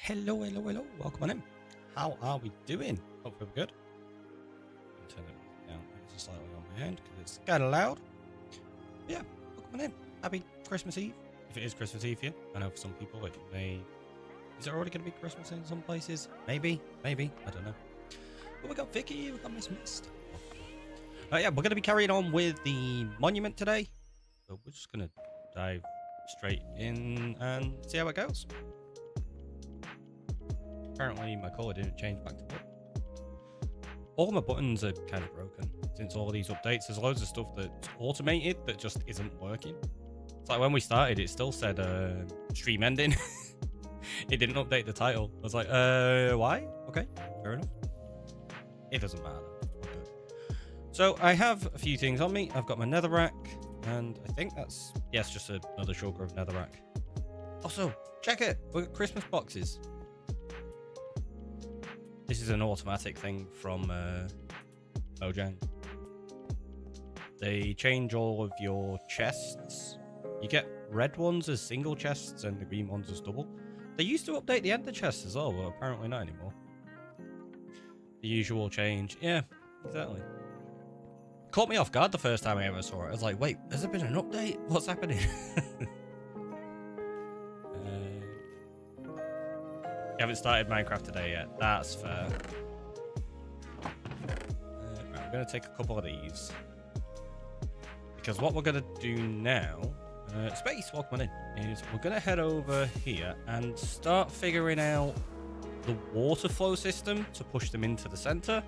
Hello, hello, hello. Welcome on in. How are we doing? Hopefully we're good. Turn it down just slightly on my end because it's kind of loud. But yeah, welcome on in. Happy Christmas Eve. If it is Christmas Eve for you. I know for some people it may... Is it already going to be Christmas in some places? Maybe. I don't know. But we got Vicky, we got Miss Mist. Yeah, we're going to be carrying on with the monument today. So we're just going to dive straight in and see how it goes. Apparently my colour didn't change back to blue. All my buttons are kind of broken since all these updates. There's loads of stuff that's automated that just isn't working. It's like when we started, it still said stream ending. It didn't update the title. I was like, why? Okay, fair enough. It doesn't matter. Okay. So I have a few things on me. I've got my netherrack, and I think that's, yes, just another shulker of netherrack. Also, check it. We've got Christmas boxes. This is an automatic thing from Mojang. They change all of your chests. You get red ones as single chests and the green ones as double. They used to update the ender chests as well, but apparently not anymore. The usual change. Yeah, exactly. Caught me off guard the first time I ever saw it. I was like, wait, has there been an update? What's happening? You haven't started Minecraft today yet. That's fair. Right, I'm going to take a couple of these. Because what we're going to do now... Space, welcome on in. Is we're going to head over here and start figuring out the water flow system to push them into the center.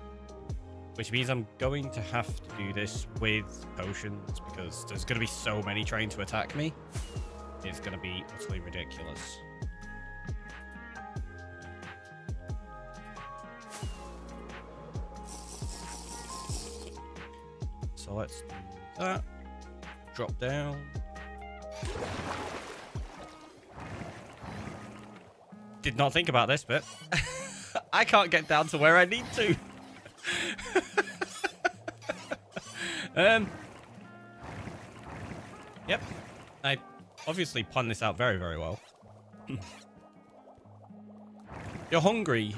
Which means I'm going to have to do this with potions. Because there's going to be so many trying to attack me. It's going to be utterly ridiculous. So let's do that. Drop down. Did not think about this bit. I can't get down to where I need to. Yep. I obviously planned this out very, very well. You're hungry.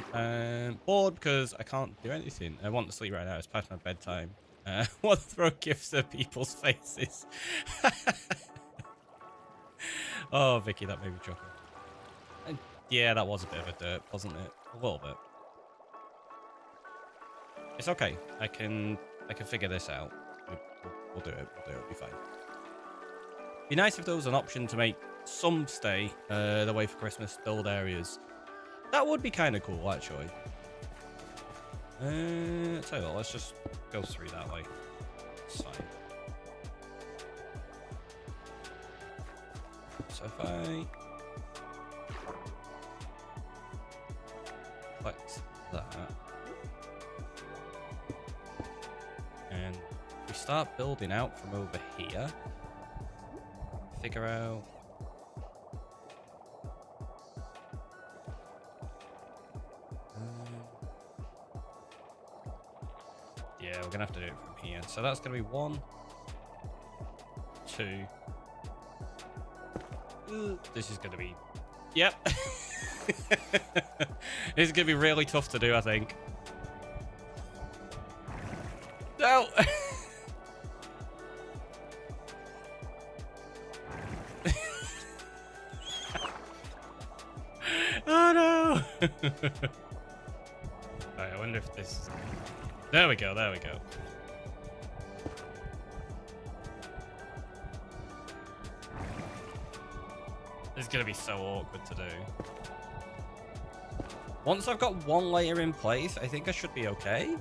Bored because I can't do anything. I want to sleep right now. It's past my bedtime. I want to throw gifts at people's faces. Oh, Vicky, that made me chuckle. And yeah, that was a bit of a derp, wasn't it? A little bit. It's okay. I can figure this out. We'll do it. It'll be fine. Be nice if there was an option to make some stay the way for Christmas build areas. That would be kind of cool, actually. Tell you what, let's just go through that way. It's fine. So if I collect that, and we start building out from over here, figure out. Yeah, we're gonna have to do it from here. So that's gonna be 1, 2. This is gonna be... Yep. This is gonna be really tough to do, I think. No! Oh no! Right, I wonder if this... There we go, there we go. This is going to be so awkward to do. Once I've got one layer in place, I think I should be okay.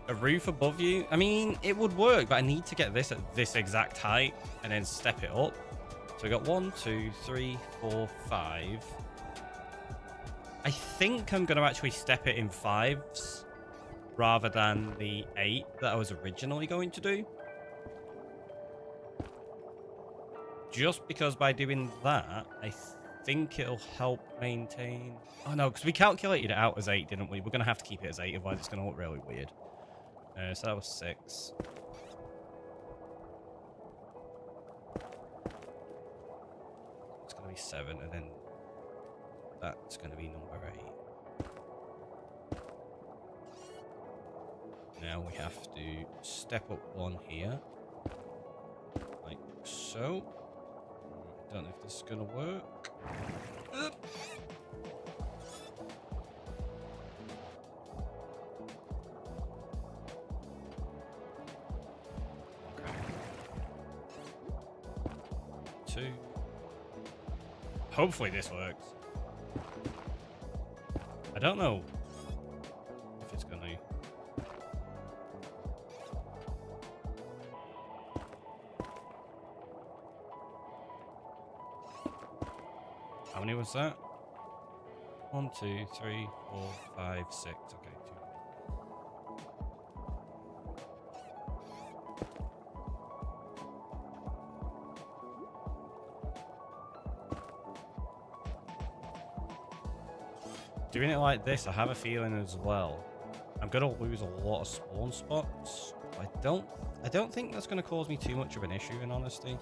A roof above you? I mean, it would work, but I need to get this at this exact height and then step it up. So we got 1, 2, 3, 4, 5. I think I'm going to actually step it in 5s rather than the 8 that I was originally going to do. Just because by doing that, I think it'll help maintain... Oh no, because we calculated it out as 8, didn't we? We're going to have to keep it as 8, otherwise it's going to look really weird. So that was 6. It's going to be 7, and then that's going to be number 8. Now we have to step up 1 here, like so. I don't know if this is going to work. Okay. 2. Hopefully this works. I don't know if it's going to. How many was that? 1, 2, 3, 4, 5, 6. Okay, 2. Doing it like this, I have a feeling as well, I'm gonna lose a lot of spawn spots. I don't think that's gonna cause me too much of an issue, in honesty.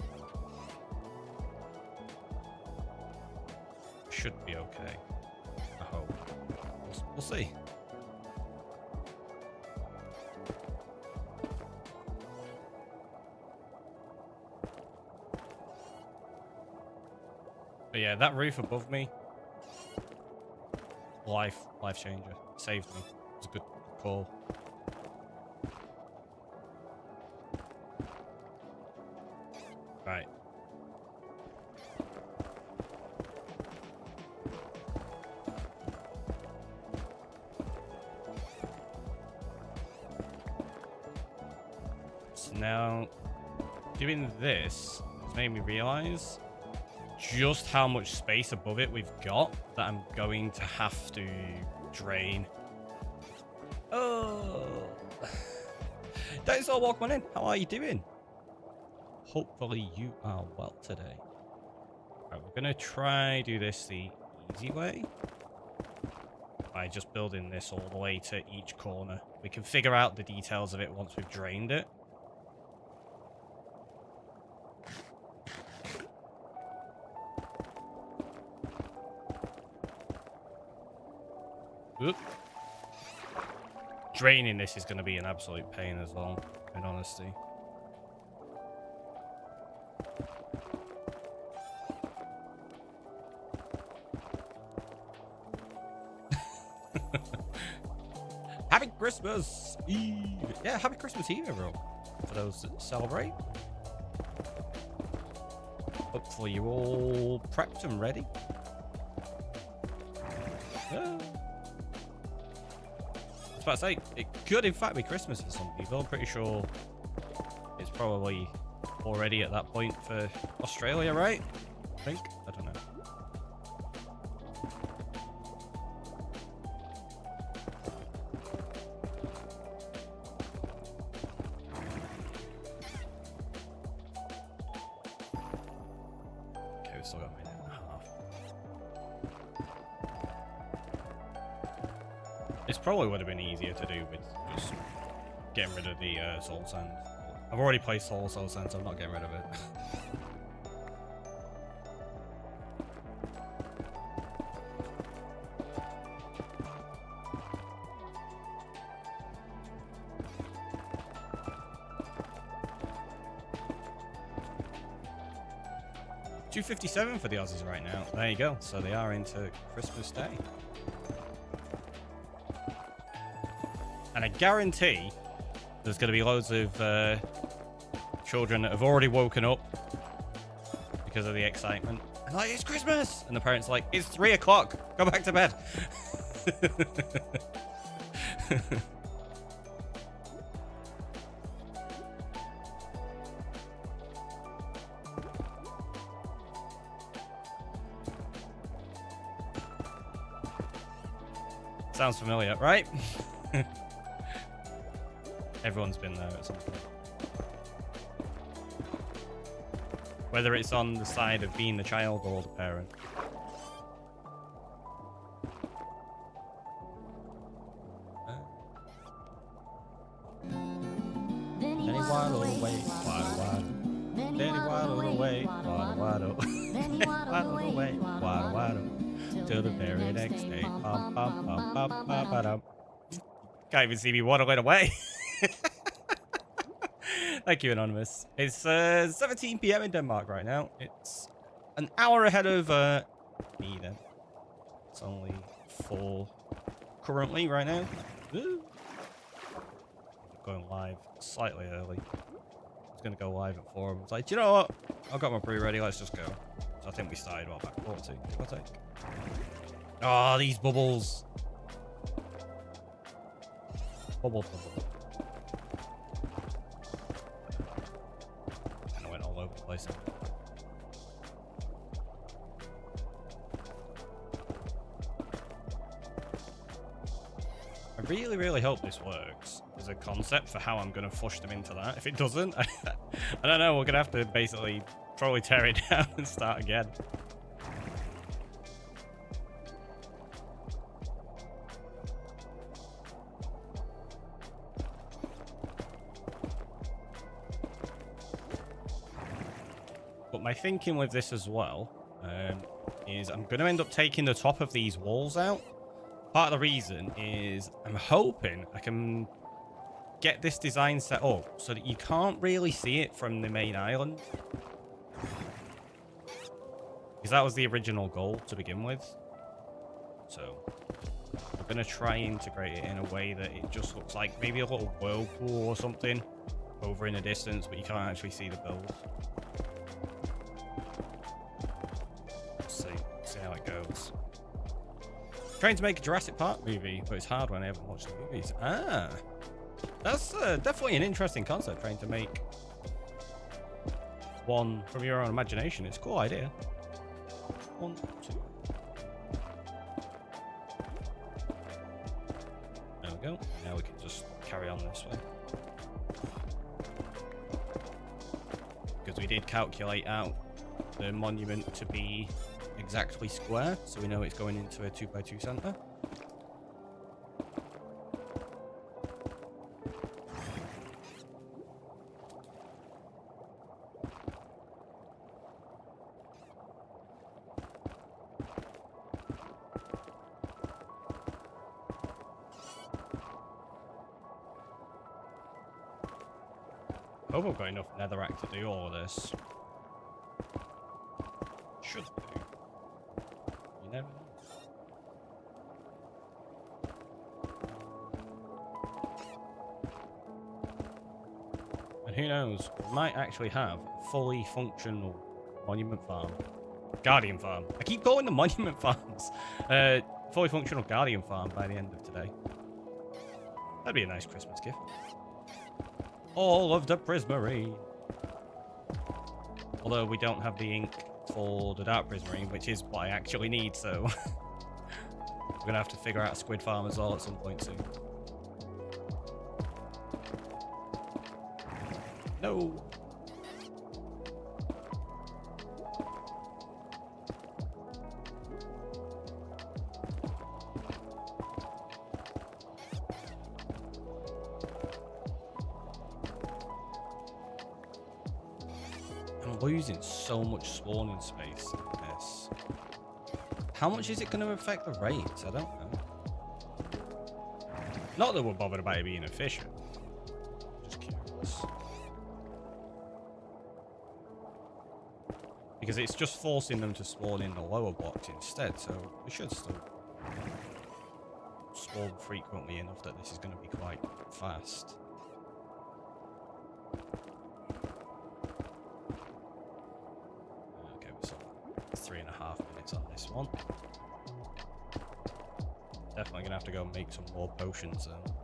Should be okay. I hope. We'll see. But yeah, that roof above me, life changer. Saved me. It was a good call. Right. So now, doing this has made me realize just how much space above it we've got that I'm going to have to drain. Oh, Dinosaur Walkman in. How are you doing? Hopefully you are well today. Right, we're gonna try do this the easy way by just building this all the way to each corner. We can figure out the details of it once we've drained it. Oop. Draining this is going to be an absolute pain as well, in honesty. Happy Christmas Eve! Yeah, happy Christmas Eve, everyone. For those that celebrate. Hopefully you're all prepped and ready. I was about to say, it could in fact be Christmas for some people. I'm pretty sure it's probably already at that point for Australia, right? I think. I don't know. Okay, we've still got a minute and a half. This probably would have been easier to do with just getting rid of the soul sands. I've already placed soul sands, so I'm not getting rid of it. $2.57 for the Aussies right now. There you go. So they are into Christmas Day. And I guarantee there's going to be loads of children that have already woken up because of the excitement. And like, it's Christmas! And the parents are like, it's 3 o'clock. Go back to bed. Sounds familiar, right? Everyone's been there at some point. Whether it's on the side of being the child or the parent. Many waddle away, waddle, waddle. Then he waddled away, waddle, waddle. Waddled away, waddle, waddle. Till the very next day. Bum, bum, bum, bum, bum, ba-dum. Can't even see me waddling away. Thank you, Anonymous. It's 17 p.m. in Denmark right now. It's an hour ahead of me then. It's only 4 currently right now. Woo. Going live slightly early. I was going to go live at 4. I was like, do you know what? I've got my brew ready. Let's just go. So I think we started about 40. Give or take. Oh, these bubbles. Bubble. And I went all over the place. I really, really hope this works as a concept for how I'm going to push them into that. If it doesn't, I don't know. We're going to have to basically probably tear it down and start again. But my thinking with this as well is I'm going to end up taking the top of these walls out. Part of the reason is I'm hoping I can get this design set up so that you can't really see it from the main island. Because that was the original goal to begin with. So I'm going to try and integrate it in a way that it just looks like maybe a little whirlpool or something over in the distance, but you can't actually see the build. See how it goes. Trying to make a Jurassic Park movie, but it's hard when I haven't watched the movies. Ah, that's definitely an interesting concept. Trying to make one from your own imagination. It's a cool idea. 1, 2. There we go. Now we can just carry on this way. Because we did calculate out the monument to be exactly square, so we know it's going into a 2x2 center. Hope I've got enough netherrack to do all of this. Should do. You never know. And who knows, we might actually have a fully functional monument farm. Guardian farm. I keep calling them monument farms. Fully functional guardian farm by the end of today. That'd be a nice Christmas gift. All of the prismarine. Although we don't have the ink for the dark prismarine, which is what I actually need, so we're gonna have to figure out a squid farm as well at some point soon. No. I'm losing so much spawning space in this. How much is it going to affect the rates? I don't know. Not that we're bothered about it being efficient. Just curious. Because it's just forcing them to spawn in the lower blocks instead, so we should still spawn frequently enough that this is going to be quite fast. Okay, so 3.5 minutes on this one. Definitely going to have to go make some more potions then.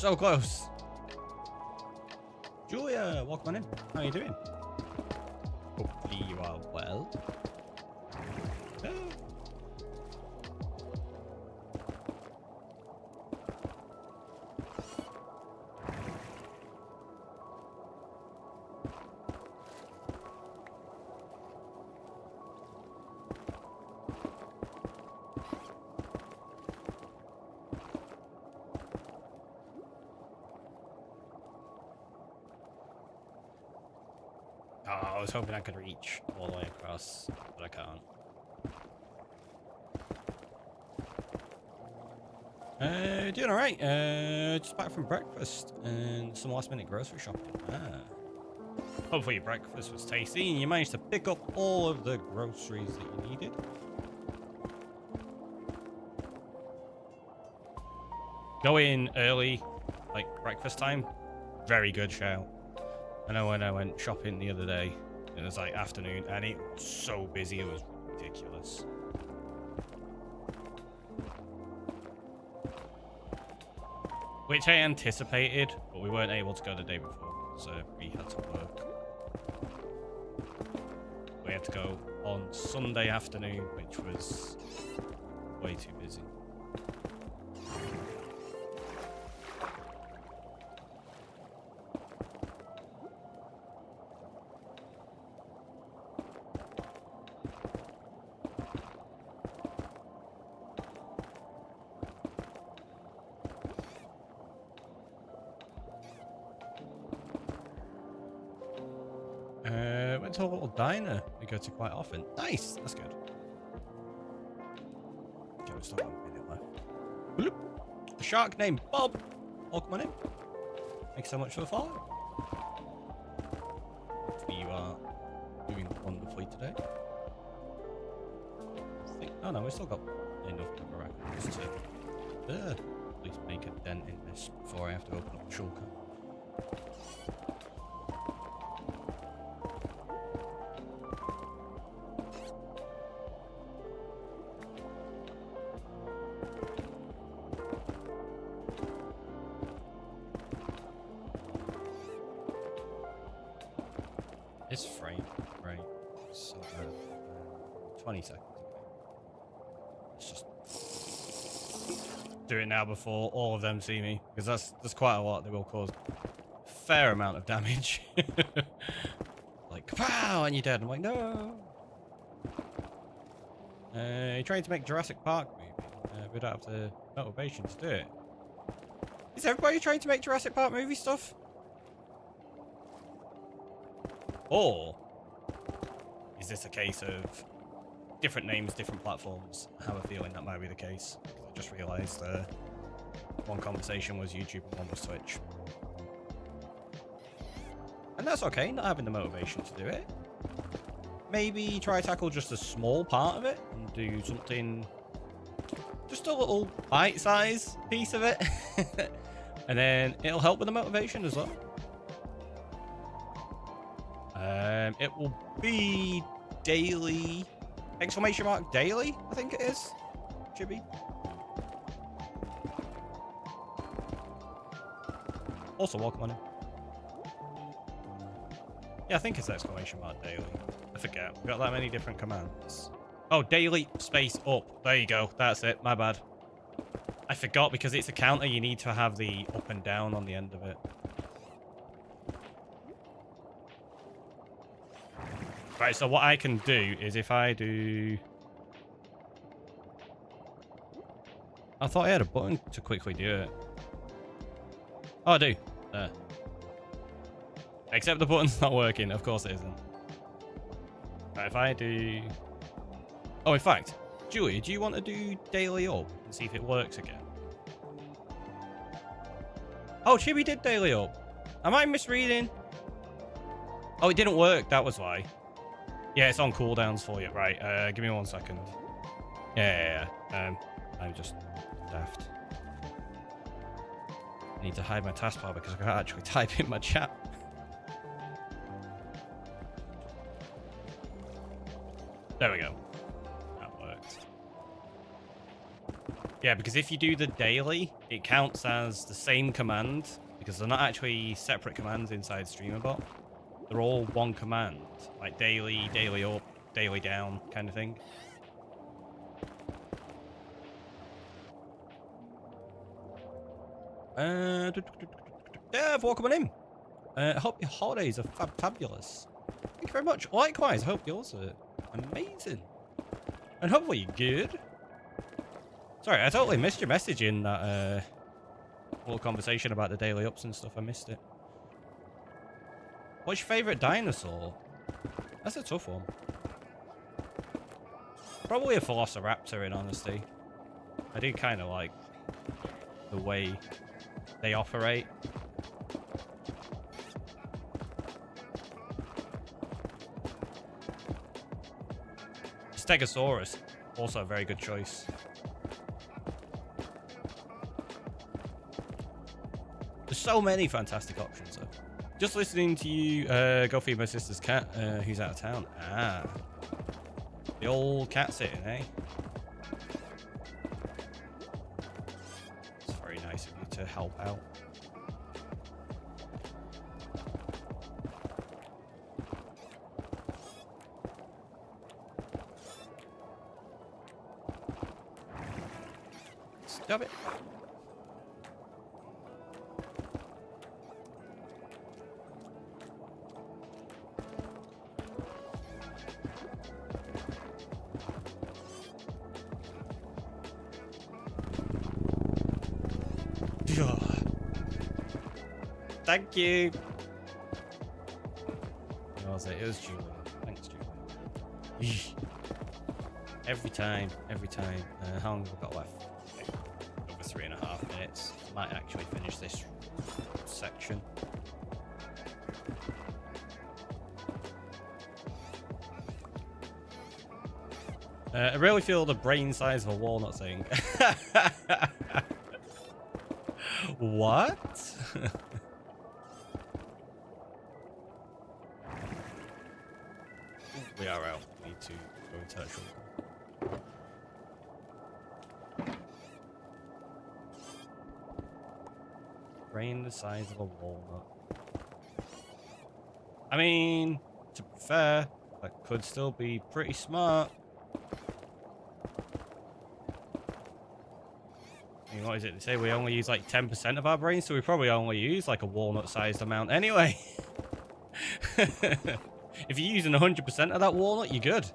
So close. Julia, welcome on in. How are you doing? Hopefully you are well. Yeah. Oh, I was hoping I could reach all the way across, but I can't. Doing alright. Just back from breakfast and some last minute grocery shopping. Hopefully your breakfast was tasty and you managed to pick up all of the groceries that you needed. Go in early, like breakfast time. Very good shout. I know when I went shopping the other day, it was like afternoon, and it was so busy, it was ridiculous. Which I anticipated, but we weren't able to go the day before, so we had to work. We had to go on Sunday afternoon, which was way too busy. Went to a little diner we go to quite often. Nice, that's good. Okay, we've still got a minute left. Bloop. A shark named Bob. Welcome on in. Thanks so much for the follow. Hopefully you are doing wonderfully today. I think, oh no, we've still got enough to just to at least make a dent in this before I have to open up the shulker. This frame, right? So 20 seconds. Let's just do it now before all of them see me, because that's quite a lot. They will cause a fair amount of damage. Like, pow, and you're dead. I'm like, no. You're trying to make Jurassic Park movie. We don't have the motivation to do it. Is everybody trying to make Jurassic Park movie stuff? Or is this a case of different names, different platforms? I have a feeling that might be the case. I just realised one conversation was YouTube and one was Twitch. And that's okay, not having the motivation to do it. Maybe try to tackle just a small part of it and do something, just a little bite-size piece of it. And then it'll help with the motivation as well. It will be daily, exclamation mark daily, I think it is. Should be. Also, welcome on in. Yeah, I think it's exclamation mark daily. I forget. We've got that many different commands. Oh, daily space up. There you go. That's it. My bad. I forgot because it's a counter. You need to have the up and down on the end of it. Right, so what I can do is if I do... I thought I had a button to quickly do it. Oh, I do. There. Except the button's not working. Of course it isn't. Right, if I do... Oh, in fact, Julia, do you want to do daily up and see if it works again? Oh, Chibi did daily up. Am I misreading? Oh, it didn't work. That was why. Yeah, it's on cooldowns for you. Right, give me 1 second. Yeah. I'm just daft. I need to hide my taskbar because I can't actually type in my chat. There we go. That worked. Yeah, because if you do the daily, it counts as the same command, because they're not actually separate commands inside StreamerBot. They're all one command, like daily, daily up, daily down kind of thing. Yeah, for coming in. I hope your holidays are fabulous. Thank you very much. Likewise, I hope yours are amazing. And hopefully you're good. Sorry, I totally missed your message in that little conversation about the daily ups and stuff. I missed it. What's your favourite dinosaur? That's a tough one. Probably a Velociraptor, in honesty. I do kind of like the way they operate. Stegosaurus, also a very good choice. There's so many fantastic options, though. Just listening to you go feed my sister's cat who's out of town. Ah. The old cat sitting, eh? It's very nice of you to help out. Stop it. Thank you. What was it? It was Julian. Thanks, Julian. Every time. How long have we got left? Over 3.5 minutes. Might actually finish this section. I really feel the brain size of a walnut thing. What? We are out. We need to go into actual. Brain the size of a walnut. I mean, to be fair, that could still be pretty smart. I mean, what is it? They say we only use like 10% of our brains, so we probably only use like a walnut-sized amount anyway. If you're using 100% of that walnut, you're good.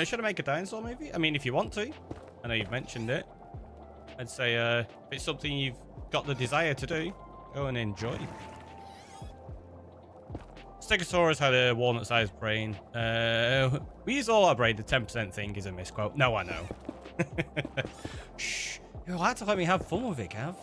Should I make a dinosaur movie? I mean, if you want to. I know you've mentioned it. I'd say if it's something you've got the desire to do, go and enjoy. Stegosaurus had a walnut-sized brain. We use all our brain. The 10% thing is a misquote. No, I know. Shh. You're allowed to let me have fun with it, Gav.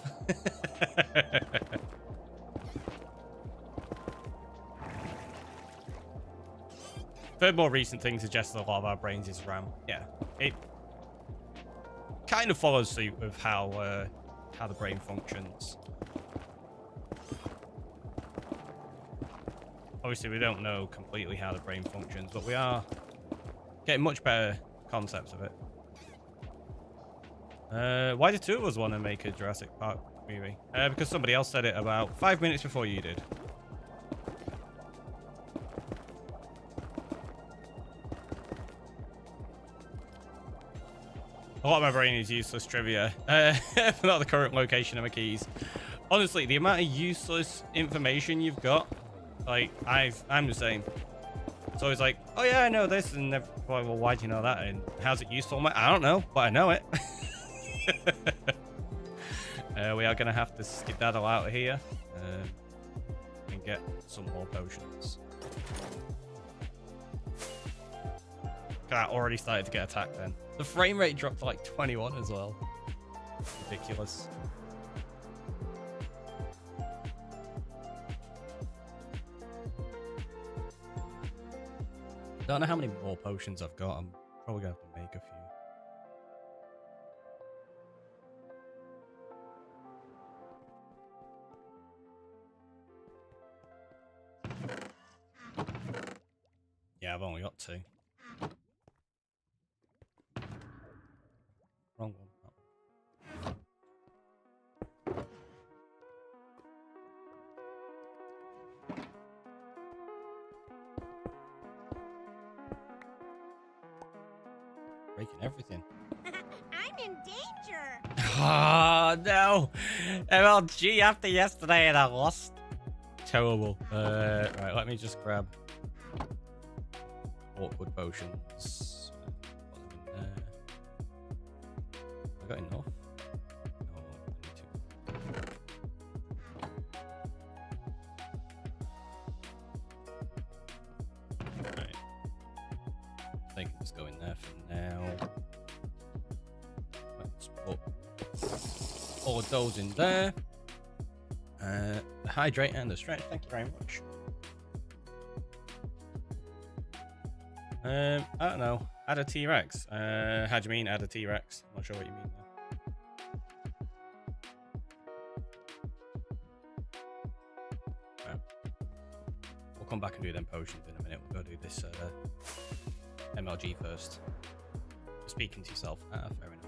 Third more recent thing suggests that a lot of our brains is RAM. Yeah, it kind of follows suit with how the brain functions. Obviously, we don't know completely how the brain functions, but we are getting much better concepts of it. Why did two of us want to make a Jurassic Park movie? Because somebody else said it about 5 minutes before you did. A lot of my brain is useless trivia. Not the current location of my keys. Honestly, the amount of useless information you've got, like, I'm the same. So it's like, oh yeah, I know this, and well, why do you know that? And how's it useful? I'm like, I don't know, but I know it. We are gonna have to skedaddle out of here and get some more potions. I already started to get attacked then. The frame rate dropped to like 21 as well. Ridiculous. Don't know how many more potions I've got. I'm probably gonna have to make a few. I've only got 2. Wrong one. Breaking everything. I'm in danger. Oh no! MLG after yesterday and I lost. Terrible. Right, let me just grab awkward potions. Put them in there. I got enough. No, I need to. Right. They can just go in there for now. Let's put all of those in there. Hydrate and the stretch. Thank you very much. I don't know. Add a T-Rex. How do you mean add a T-Rex? I'm not sure what you mean there. Right. We'll come back and do them potions in a minute. We'll go do this MLG first. Speaking to yourself. Fair enough.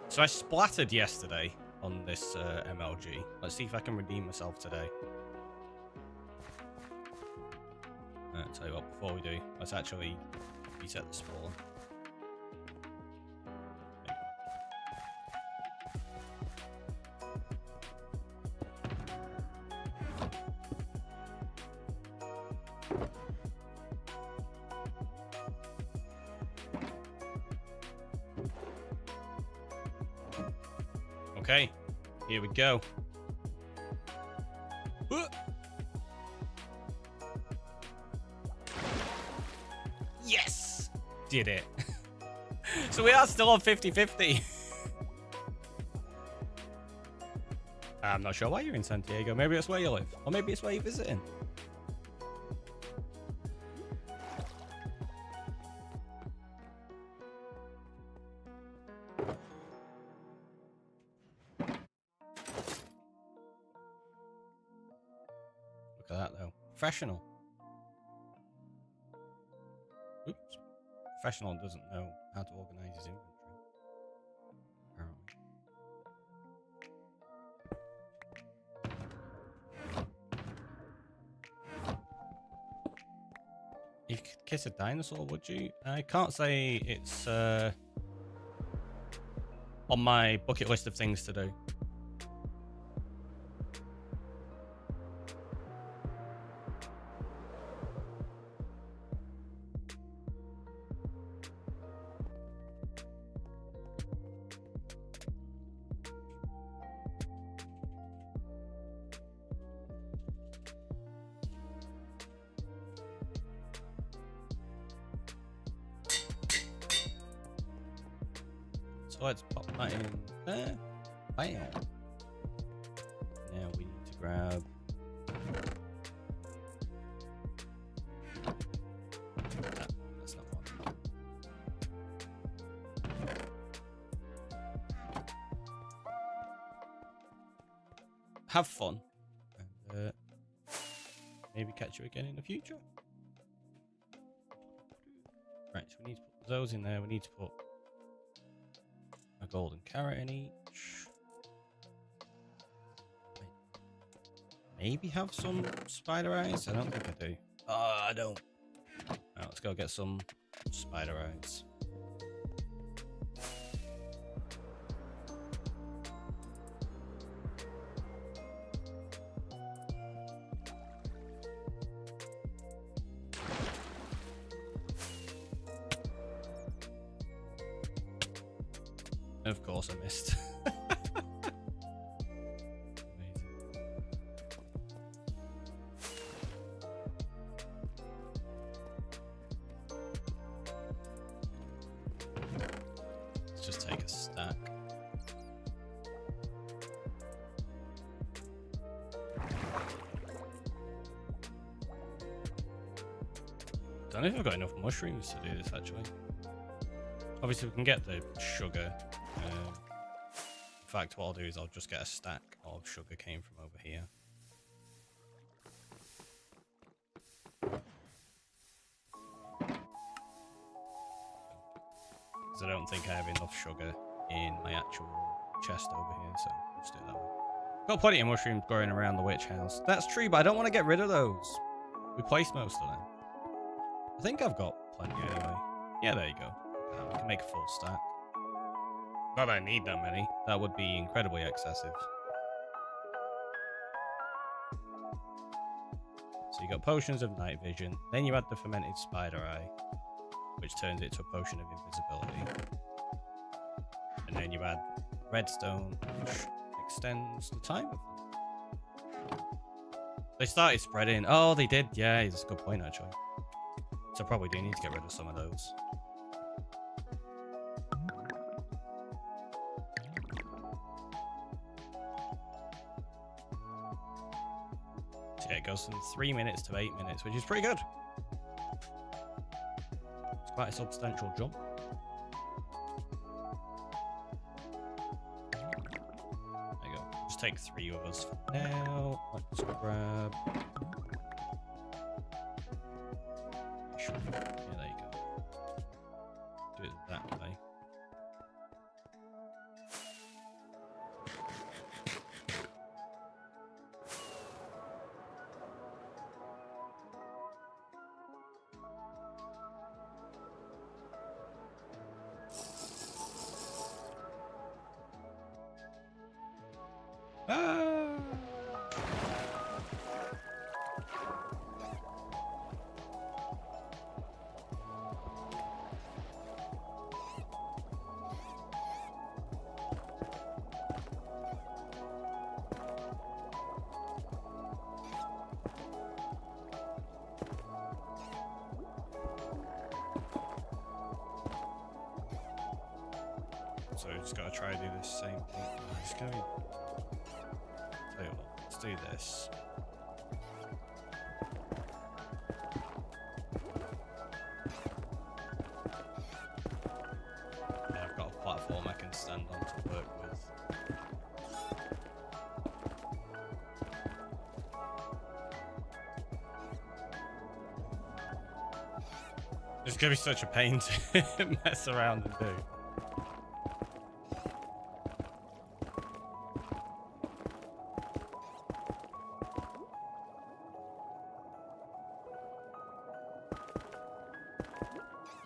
So I splattered yesterday on this MLG. Let's see if I can redeem myself today. I'll tell you what, before we do, let's actually reset the spawn. Okay, here we go. Yes! Did it. So we are still on 50-50. I'm not sure why you're in San Diego. Maybe it's where you live. Or maybe it's where you're visiting. Look at that, though. Professional. Oops. Professional doesn't know how to organize his inventory. You could kiss a dinosaur, would you? I can't say it's on my bucket list of things to do. So let's pop that in there. Bam. Now we need to grab that's not one. Have fun. And maybe catch you again in the future. Right, so we need to put those in there. We need to put a golden carrot in each. Maybe have some spider eyes. I don't think I do. I don't. Right, let's go get some spider eyes. Of course I missed. Let's just take a stack. Don't know if I've got enough mushrooms to do this actually. Obviously we can get the sugar. In fact, what I'll do is I'll just get a stack of sugar cane from over here. Because I don't think I have enough sugar in my actual chest over here, so let's do it that way. Got plenty of mushrooms growing around the witch house. That's true, but I don't want to get rid of those. We placed most of them. I think I've got plenty anyway. Yeah, there you go. We can make a full stack. Not that I need that many. That would be incredibly excessive. So you got potions of night vision. Then you add the fermented spider eye, which turns it to a potion of invisibility. And then you add redstone, which extends the time of them. They started spreading. Oh, they did. Yeah, it's a good point, actually. So probably do need to get rid of some of those. So yeah, it goes from 3 minutes to 8 minutes, which is pretty good. It's quite a substantial jump. There you go. Just take 3 of us for now. Let's grab... Yeah, there you go. Do it that way. Ah! So we just gotta try to do this same thing. Let's go. Tell you what, let's do this. And I've got a platform I can stand on to work with. It's gonna be such a pain to mess around and do.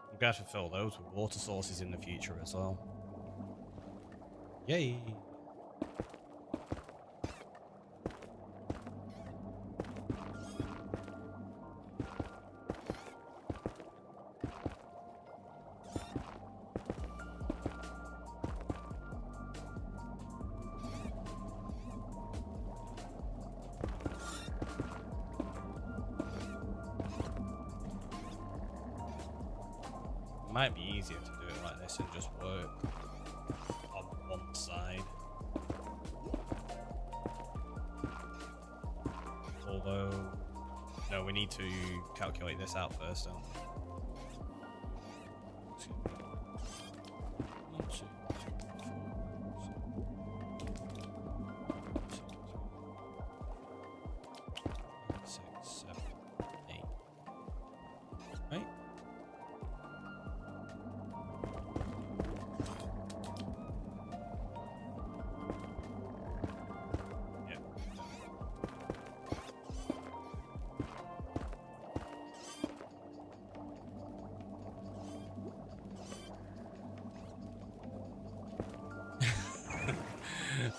I'm going to have to fill those with water sources in the future as well. Yay! Might be easier to do it like this and just work on one side. Although, no, we need to calculate this out first, don't we? One, two, six, 7, 8. Right?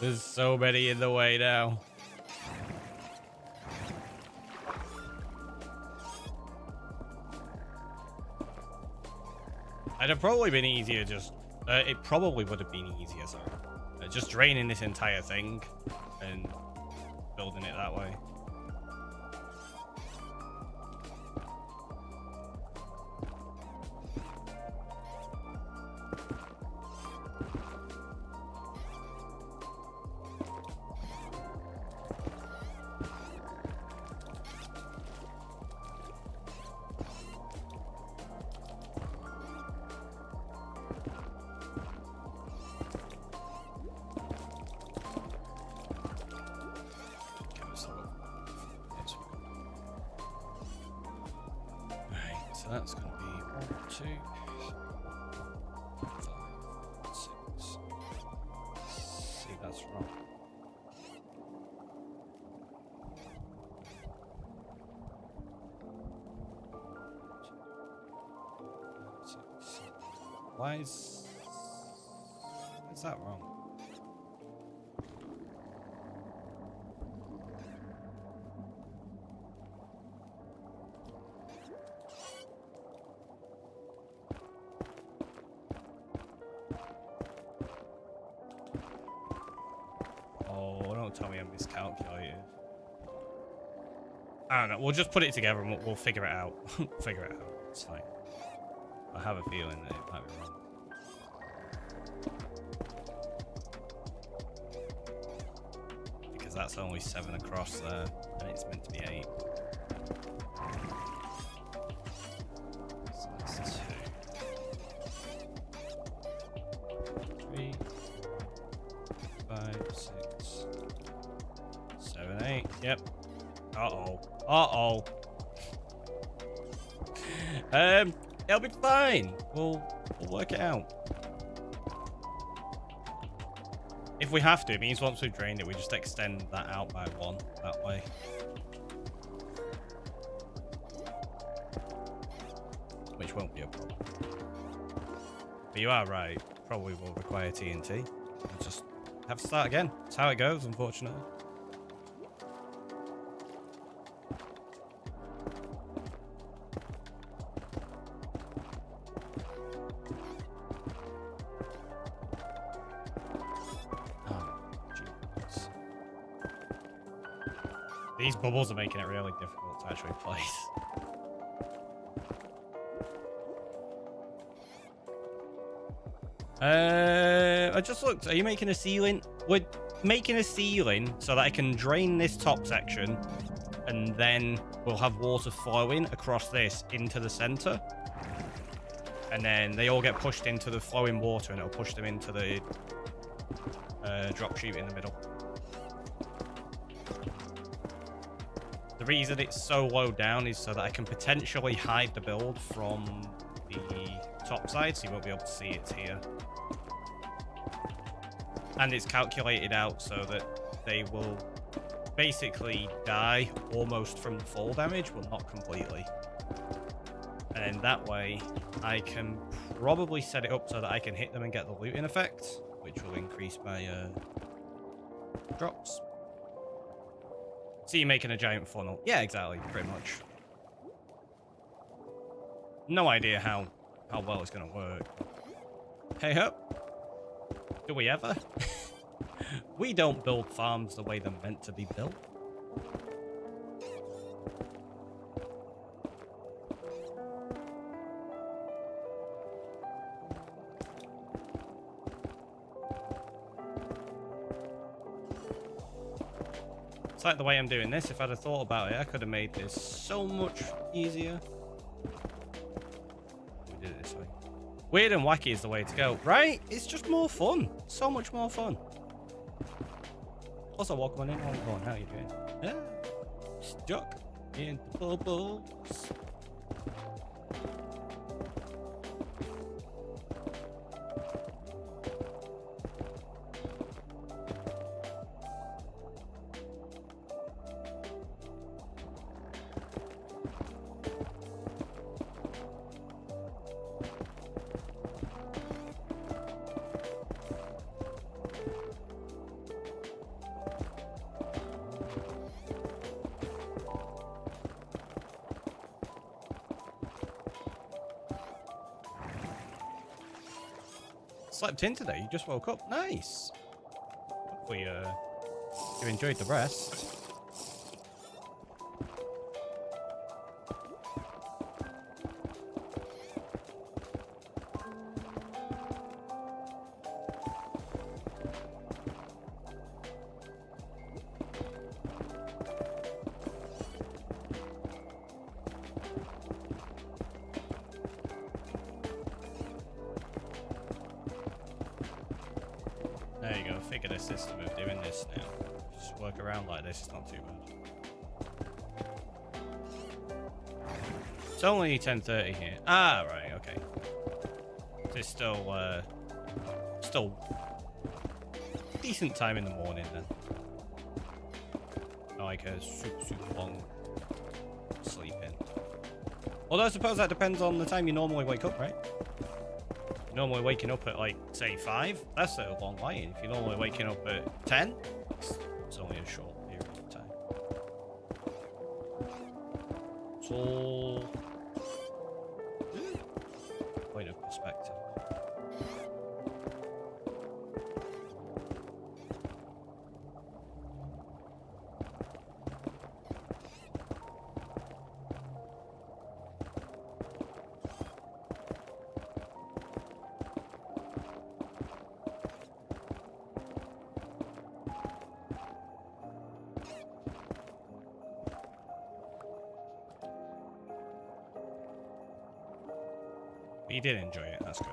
There's so many in the way now. It'd have probably been easier just... it probably would have been easier, sorry. Just draining this entire thing and building it that way. So that's going to be 1, 2, 5. That's wrong. Why is that wrong? Oh, don't tell me I miscalculated. I don't know. We'll just put it together and we'll figure it out. Figure it out. It's fine. I have a feeling that it might be wrong. Because that's only 7 across there, and it's meant to be 8. So that's 2. 3, 5, 6, 7, 8. Yep. Uh-oh. Uh-oh. It'll be fine. We'll work it out. If we have to, it means once we've drained it, we just extend that out by 1 that way. Which won't be a problem. But you are right. Probably will require TNT. We'll just have to start again. That's how it goes, unfortunately. These bubbles are making it really difficult to actually place. I just looked. Are you making a ceiling? We're making a ceiling so that I can drain this top section, and then we'll have water flowing across this into the center. And then they all get pushed into the flowing water, and it'll push them into the drop chute in the middle. The reason it's so low down is so that I can potentially hide the build from the top side, so you won't be able to see it here. And it's calculated out so that they will basically die almost from the fall damage, but not completely. And that way, I can probably set it up so that I can hit them and get the looting effect, which will increase my drops. So you're making a giant funnel. Yeah, exactly, pretty much. No idea how well it's going to work. Hey up. Do we ever? We don't build farms the way they're meant to be built. It's like the way I'm doing this. If I'd have thought about it, I could have made this so much easier. We did it this way. Weird and wacky is the way to go, right? It's just more fun. So much more fun. Also, welcome on in. Oh, how are you doing? Yeah. Stuck in the bubbles. Slept in today. You just woke up. Nice. Hopefully, you enjoyed the rest. There you go, figure the system of doing this now. Just work around like this, it's not too bad. It's only 10:30 here. Ah, right, okay. It's still decent time in the morning then. Not like a super long sleeping. Although I suppose that depends on the time you normally wake up, right? Normally waking up at like say 5, that's a long light. If you're normally waking up at 10, it's only a short period of time. So point of perspective. You did enjoy it, that's good.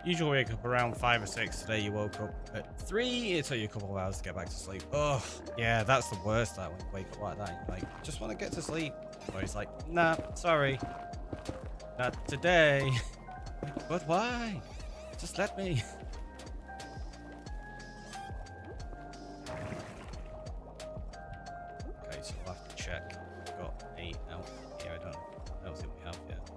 Usually wake up around 5 or 6. Today you woke up at 3. It took you a couple of hours to get back to sleep. Oh, yeah, that's the worst, that when you wake up like that. You're like, just want to get to sleep. Or he's like, nah, sorry. Not today. But why? Just let me. Okay, so we'll have to check. We've got 8 out here. I don't think we have yet.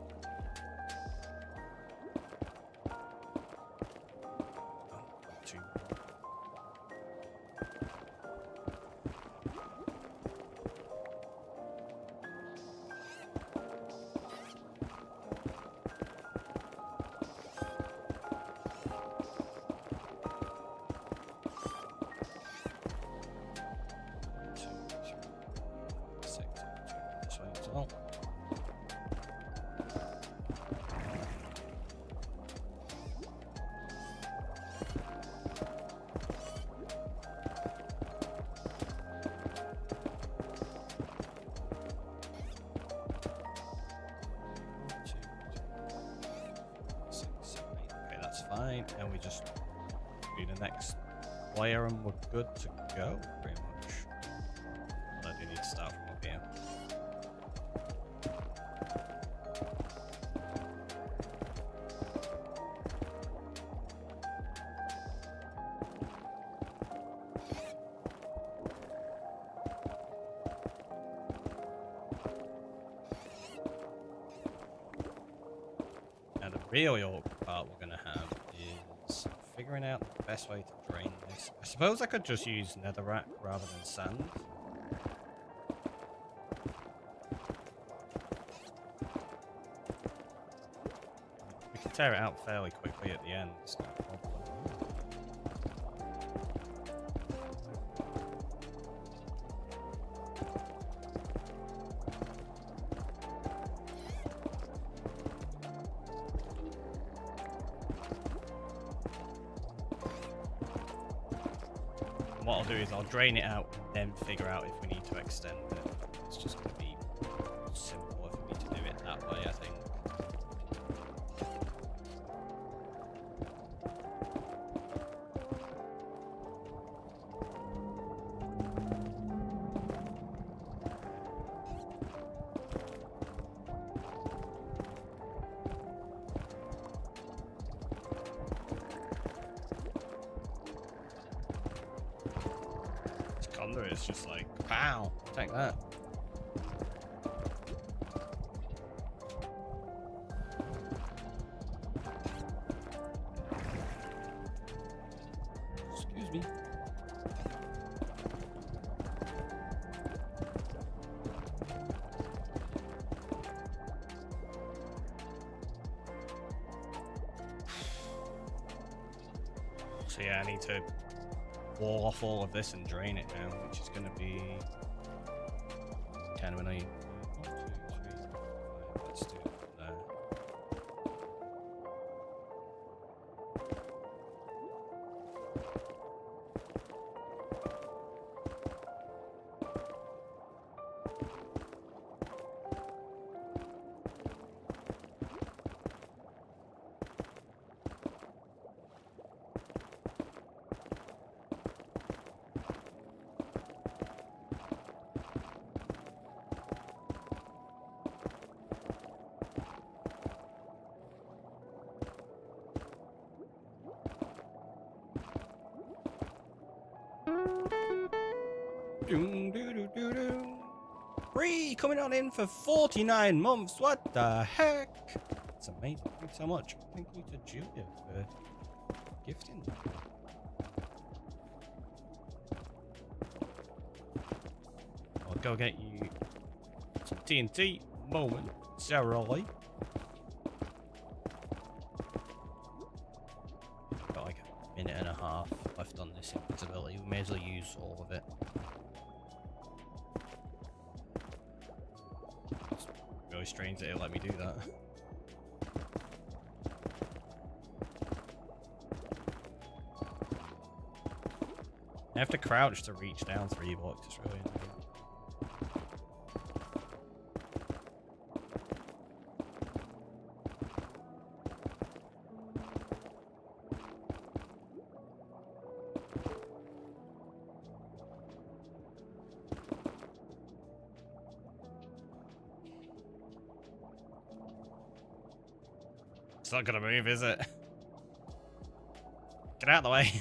Oh, 2. Oh. Okay, that's fine. And we just do the next layer and we're good to go, pretty much. I do need to start from up here. Really awkward part we're going to have is figuring out the best way to drain this. I suppose I could just use netherrack rather than sand. We can tear it out fairly quickly at the end, it's not a problem. What I'll do is I'll drain it out and then figure out if we need to extend it. It's just going to be simpler for me to do it that way, I think. It's just like, pow, take that. Excuse me. So yeah, I need to wall off all of this and drain it now, which is going to be kind of annoying. 1, 2, 3, 4, 5. Let's do it there. Bree coming on in for 49 months. What the heck? It's amazing. Thanks so much. Thank you to Julia for gifting that. I'll go get you some TNT momentarily. Got like a minute and a half left on this invisibility. We may as well use all of it. It's really strange that it'll let me do that. I have to crouch to reach down 3 blocks. It's really annoying. It's not gonna move, is it? Get out of the way.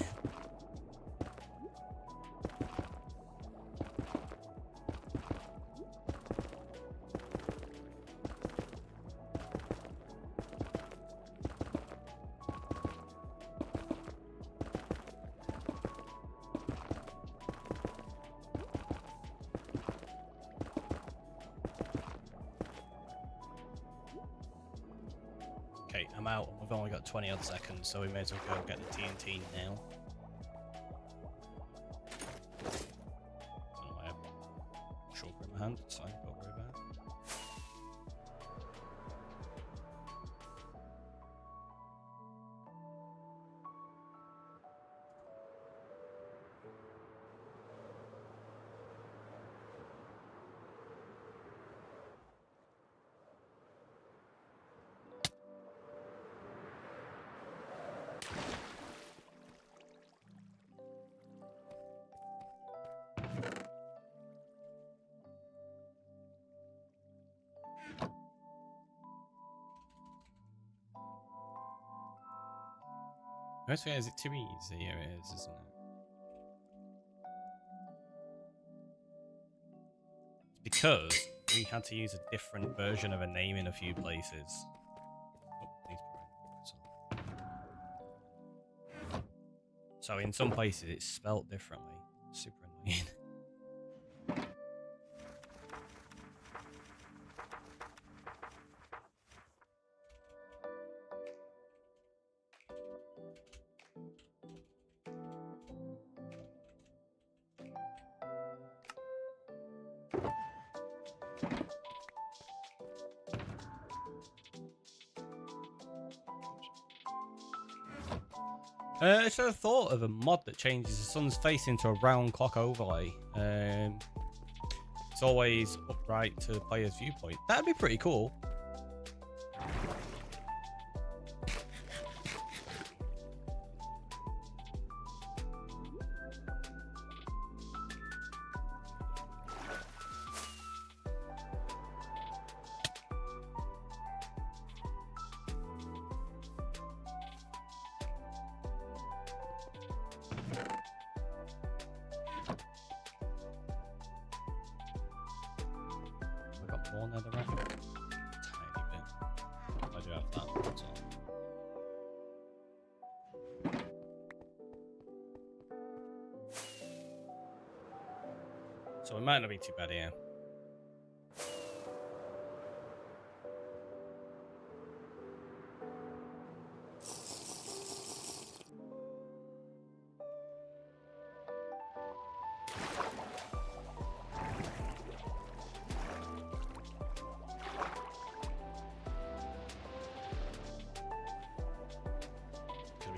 Okay, I'm out. We've only got 20 odd seconds, so we may as well go and get the TNT now. I have a shulker in my hand, so don't worry about it. I always forget, is it too easy? Yeah, it is, isn't it? It's because we had to use a different version of a name in a few places. Oh, please put it. So in some places it's spelt differently. Super annoying. I should have thought of a mod that changes the sun's face into a round clock overlay. It's always upright to player's viewpoint. That'd be pretty cool. More netherrack? Tiny bit. I do have that, that's all. So it might not be too bad here.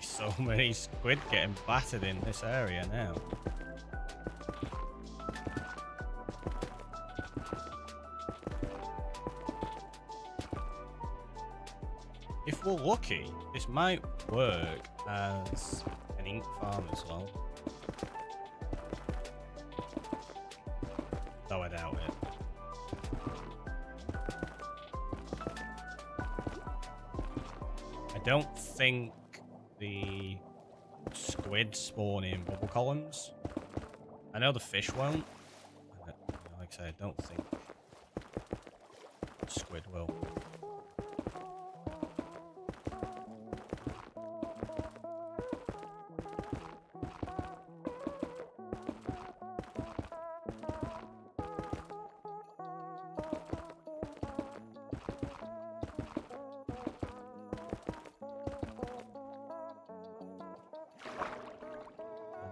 So many squid getting battered in this area now. If we're lucky, this might work as an ink farm as well. Though I doubt it. I don't think the squid spawn in bubble columns. I know the fish won't. Like I say, I don't think liquid will.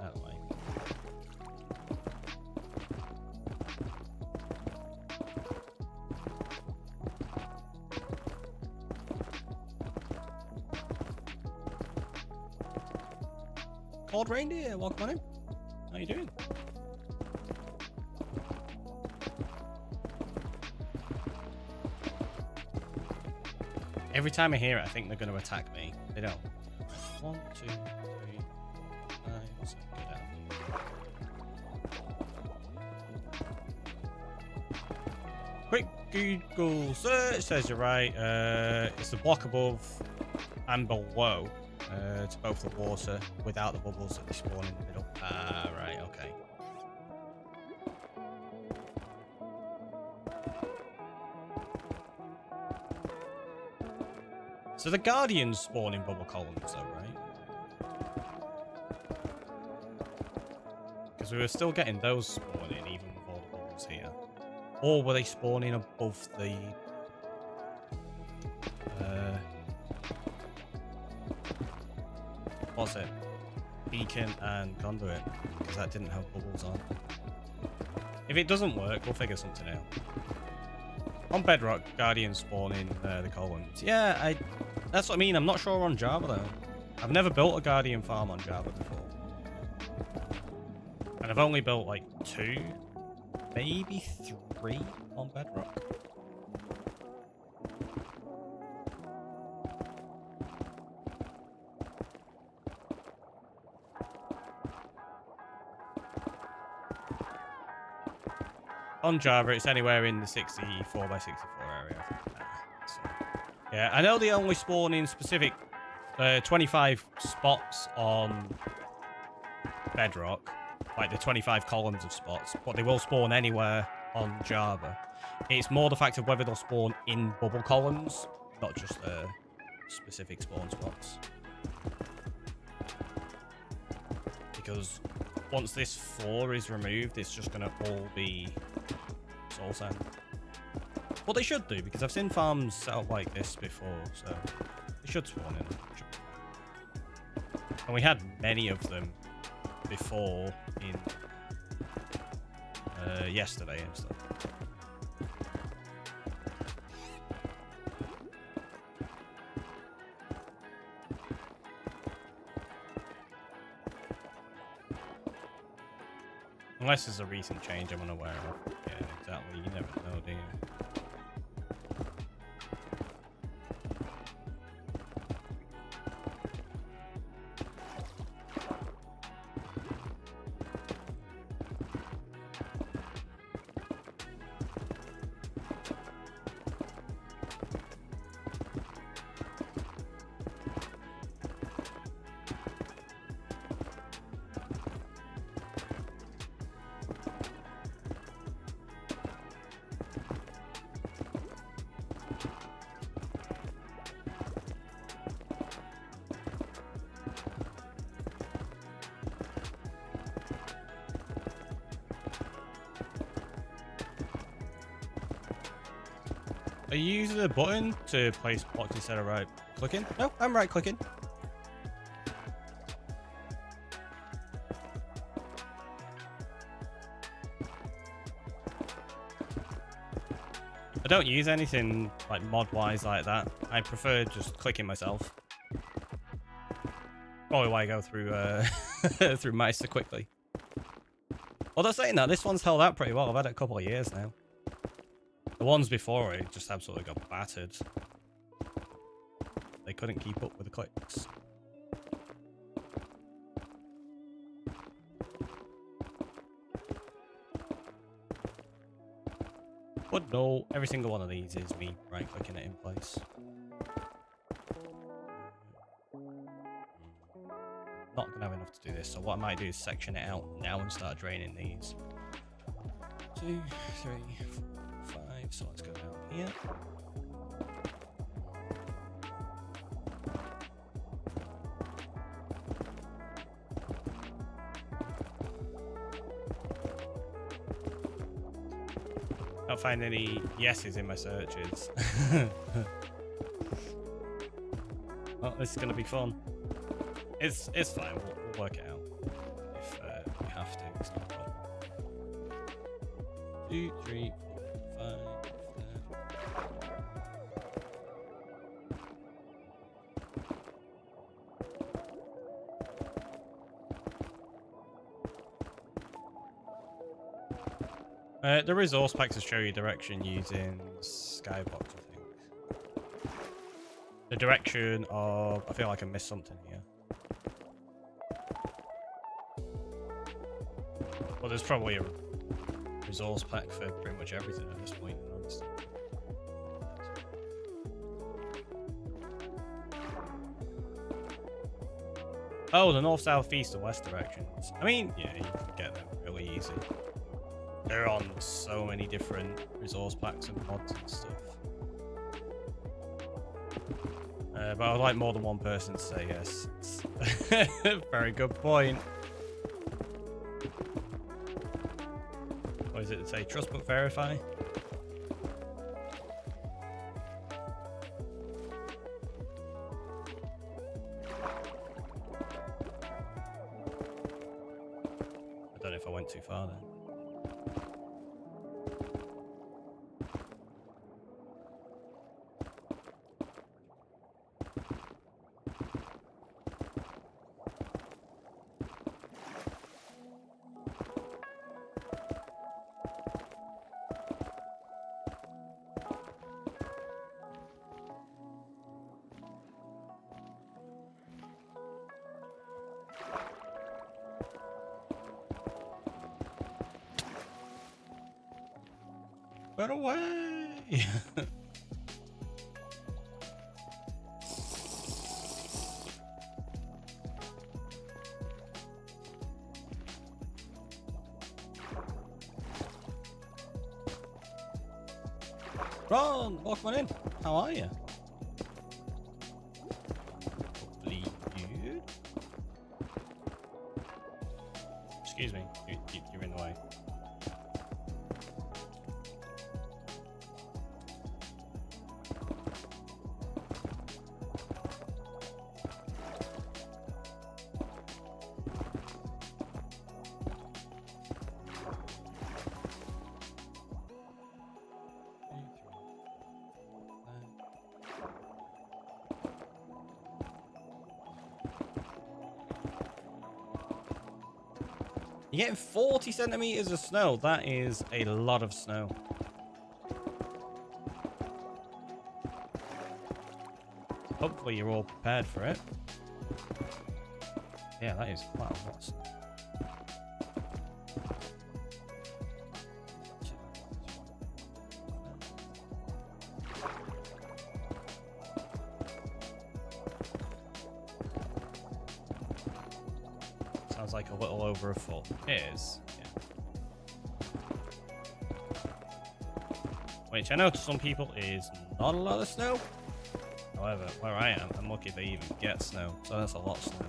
That way. Cold reindeer, welcome on in. How you doing? Every time I hear it, I think they're going to attack me. They don't. 1, 2, 3, 4, 5, 6, get out. Quick Google search says you're right. It's the block above and below. To both the water without the bubbles that they spawn in the middle. Ah, right, okay. So the Guardians spawn in bubble columns though, right? Because we were still getting those spawning even with all the bubbles here. Or were they spawning above the... what's it? Beacon and conduit, because that didn't have bubbles on. If it doesn't work, we'll figure something out. On Bedrock, Guardians spawn in the columns. Yeah, that's what I mean. I'm not sure on Java though. I've never built a Guardian farm on Java before. And I've only built like 2, maybe 3 on Bedrock. On Java, it's anywhere in the 64 by 64 area. So, yeah, I know they only spawn in specific 25 spots on Bedrock, like the 25 columns of spots, but they will spawn anywhere on Java. It's more the fact of whether they'll spawn in bubble columns, not just specific spawn spots. Because once this 4 is removed, it's just going to all be soul sand. Well, they should do, because I've seen farms set up like this before, so they should spawn in. And we had many of them before in yesterday and stuff. Unless there's a recent change I'm unaware of. Yeah, exactly. You never know, do you? Are you using the button to place blocks instead of right clicking? No, I'm right clicking. I don't use anything like mod-wise like that. I prefer just clicking myself. Probably why I go through through Meister quickly. Although saying that, this one's held out pretty well. I've had it a couple of years now. The ones before it just absolutely got battered. They couldn't keep up with the clicks. But no, every single one of these is me right-clicking it in place. Not going to have enough to do this, so what I might do is section it out now and start draining these. 2, 3, 4, 5, so let's go down here. can't find any yeses in my searches. Well, this is gonna be fun. It's fine. We'll work it out if we have to. It's not a problem. 2, 3, 4, 5. The resource packs will show you direction using Skybox, I think. The direction of... I feel like I missed something here. Well, there's probably a resource pack for pretty much everything at this point, honestly. Oh, the north, south, east, and west directions. I mean, yeah, you can get them really easy. They're on so many different resource packs and mods and stuff. But I would like more than one person to say yes. Very good point. What is it to say? Trust but verify? I don't know if I went too far then. Run away! Ron, welcome on in. How are you? Hopefully good. Excuse me, you're in the way. You're getting 40 centimeters of snow. That is a lot of snow. Hopefully you're all prepared for it. Yeah, that is quite a lot of snow. Sounds like a little over a foot. It is, yeah. Which I know to some people is not a lot of snow. However, where I am, I'm lucky they even get snow, so that's a lot of snow.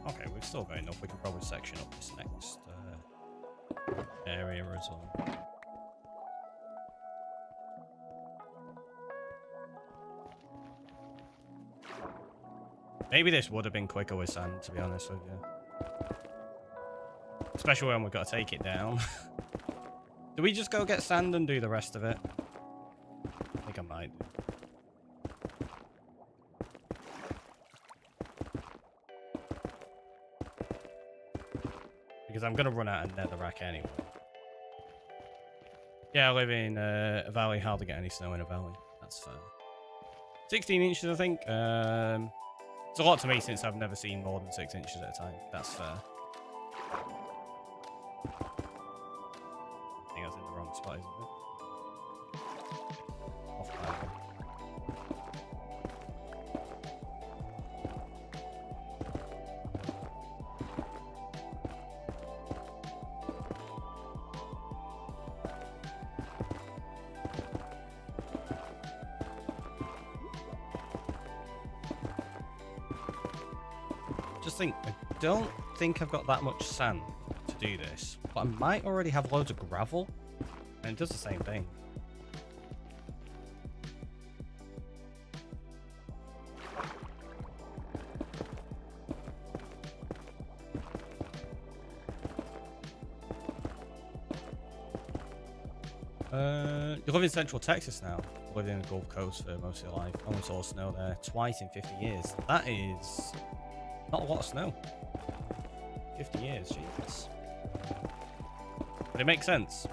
Okay, we've still got enough. We can probably section up this next area as well. Maybe this would have been quicker with sand, to be honest with you. Especially when we've got to take it down. Do we just go get sand and do the rest of it? I think I might do. Because I'm going to run out of netherrack anyway. Yeah, I live in a valley. Hardly get any snow in a valley. That's fair. 16 inches, I think. It's a lot to me since I've never seen more than 6 inches at a time. That's fair. I think I was in the wrong spot, isn't it? Off plan. Just think, I don't think I've got that much sand to do this, but I might already have loads of gravel, and it does the same thing. You live in Central Texas now. Lived in the Gulf Coast for most of your life. Only saw snow there twice in 50 years. That is not a lot of snow. 50 years, Jesus. But it makes sense.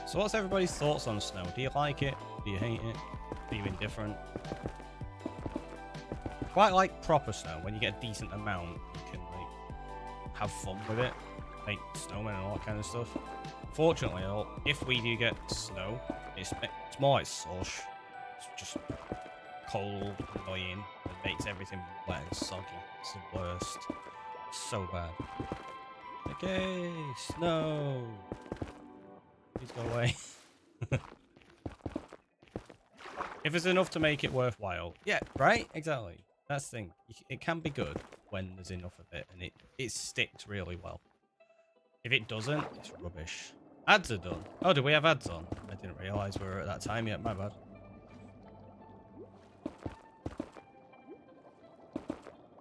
So what's everybody's thoughts on snow? Do you like it? Do you hate it? Are you indifferent? Quite like proper snow. When you get a decent amount, you can like have fun with it, make snowmen and all that kind of stuff. Fortunately, if we do get snow, it's more like slush. It's just cold, annoying, and makes everything wet and soggy. It's the worst. So bad. Okay, snow. Please go away. If it's enough to make it worthwhile. Yeah, right? Exactly. That's the thing. It can be good when there's enough of it and it sticks really well. If it doesn't, it's rubbish. Ads are done. Oh, do we have ads on? I didn't realise we were at that time yet. My bad.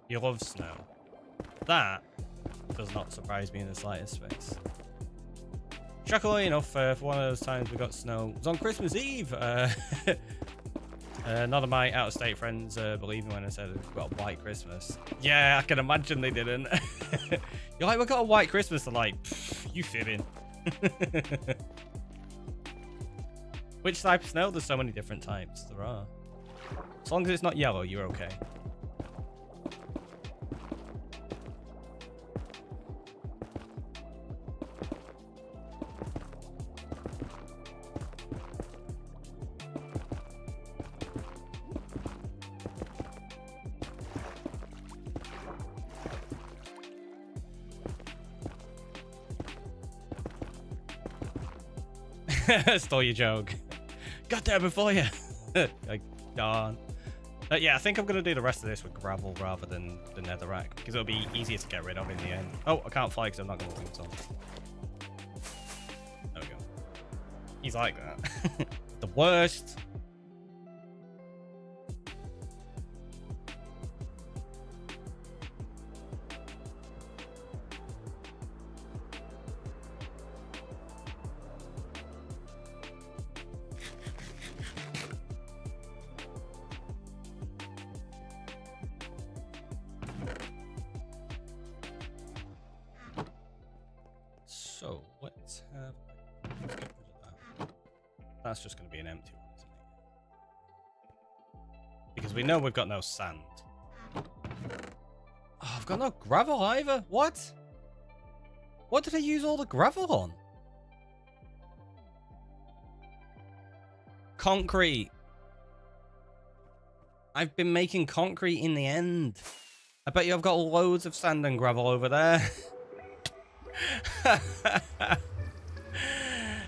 You love snow. That does not surprise me in the slightest space. Shockingly enough, for one of those times we got snow, it was on Christmas Eve. None of my out-of-state friends believe me when I said we got a white Christmas. Yeah, I can imagine they didn't. You're like, we got a white Christmas. They're like, you fibbing. Which type of snow? There's so many different types. There are. As long as it's not yellow, you're okay. Stole your joke. Got there before you. Like, darn. Yeah, I think I'm going to do the rest of this with gravel rather than the netherrack, because it'll be easier to get rid of in the end. Oh, I can't fly because I'm not going to wings on. There we go. He's like that. The worst. So let's have. Let's get rid of that. That's just going to be an empty one, isn't it? Because we know we've got no sand. Oh, I've got no gravel either. What? What did I use all the gravel on? Concrete. I've been making concrete in the end. I bet you I've got loads of sand and gravel over there.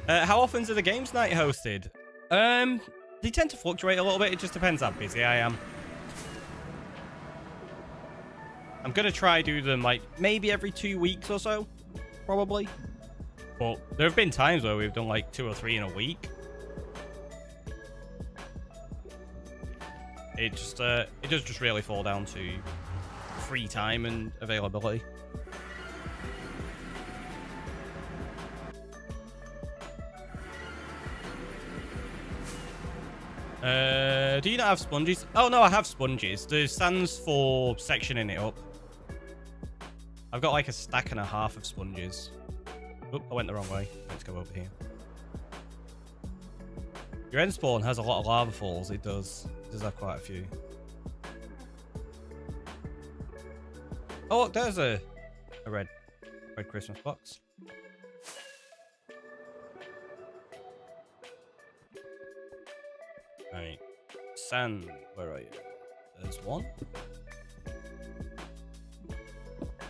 How often are the games night hosted? They tend to fluctuate a little bit. It just depends how busy I am. I'm gonna try do them like maybe every 2 weeks or so, probably. But there have been times where we've done like 2 or 3 in a week. It does just really fall down to free time and availability. Do you not have sponges? Oh no, I have sponges. The sand's for sectioning it up. I've got like a stack and a half of sponges. Oop, I went the wrong way. Let's go over here. Your end spawn has a lot of lava falls. It does. It does have quite a few. Oh look, there's a red Christmas box. Right. Sand, where are you? There's 1.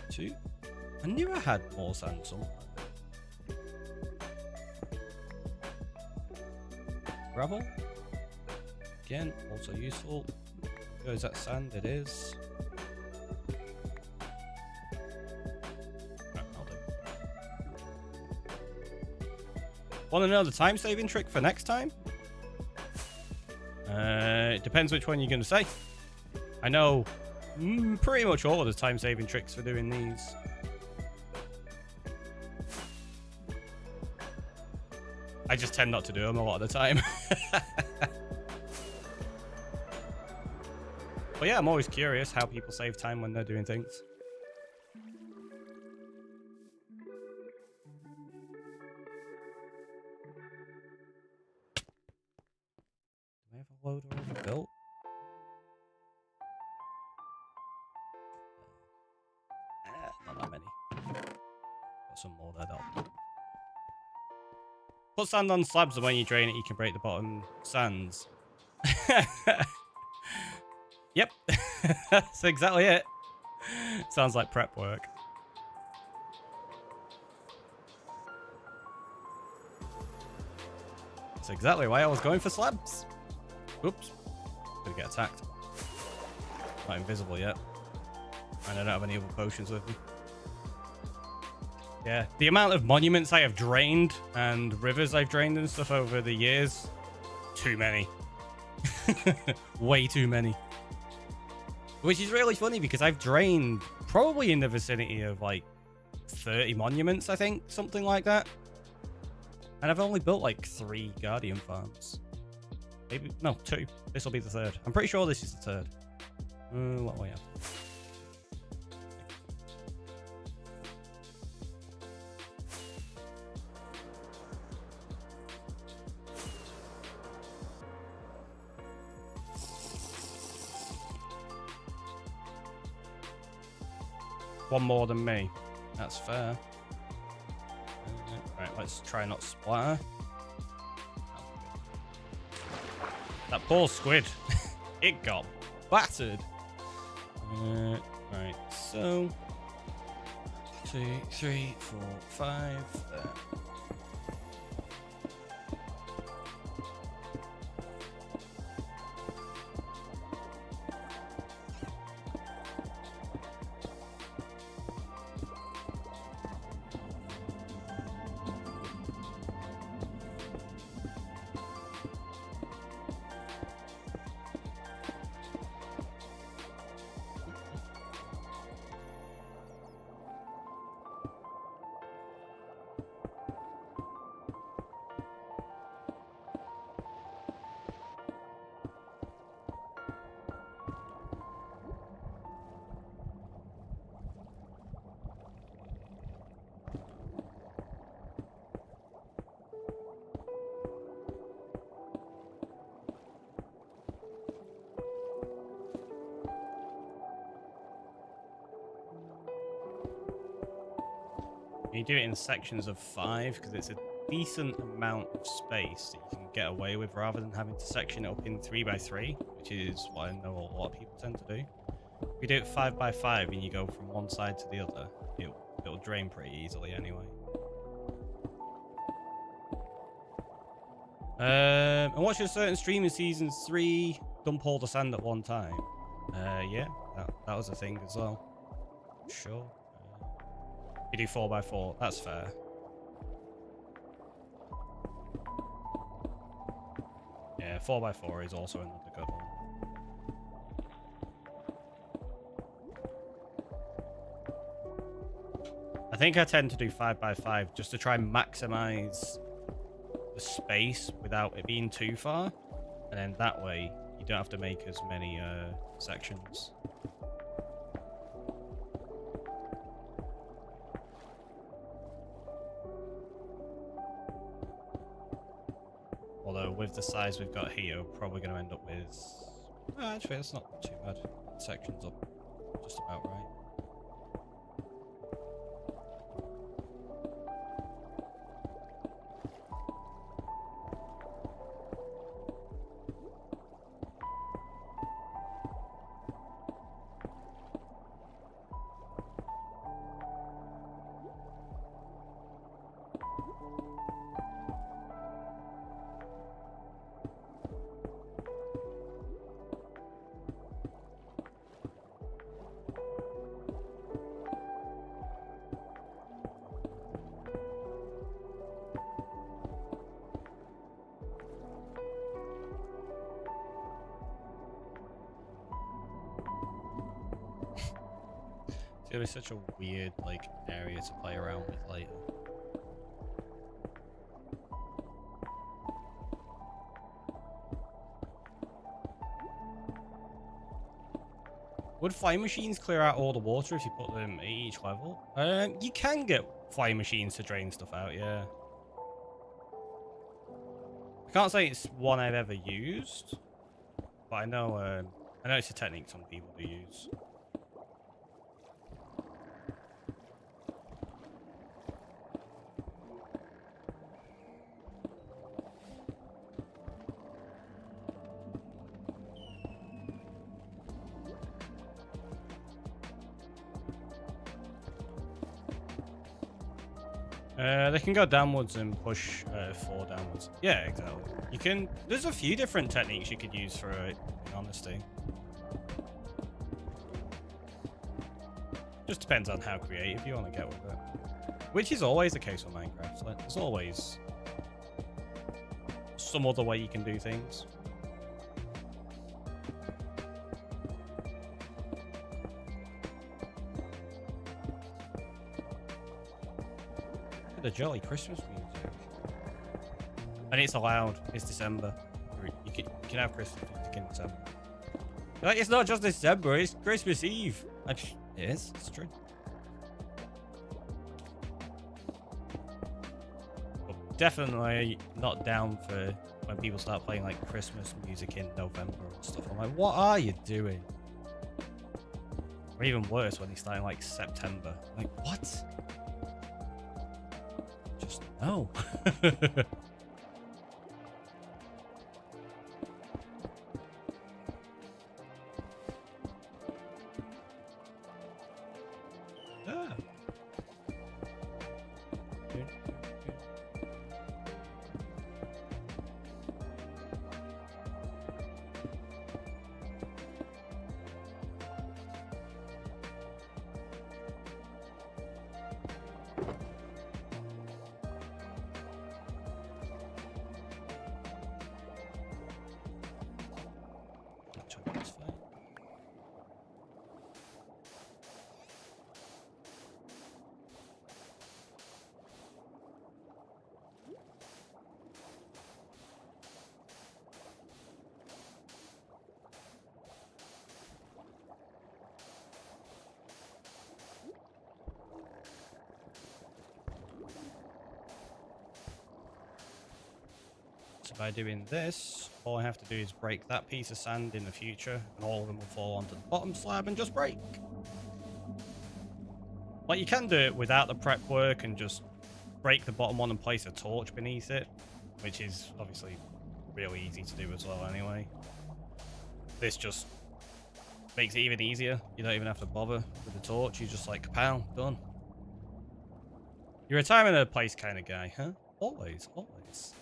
2. I knew I had more sand somewhere. Gravel. Again, also useful. Oh, is that sand? It is. Right, I'll do. Want to know the time saving trick for next time? It depends which one you're going to say. I know pretty much all of the time saving tricks for doing these. I just tend not to do them a lot of the time. But yeah, I'm always curious how people save time when they're doing things. Do I have a load already built? Not that many. Got some more there, though. Put sand on slabs, and when you drain it, you can break the bottom sands. Yep. That's exactly it. Sounds like prep work. That's exactly why I was going for slabs. Oops. Gonna get attacked. Not invisible yet. And I don't have any other potions with me. Yeah, the amount of monuments I have drained and rivers I've drained and stuff over the years, too many. Way too many. Which is really funny because I've drained probably in the vicinity of like 30 monuments, I think, something like that. And I've only built like 3 Guardian farms. Maybe, no, 2. This will be the 3rd. I'm pretty sure this is the 3rd. What do I have? One more than me. That's fair. Right, let's try not splatter. That poor squid. It got battered. Right, so 2, 3, 4, 5. There. You do it in sections of 5 because it's a decent amount of space that you can get away with rather than having to section it up in 3x3, which is what I know a lot of people tend to do. If you do it 5x5 and you go from one side to the other, it'll drain pretty easily anyway. And watch a certain stream in season 3 dump all the sand at one time. Yeah, that was a thing as well. Sure. You do 4x4, that's fair. Yeah, 4x4 is also another good one. I think I tend to do 5x5 just to try and maximize the space without it being too far. And then that way, you don't have to make as many sections. Although with the size we've got here, we're probably going to end up with... Oh, actually, that's not too bad. Sections up just about right. gonna be such a weird like area to play around with later. Would flying machines clear out all the water if you put them at each level? You can get flying machines to drain stuff out, yeah. I can't say it's one I've ever used, but I know it's a technique some people do use. They can go downwards and push 4 downwards. Yeah, exactly. You can. There's a few different techniques you could use for it, in honesty. Just depends on how creative you want to get with it. Which is always the case with Minecraft. Like, there's always some other way you can do things. The jolly Christmas music, and it's allowed. It's December. You can have Christmas music in December. Like, it's not just December, it's Christmas Eve. It is. It's true. But definitely not down for when people start playing like Christmas music in November and stuff. I'm like, what are you doing? Or even worse, when they start in like September. Like, what? No. Ah. That's fine. So by doing this, all I have to do is break that piece of sand in the future, and all of them will fall onto the bottom slab and just break. Like, you can do it without the prep work and just break the bottom one and place a torch beneath it, which is obviously really easy to do as well anyway. This just makes it even easier. You don't even have to bother with the torch. You just like, kapow, done. You're a time and a place kind of guy, huh? Always, always.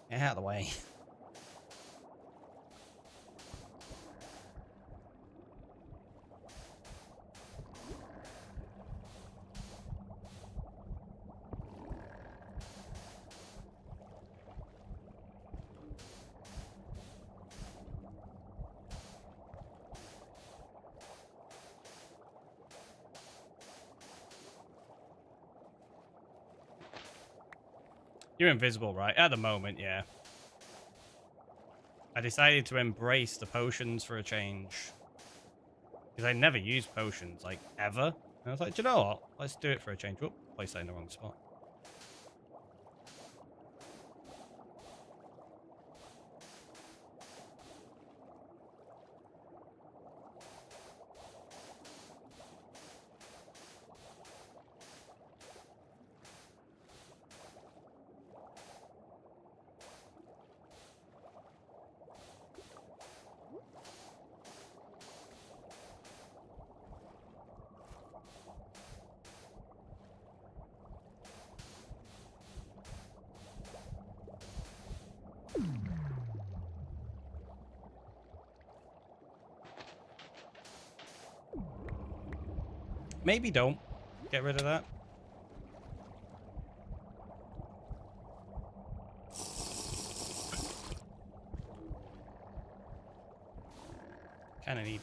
Get out of the way. You're invisible, right? At the moment, yeah. I decided to embrace the potions for a change. Because I never used potions, like, ever. And I was like, do you know what? Let's do it for a change. Whoop, placed that in the wrong spot. Maybe don't get rid of that.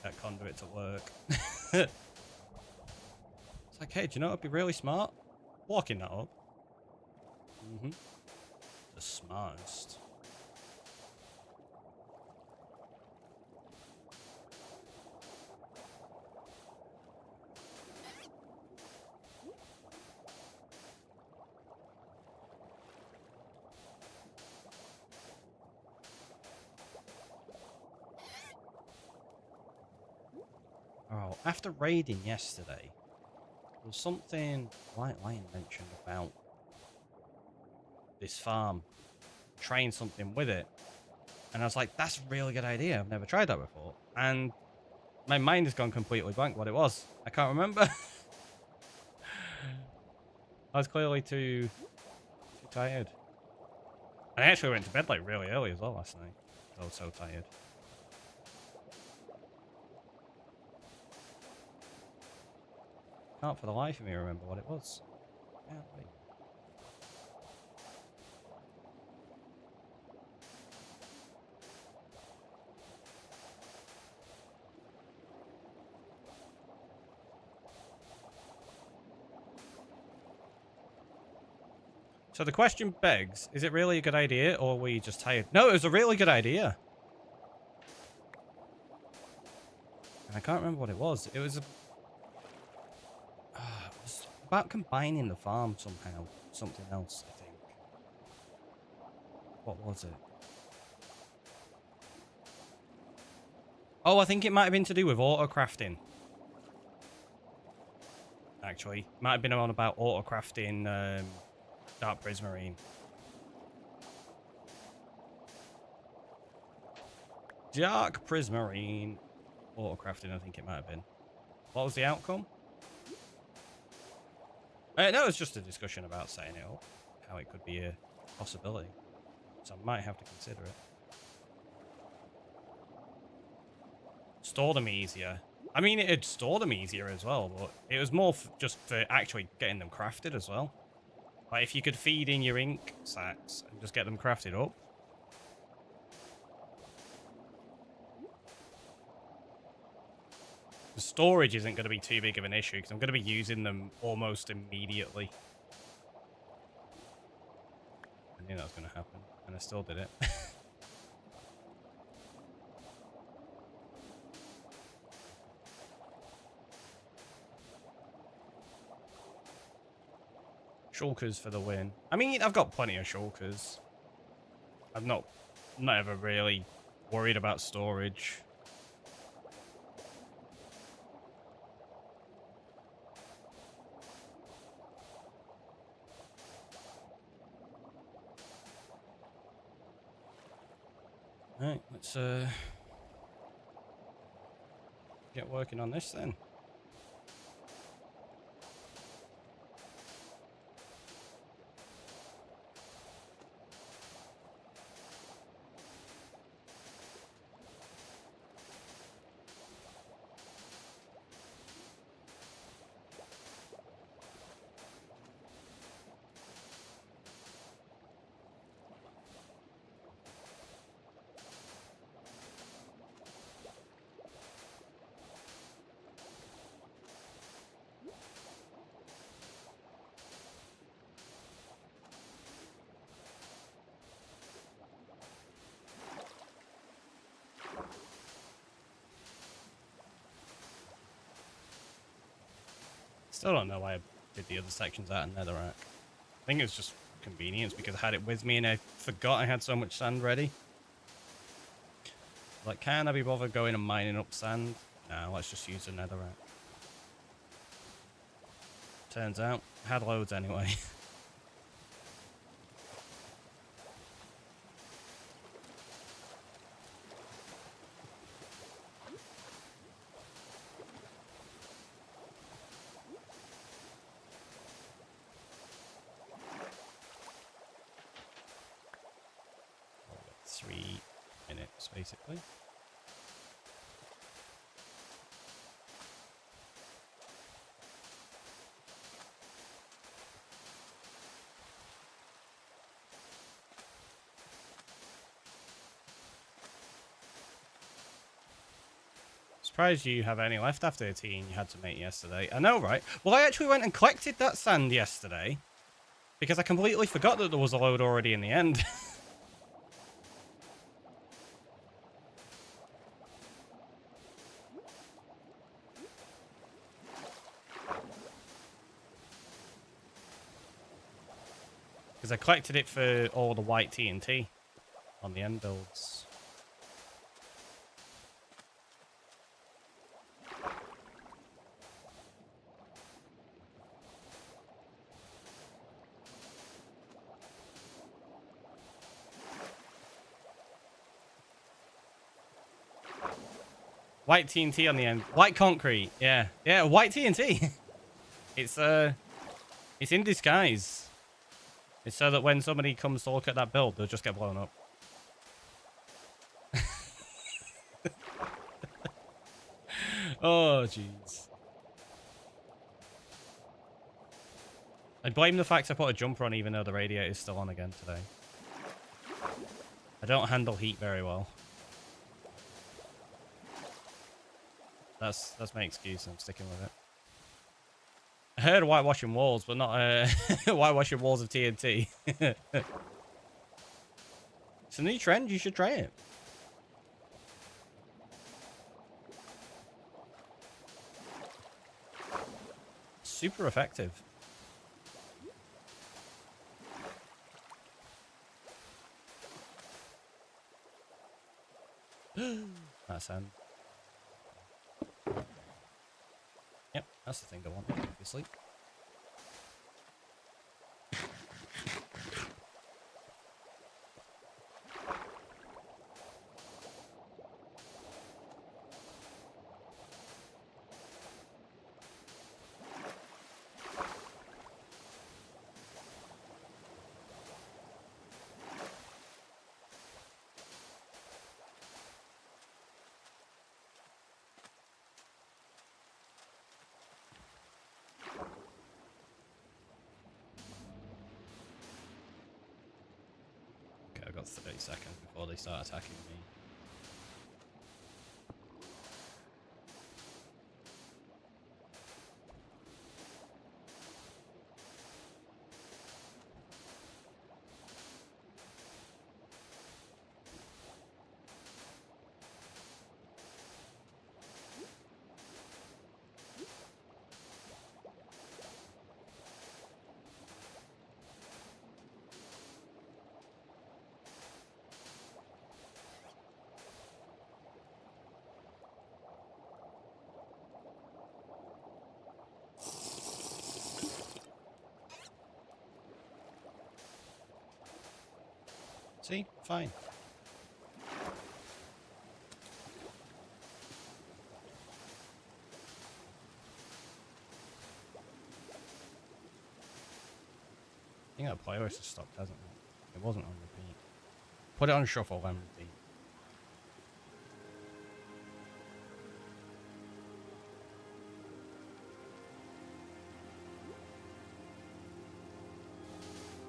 that conduit to work. It's like, hey, do you know what'd be really smart? Blocking that up. The smartest. Oh, after raiding yesterday, there was something White Lion mentioned about this farm. Trying something with it. And I was like, that's a really good idea. I've never tried that before. And my mind has gone completely blank what it was. I can't remember. I was clearly too tired. And I actually went to bed like really early as well last night. I was so tired. Can't for the life of me remember what it was. Can't wait. So the question begs, is it really a good idea or were you just tired? No, it was a really good idea. And I can't remember what it was. It was, it was about combining the farm somehow. Something else, I think. What was it? Oh, I think it might have been to do with auto-crafting. Actually. Might have been on about auto-crafting Dark Prismarine. Dark Prismarine. Auto-crafting, I think it might have been. What was the outcome? No, it was just a discussion about setting it up. How it could be a possibility. So I might have to consider it. Store them easier. I mean, it'd store them easier as well, but it was more just for actually getting them crafted as well. Like, if you could feed in your ink sacks and just get them crafted up. The storage isn't going to be too big of an issue, because I'm going to be using them almost immediately. I knew that was going to happen, and I still did it. Shulkers for the win. I mean, I've got plenty of shulkers. I'm not ever really worried about storage. Alright, let's get working on this then. Still don't know why I did the other sections out in Netherrack. I think it's just convenience because I had it with me and I forgot I had so much sand ready. Like, can I be bothered going and mining up sand? No, let's just use the Netherrack. Turns out, I had loads anyway. Basically. Surprised you have any left after the tea you had to make yesterday. I know, right? Well, I actually went and collected that sand yesterday because I completely forgot that there was a load already in the end. Because I collected it for all the white TNT on the end builds. White TNT on the end. White concrete. Yeah. Yeah, white TNT. It's in disguise. It's so that when somebody comes to look at that build, they'll just get blown up. Oh, jeez. I blame the fact I put a jumper on even though the radiator is still on again today. I don't handle heat very well. That's my excuse. I'm sticking with it. I heard whitewashing walls, but not whitewashing walls of TNT. It's a new trend. You should try it. Super effective. That's sand. Yep, that's the thing I want, obviously. I've got 30 seconds before they start attacking me. See? Fine. I think that playlist has stopped, hasn't it? It wasn't on repeat. Put it on shuffle and repeat.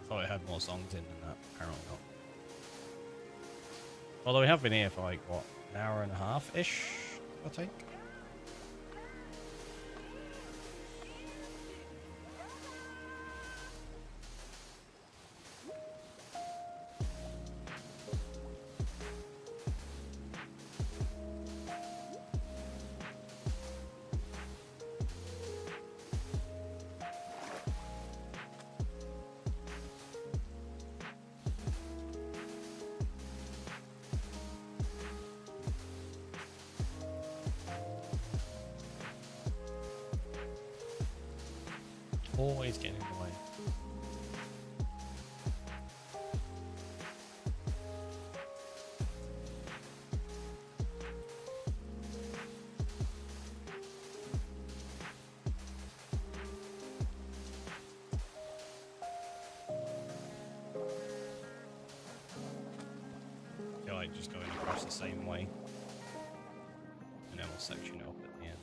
Thought it had more songs in than that. Apparently not. Although we have been here for like, what, an hour and a half-ish, I think? Always getting in the way. I feel like just going across the same way. And then we'll section it up at the end.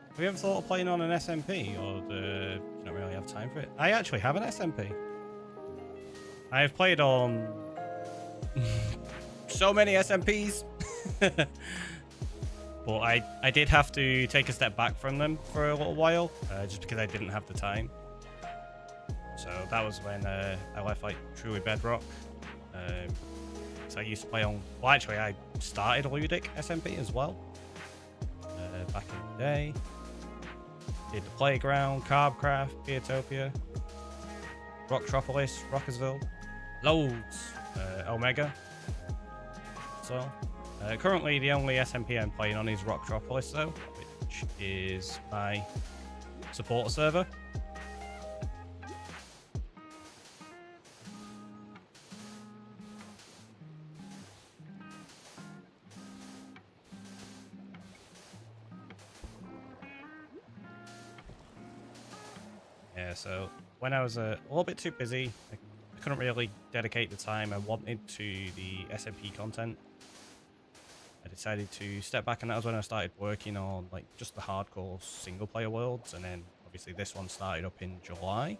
Have you ever thought of playing on an SMP, or do you not really have time for it? I actually have an SMP. I have played on so many SMPs. But I did have to take a step back from them for a little while, just because I didn't have the time. So that was when I left like truly Bedrock. So I used to play on. Well, actually, I started Ludic SMP as well back in the day. Did the Playground, Carbcraft, Beertopia, Rocktropolis, Rockersville, loads, Omega. So currently the only SMP I'm playing on is Rocktropolis though, which is my support server. Yeah, so when I was a little bit too busy, I couldn't really dedicate the time I wanted to the SMP content. I decided to step back, and that was when I started working on like just the hardcore single player worlds, and then obviously this one started up in July.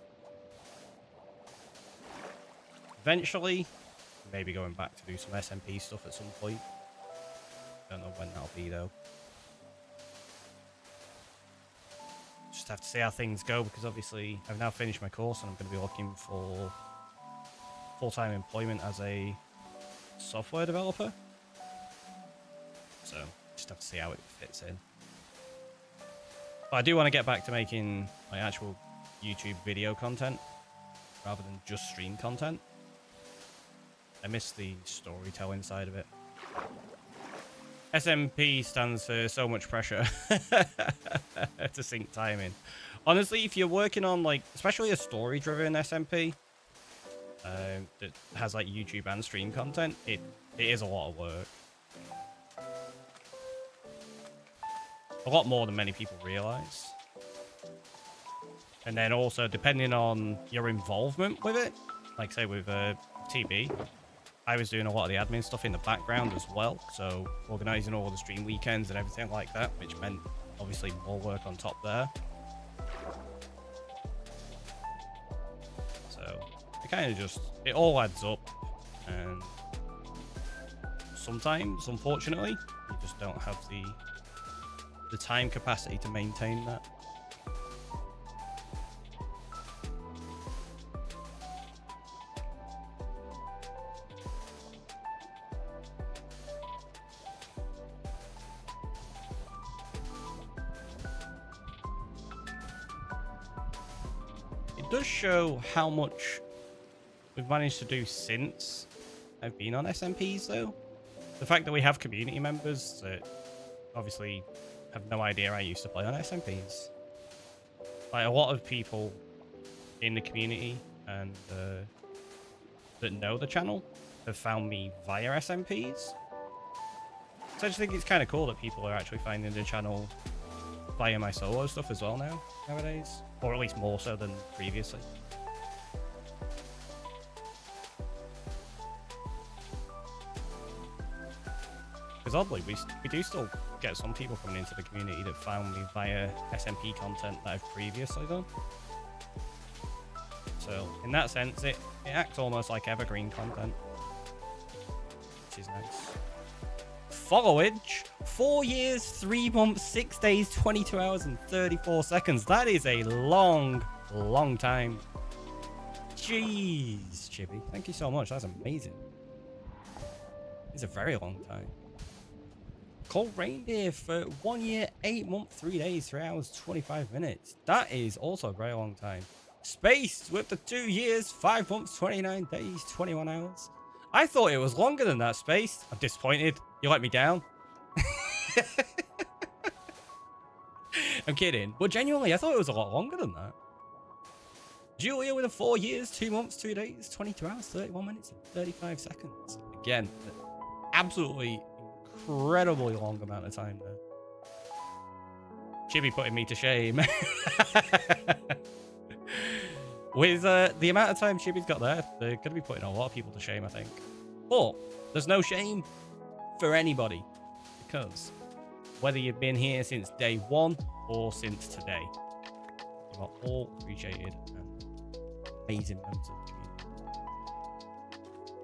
Eventually, maybe going back to do some SMP stuff at some point. Don't know when that'll be though. Just have to see how things go, because obviously I've now finished my course and I'm going to be looking for full-time employment as a software developer. So just have to see how it fits in. But I do want to get back to making my actual YouTube video content rather than just stream content. I miss the storytelling side of it. SMP stands for so much pressure to sync time in. Honestly, if you're working on like, especially a story-driven SMP that has like YouTube and stream content, it is a lot of work. A lot more than many people realize. And then also, depending on your involvement with it, like say with TB, I was doing a lot of the admin stuff in the background as well, so organising all the stream weekends and everything like that, which meant obviously more work on top there. So it kind of just, it all adds up, and sometimes, unfortunately, you just don't have the time capacity to maintain that. It does show how much we've managed to do since I've been on SMPs though. The fact that we have community members that obviously have no idea I used to play on SMPs. Like a lot of people in the community and that know the channel have found me via SMPs. So I just think it's kind of cool that people are actually finding the channel via my solo stuff as well nowadays, or at least more so than previously. Because oddly, we do still get some people coming into the community that found me via SMP content that I've previously done. So in that sense, it acts almost like evergreen content, which is nice. Followage, 4 years, 3 months, 6 days, 22 hours and 34 seconds. That is a long, long time. Jeez, Chibi, thank you so much. That's amazing. It's a very long time. Cold Reindeer for 1 year, 8 months, 3 days, 3 hours, 25 minutes. That is also a very long time. Space with the 2 years, 5 months, 29 days, 21 hours. I thought it was longer than that, Space. I'm disappointed. You let me down. I'm kidding. But genuinely, I thought it was a lot longer than that. Julia with a 4 years, 2 months, 2 days, 22 hours, 31 minutes, and 35 seconds. Again, absolutely incredibly long amount of time there. Chibi putting me to shame. With the amount of time Chibi's got there, they're going to be putting a lot of people to shame, I think. But there's no shame for anybody, because whether you've been here since day one or since today, you are all appreciated and amazing members of the community.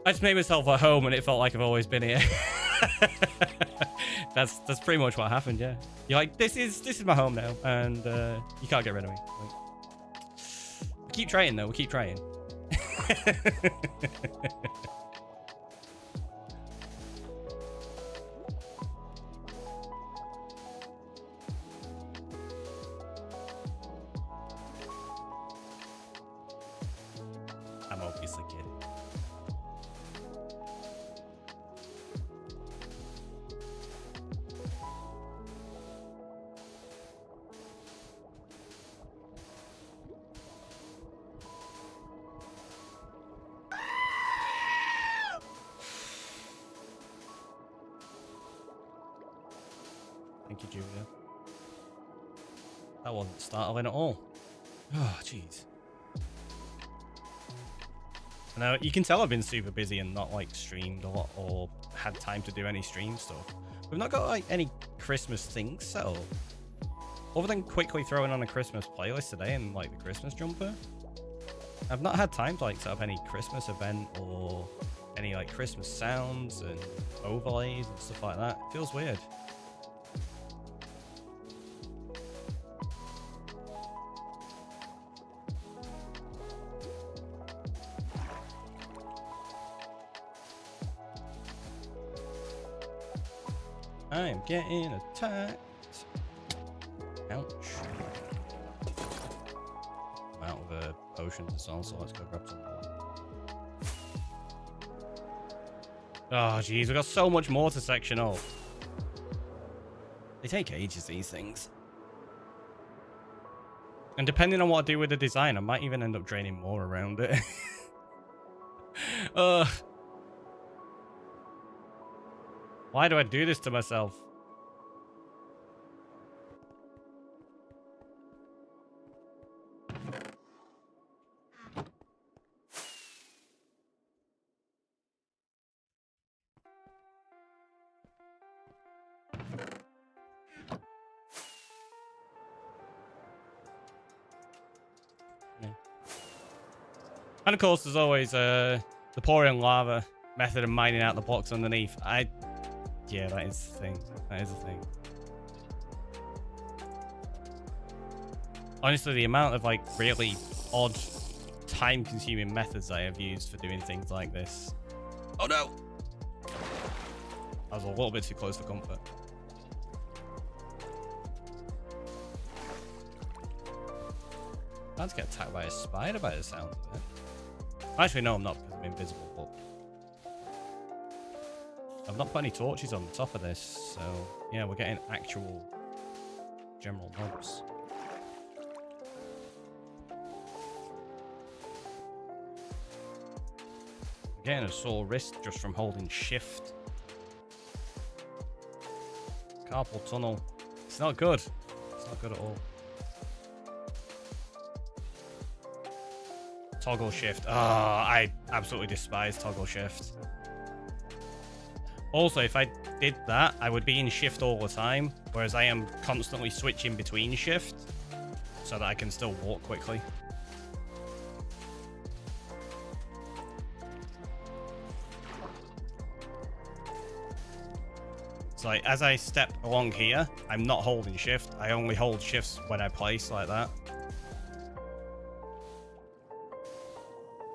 I just made myself at home and it felt like I've always been here. That's pretty much what happened, yeah. You're like, this is my home now, and you can't get rid of me. Like, we keep trying though, we keep trying. I'm obviously kidding. Thank you, Julia. That wasn't startling at all. Oh, jeez. Now, you can tell I've been super busy and not, like, streamed a lot or had time to do any stream stuff. We've not got, like, any Christmas things set up. Other than quickly throwing on a Christmas playlist today and, like, the Christmas jumper. I've not had time to, like, set up any Christmas event or any, like, Christmas sounds and overlays and stuff like that. It feels weird. I'm getting attacked. Ouch. I'm out of potions as well, so let's go grab some more. Oh, jeez, we've got so much more to section up. They take ages, these things. And depending on what I do with the design, I might even end up draining more around it. Why do I do this to myself? Yeah. And of course, there's always the pouring lava method of mining out the blocks underneath. Yeah, that is the thing. That is the thing. Honestly, the amount of, like, really odd, time-consuming methods I have used for doing things like this. Oh, no! I was a little bit too close for comfort. I'm about to get attacked by a spider by the sound of it. Actually, no, I'm not, because I'm invisible, but... I've not put any torches on the top of this, so yeah, we're getting actual general mobs. I'm getting a sore wrist just from holding shift. Carpal tunnel. It's not good. It's not good at all. Toggle shift. Ah, I absolutely despise toggle shift. Also, if I did that, I would be in shift all the time, whereas I am constantly switching between shift so that I can still walk quickly. So like, as I step along here, I'm not holding shift. I only hold shifts when I place like that.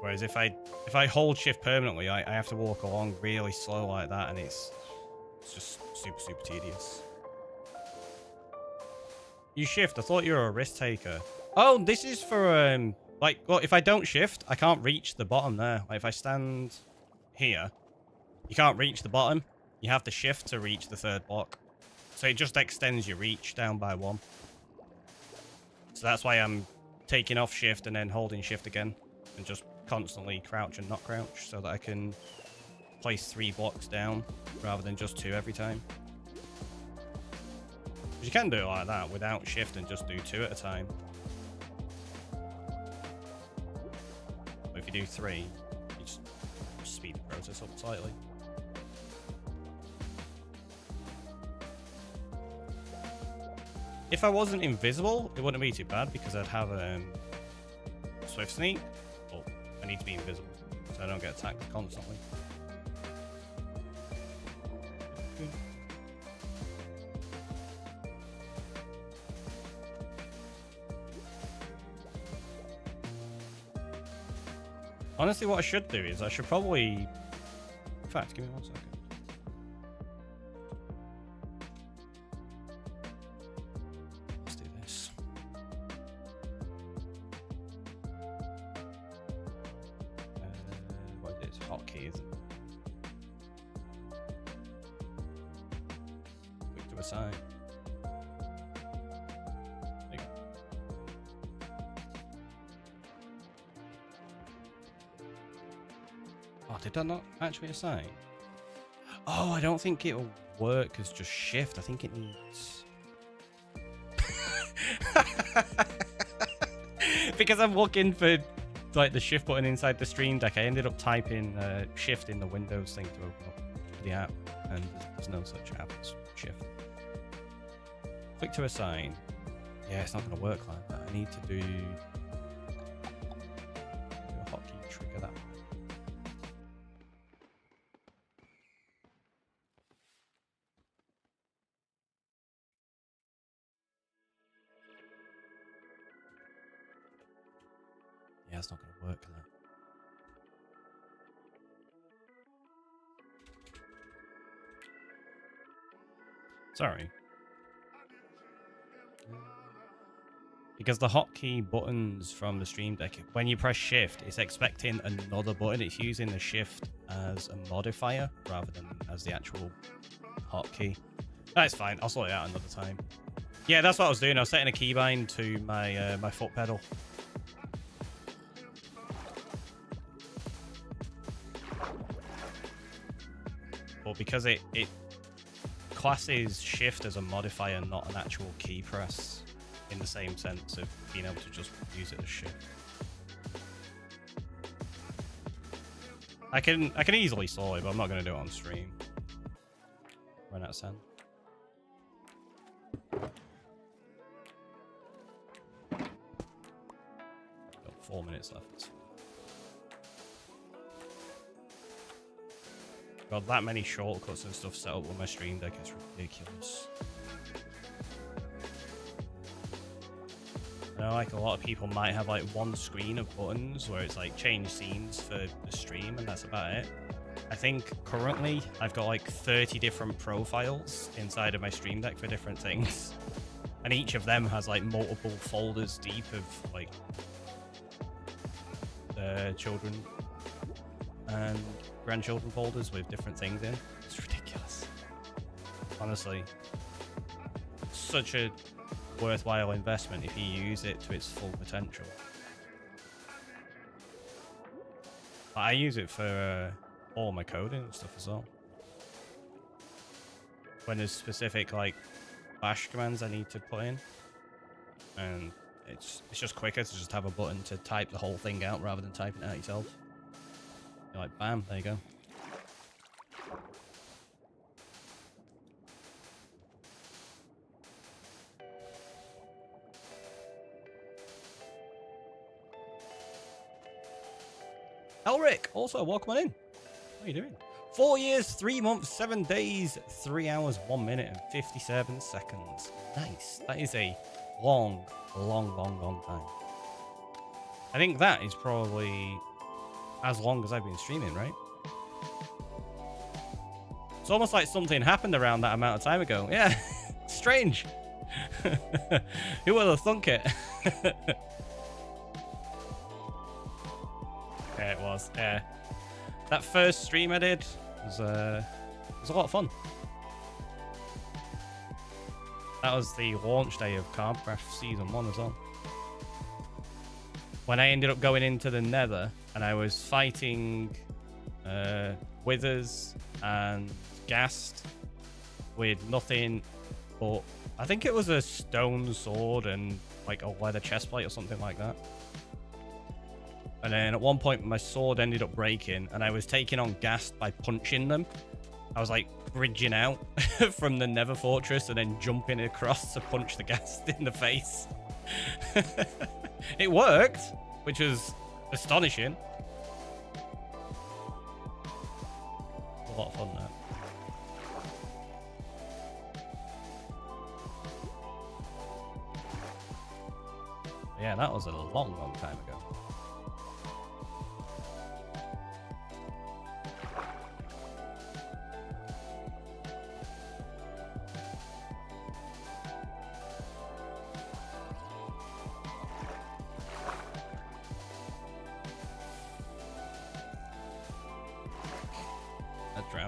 Whereas if I hold shift permanently, I have to walk along really slow like that, and it's just super tedious. You shift. I thought you were a risk taker. Oh, this is for like, well, if I don't shift, I can't reach the bottom there. Like if I stand here, you can't reach the bottom. You have to shift to reach the third block. So it just extends your reach down by 1. So that's why I'm taking off shift and then holding shift again, and just constantly crouch and not crouch so that I can place 3 blocks down rather than just 2 every time. You can do it like that without shift and just do 2 at a time. But if you do 3, you just speed the process up slightly. If I wasn't invisible, it wouldn't be too bad because I'd have swift sneak. I need to be invisible so I don't get attacked constantly. Honestly, what I should do is I should probably... In fact, give me 1 second. Let's do this. What is it? Hotkey, isn't it? Click to assign. There you go. Oh, did that not actually assign? Oh, I don't think it'll work as just shift. I think it needs... Because I'm looking for like the shift button inside the Stream Deck, I ended up typing shift in the Windows thing to open up the app, and there's no such app as shift. Click to assign. Yeah, it's not going to work like that. I need to do a hotkey trigger that. Yeah, it's not going to work for that. Sorry. Because the hotkey buttons from the Stream Deck, when you press shift, it's expecting another button. It's using the shift as a modifier rather than as the actual hotkey. That's fine. I'll sort it out another time. Yeah, that's what I was doing. I was setting a keybind to my my foot pedal. But because it classes shift as a modifier, not an actual key press, in the same sense of being able to just use it as shift. I can easily solve it, but I'm not going to do it on stream. Run out of sand. Got 4 minutes left. Got that many shortcuts and stuff set up with my Stream Deck, it's ridiculous. I know, like, a lot of people might have like one screen of buttons where it's like change scenes for the stream and that's about it. I think currently I've got like 30 different profiles inside of my Stream Deck for different things. And each of them has like multiple folders deep of like children and grandchildren folders with different things in. It's ridiculous. Honestly, such a worthwhile investment if you use it to its full potential. I use it for all my coding and stuff as well. When there's specific like bash commands I need to put in, and it's just quicker to just have a button to type the whole thing out rather than typing it out yourself. You're like, bam, there you go. Elric, also welcome on in. How are you doing? 4 years, 3 months, 7 days, 3 hours, 1 minute and 57 seconds. Nice. That is a long time. I think that is probably as long as I've been streaming, right? It's almost like something happened around that amount of time ago. Yeah, strange. Who would have thunk it? Yeah, it was. Yeah, that first stream I did was a lot of fun. That was the launch day of Craft Season 1 as well. When I ended up going into the Nether and I was fighting Withers and Ghast with nothing but, I think it was a stone sword and like a leather chestplate or something like that. And then at one point my sword ended up breaking and I was taking on Ghast by punching them. I was like bridging out from the Nether Fortress and then jumping across to punch the Ghast in the face. It worked, which was astonishing. A lot of fun there. Yeah, that was a long time ago.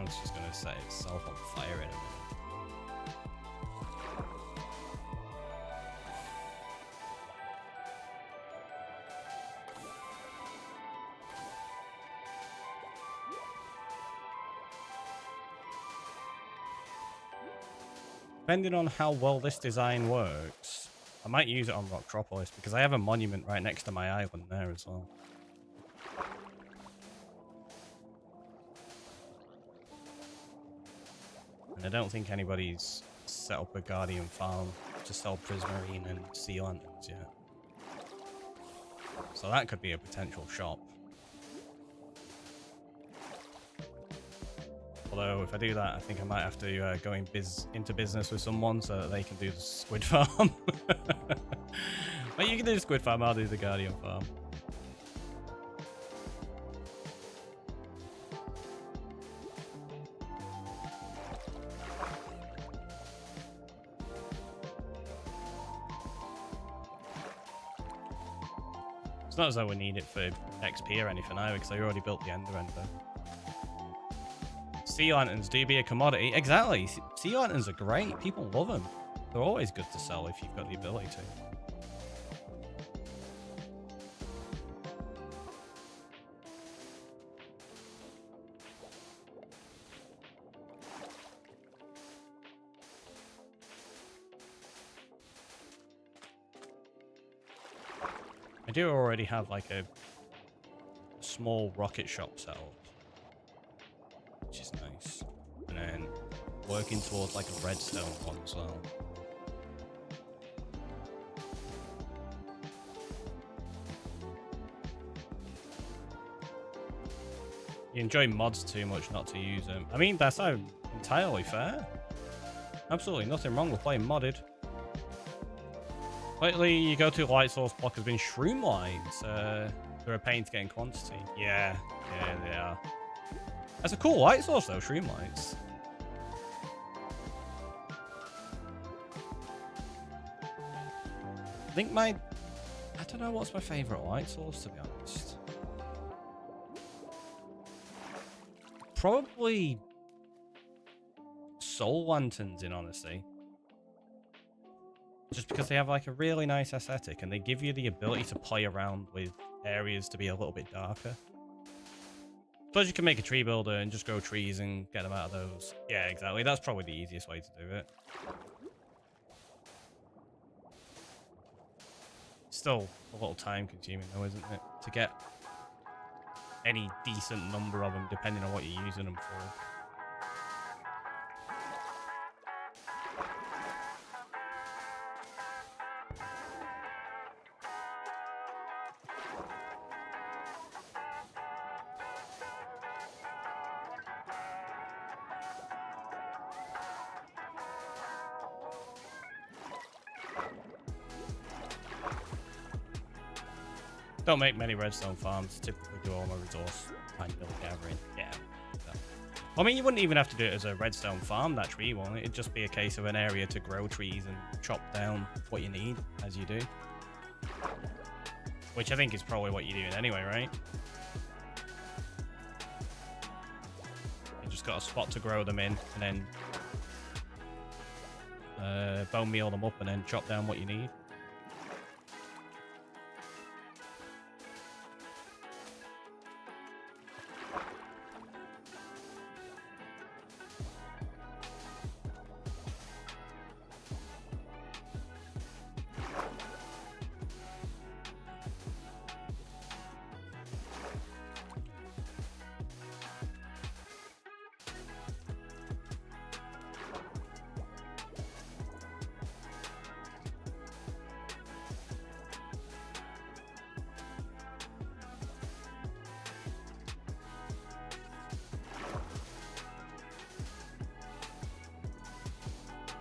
ground's just gonna set itself on fire in a minute. Depending on how well this design works, I might use it on Rocktropolis because I have a monument right next to my island there as well. And I don't think anybody's set up a Guardian farm to sell Prismarine and Sea Lanterns yet. So that could be a potential shop. Although, if I do that, I think I might have to go into business with someone so that they can do the squid farm. Well, you can do the squid farm, I'll do the Guardian farm. It's not as though we need it for XP or anything either, because I already built the Ender Ender. Sea Lanterns do be a commodity. Exactly. Sea Lanterns are great. People love them. They're always good to sell if you've got the ability to. I do already have like a small rocket shop set up, which is nice. And then working towards like a redstone one as well. You enjoy mods too much not to use them. I mean, that's entirely fair. Absolutely nothing wrong with playing modded. Lately, you go to a light source block has been shroom lines. They're a pain to get in quantity. Yeah, they are. That's a cool light source though, shroom lights. I think I don't know what's my favorite light source, to be honest. Probably soul lanterns, in honesty. Just because they have like a really nice aesthetic and they give you the ability to play around with areas to be a little bit darker. Plus you can make a tree builder and just grow trees and get them out of those. Yeah, exactly. That's probably the easiest way to do it. Still a little time consuming though, isn't it? To get any decent number of them depending on what you're using them for. Don't make many redstone farms. Typically do all my resource and build gathering. Yeah. So. I mean, you wouldn't even have to do it as a redstone farm, that tree one. It'd just be a case of an area to grow trees and chop down what you need as you do. Which I think is probably what you're doing anyway, right? You just got a spot to grow them in and then bone meal them up and then chop down what you need.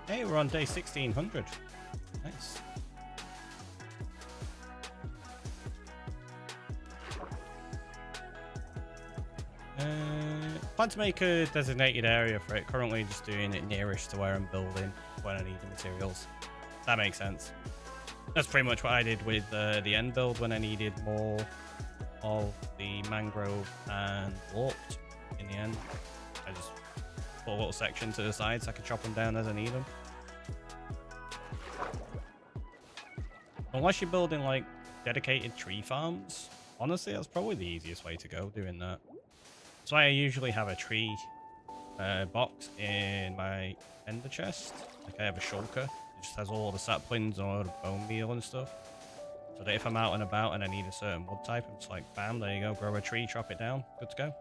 Hey, we're on day 1600. Nice. Plan to make a designated area for it. Currently just doing it nearest to where I'm building when I need the materials. That makes sense. That's pretty much what I did with the end build when I needed more of the mangrove and warped in the end. I just put a little section to the side so I can chop them down as I need them. Unless you're building like dedicated tree farms, honestly, that's probably the easiest way to go doing that. That's why I usually have a tree box in my ender chest. Like I have a shulker. It just has all the saplings and all the bone meal and stuff. So that if I'm out and about and I need a certain wood type, it's like, bam, there you go, grow a tree, chop it down, good to go.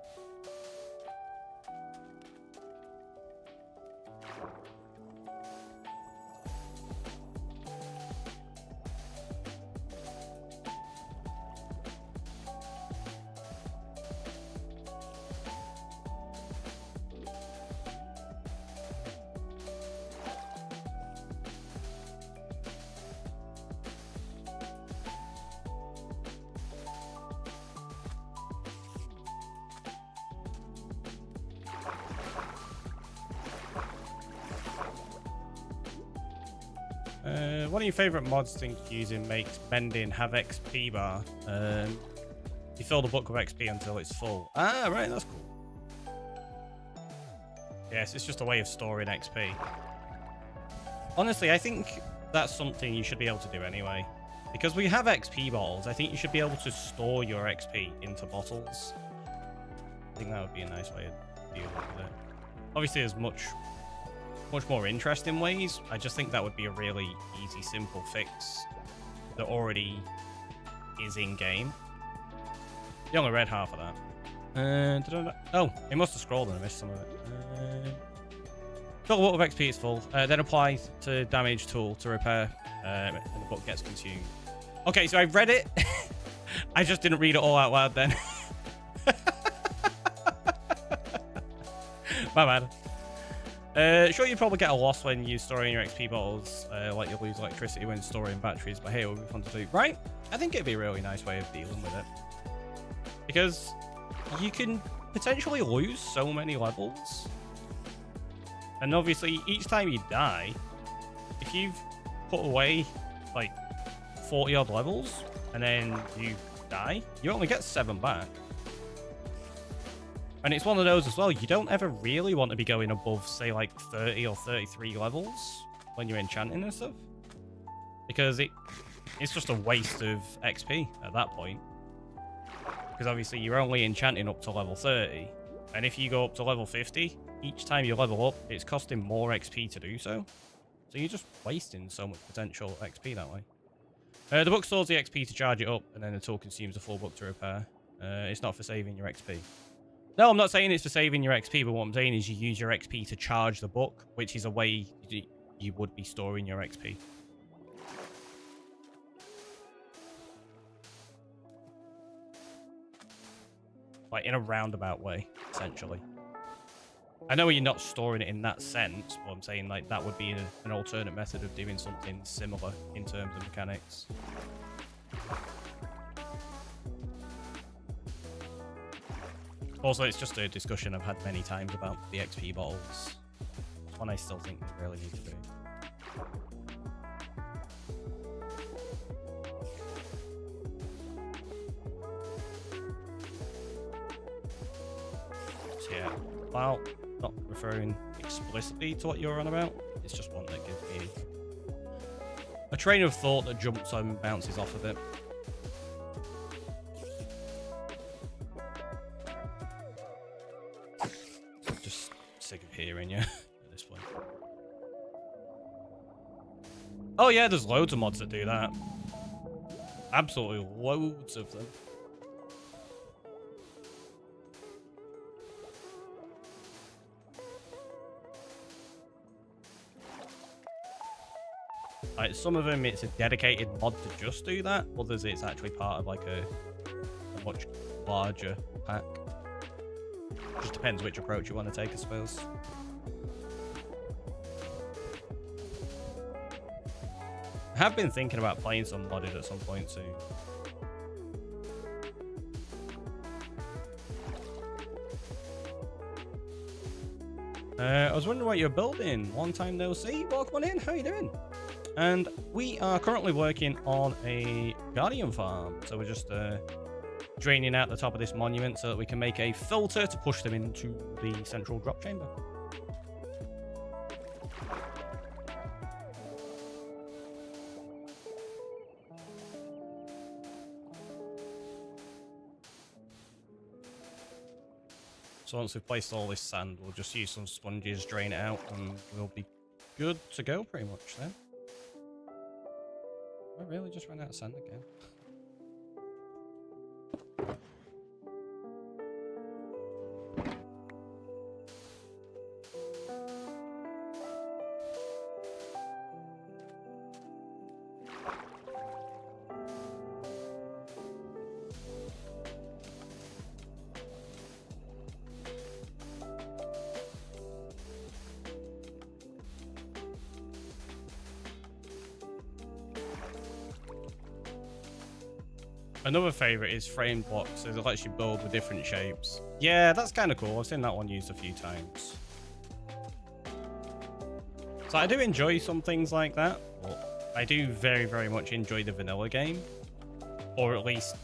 One of your favorite mods think using makes mending have XP bar. You fill the book with XP until it's full. Ah, right, that's cool. Yes, it's just a way of storing XP. Honestly, I think that's something you should be able to do anyway. Because we have XP bottles, I think you should be able to store your XP into bottles. I think that would be a nice way of dealing with it. Obviously, there's much more interesting ways. I just think that would be a really easy, simple fix that already is in game. You only read half of that. Oh, it must have scrolled and I missed some of it. Fill the book with XP is full. Then apply to damage tool to repair, and the book gets consumed. Okay, so I've read it. I just didn't read it all out loud then. My bad. Sure, you probably get a loss when you store in your XP bottles, like you lose electricity when storing batteries, but hey, it would be fun to do. Right? I think it'd be a really nice way of dealing with it. Because you can potentially lose so many levels. And obviously, each time you die, if you've put away, like, 40 odd levels, and then you die, you only get 7 back. And it's one of those as well, you don't ever really want to be going above, say, like 30 or 33 levels when you're enchanting and stuff. Because it's just a waste of XP at that point. Because obviously you're only enchanting up to level 30. And if you go up to level 50, each time you level up, it's costing more XP to do so. So you're just wasting so much potential XP that way. The book stores the XP to charge it up, and then the tool consumes the full book to repair. It's not for saving your XP. No, I'm not saying it's for saving your XP, but what I'm saying is you use your XP to charge the book, which is a way you would be storing your XP. Like, in a roundabout way, essentially. I know you're not storing it in that sense, but I'm saying, like, that would be an alternate method of doing something similar in terms of mechanics. Also, it's just a discussion I've had many times about the XP bottles. It's one I still think we really need to do. So yeah, while not referring explicitly to what you're on about, it's just one that gives me a train of thought that jumps and bounces off of it. Sick of hearing you at this point. Oh yeah, there's loads of mods that do that. Absolutely loads of them. Like, some of them it's a dedicated mod to just do that, others it's actually part of like a much larger pack. Just depends which approach you want to take, I suppose. I have been thinking about playing some modded at some point soon. I was wondering what you're building. Long time no see. Welcome on in. How are you doing? And we are currently working on a guardian farm. So we're just draining out the top of this monument so that we can make a filter to push them into the central drop chamber. So once we've placed all this sand, we'll just use some sponges, drain it out, and we'll be good to go pretty much then. I really just ran out of sand again. Another favourite is framed blocks, so it lets you build with different shapes. Yeah, that's kind of cool. I've seen that one used a few times. So I do enjoy some things like that, but I do very, very much enjoy the vanilla game. Or at least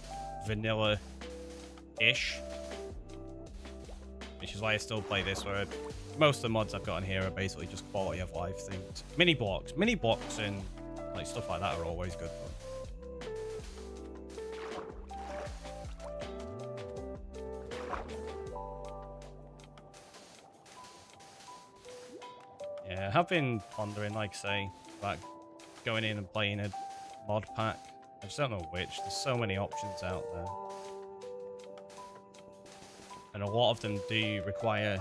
vanilla-ish. Which is why I still play this, where most of the mods I've got on here are basically just quality of life things. Mini blocks and like stuff like that are always good fun. Yeah, I have been pondering, like I say, about going in and playing a mod pack. I just don't know which. There's so many options out there. And a lot of them do require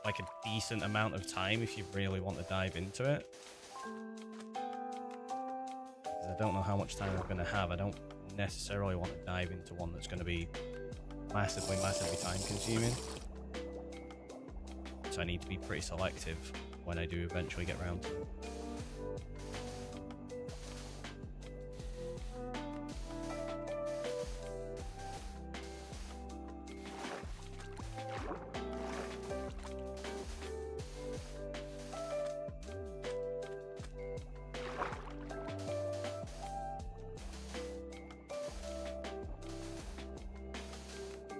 like a decent amount of time if you really want to dive into it. Because I don't know how much time I'm going to have. I don't necessarily want to dive into one that's going to be massively, massively time consuming. So I need to be pretty selective when I do eventually get around to it.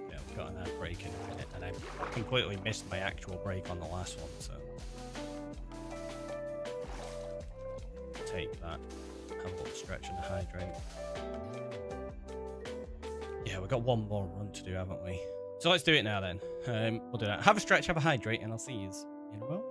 Yeah, we've got an ad break in a minute, and I completely missed my actual break on the last one, so take that, have a little stretch and a hydrate. Yeah, we've got one more run to do, haven't we? So let's do it now then. We'll do that. Have a stretch, have a hydrate, and I'll see you in a moment.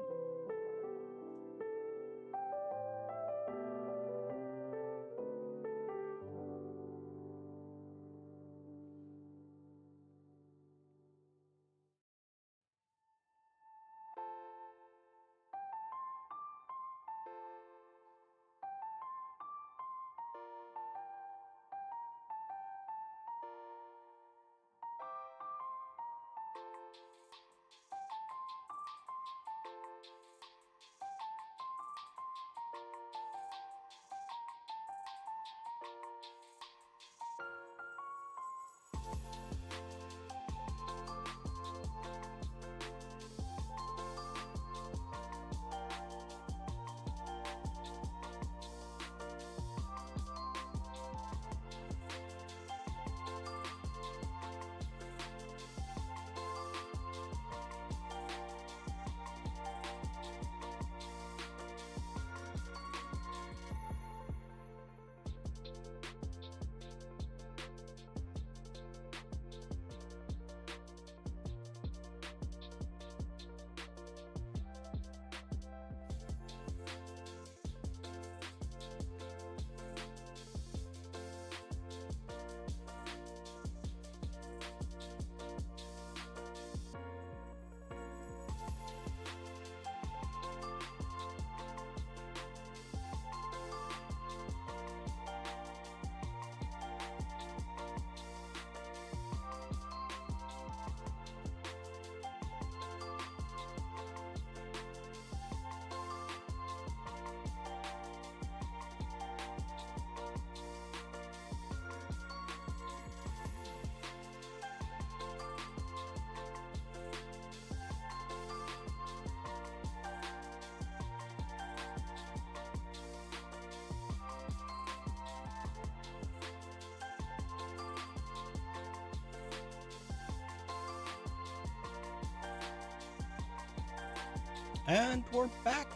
And we're back.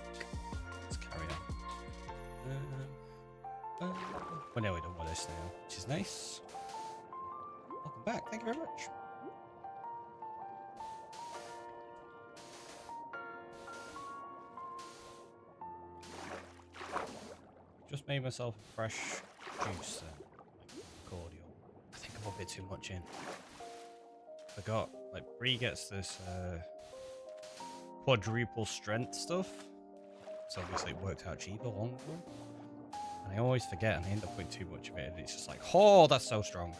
Let's carry on. We're nearly done with this now, which is nice. Welcome back. Thank you very much. just made myself a fresh juice then. Like cordial. I think I put a bit too much in. Forgot. Like, Bree gets this quadruple strength stuff. So obviously it worked out cheaper long run. And I always forget and I end up putting too much of it. And it's just like, oh, that's so strong.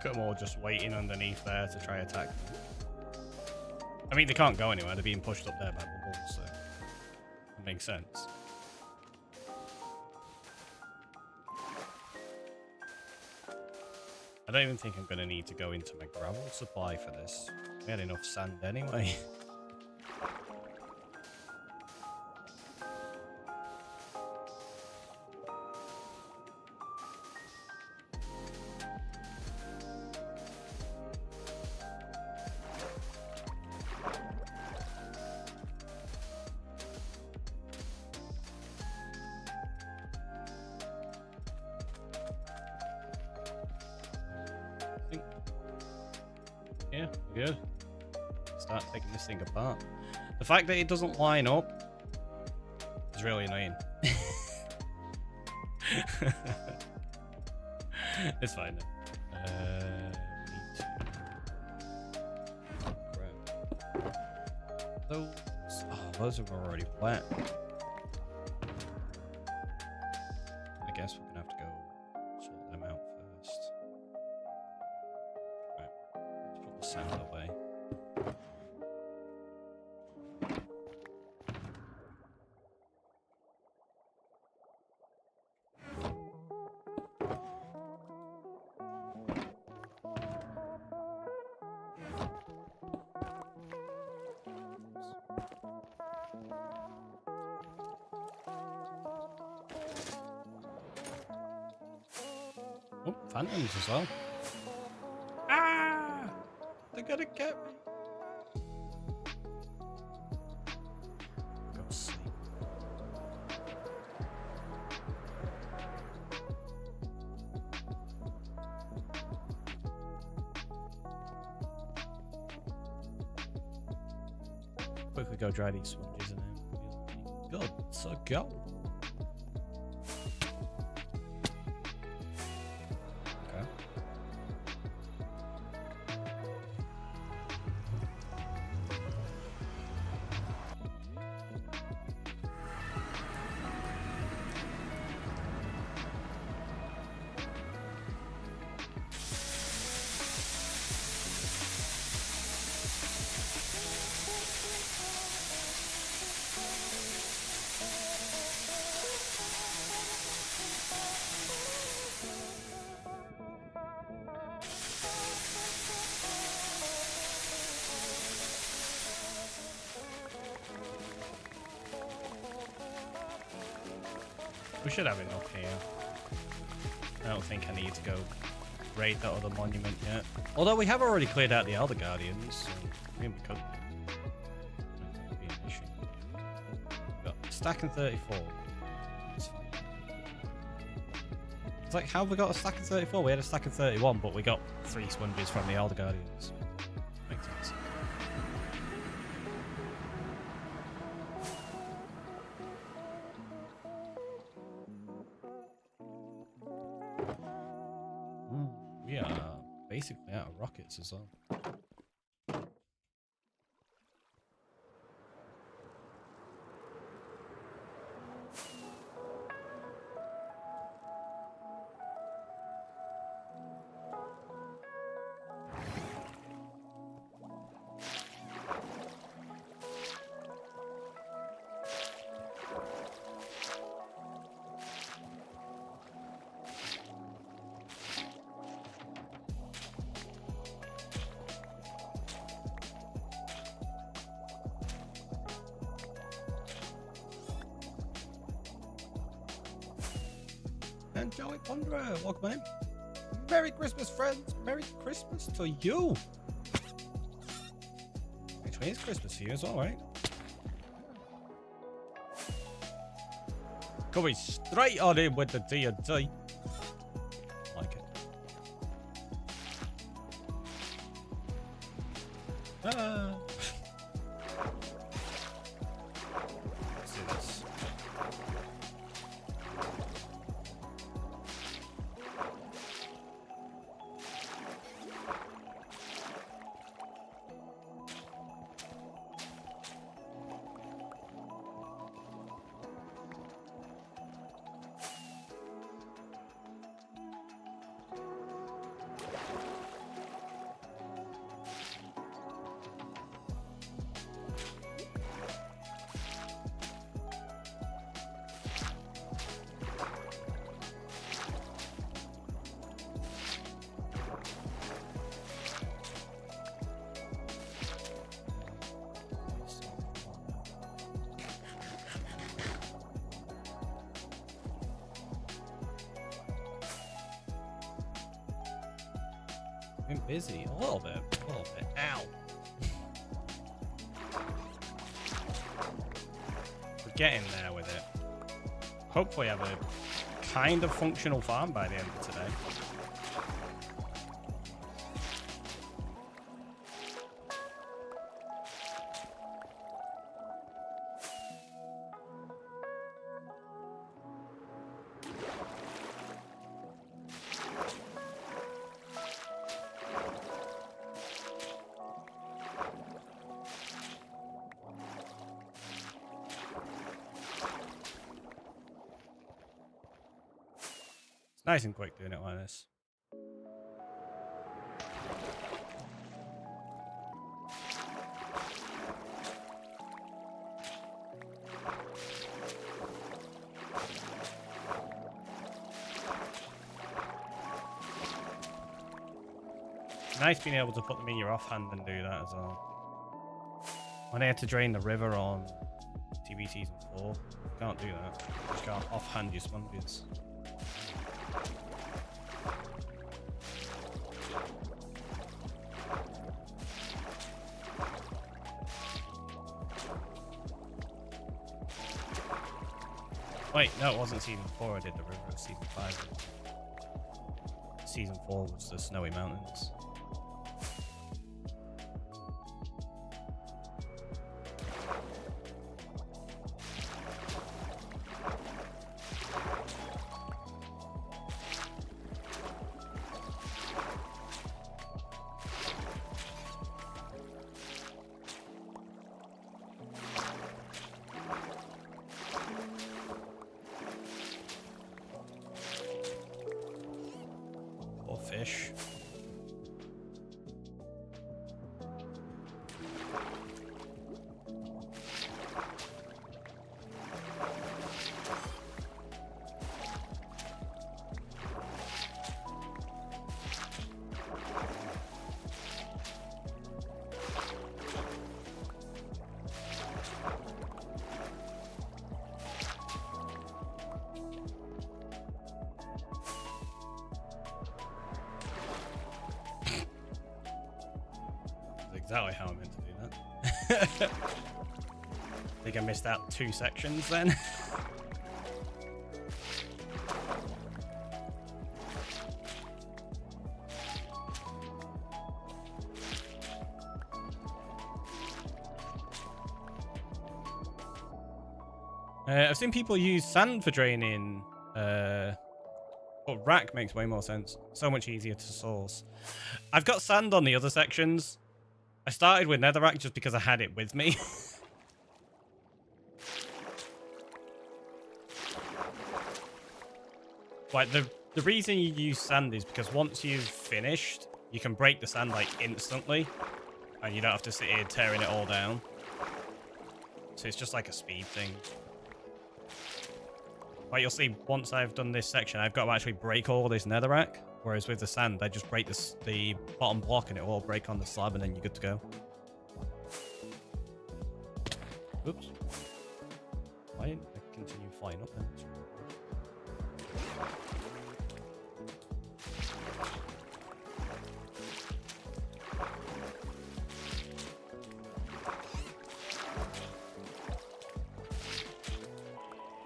Look at them all just waiting underneath there to try attack them. I mean, they can't go anywhere. They're being pushed up there by bubbles, so it makes sense. I don't even think I'm going to need to go into my gravel supply for this. We had enough sand anyway. Yeah, good. Start taking this thing apart. The fact that it doesn't line up is really annoying. It's fine then. Need to grab those. Oh, those are already wet. I guess we're gonna have to go sort them out first. Right. Let's put the sand away. Oh, phantoms as well. Ah! They're gonna get me. Go to sleep. Quickly go dry these sponges and then we'll be good to go. We should have enough here. I don't think I need to go raid that other monument yet. Although we have already cleared out the Elder Guardians, so maybe we could. That would be an issue. Got stack and 34. It's fine. It's like, how have we got a stack of 34? We had a stack of 31, but we got 3 sponges from the Elder Guardians. Makes sense. We are basically out of rockets as well. Angelic Wanderer. Welcome in. Merry Christmas, friends. Merry Christmas to you. Actually, it's Christmas for you as well, right? Going straight on in with the D&D. Like it. Ah. Let's do this. Been busy a little bit. Ow. We're getting there with it. Hopefully have a kind of functional farm by the end of today. Nice and quick doing it like this. Nice being able to put them in your offhand and do that as well. When I had to drain the river on TV Season 4, you can't do that. You just can't offhand your sponges. Wait, no, it wasn't Season 4 I did the river, it was Season 5. Season 4 was the Snowy Mountains. Fish. Exactly how I meant to do that. I think I missed out 2 sections then. I've seen people use sand for draining, but rack makes way more sense. So much easier to source. I've got sand on the other sections. I started with netherrack just because I had it with me. Like, the reason you use sand is because once you've finished, you can break the sand, like, instantly. And you don't have to sit here tearing it all down. So it's just like a speed thing. Like, you'll see, once I've done this section, I've got to actually break all this netherrack. Whereas with the sand, I just break the bottom block and it will all break on the slab and then you're good to go. Oops. Why didn't I continue flying up then?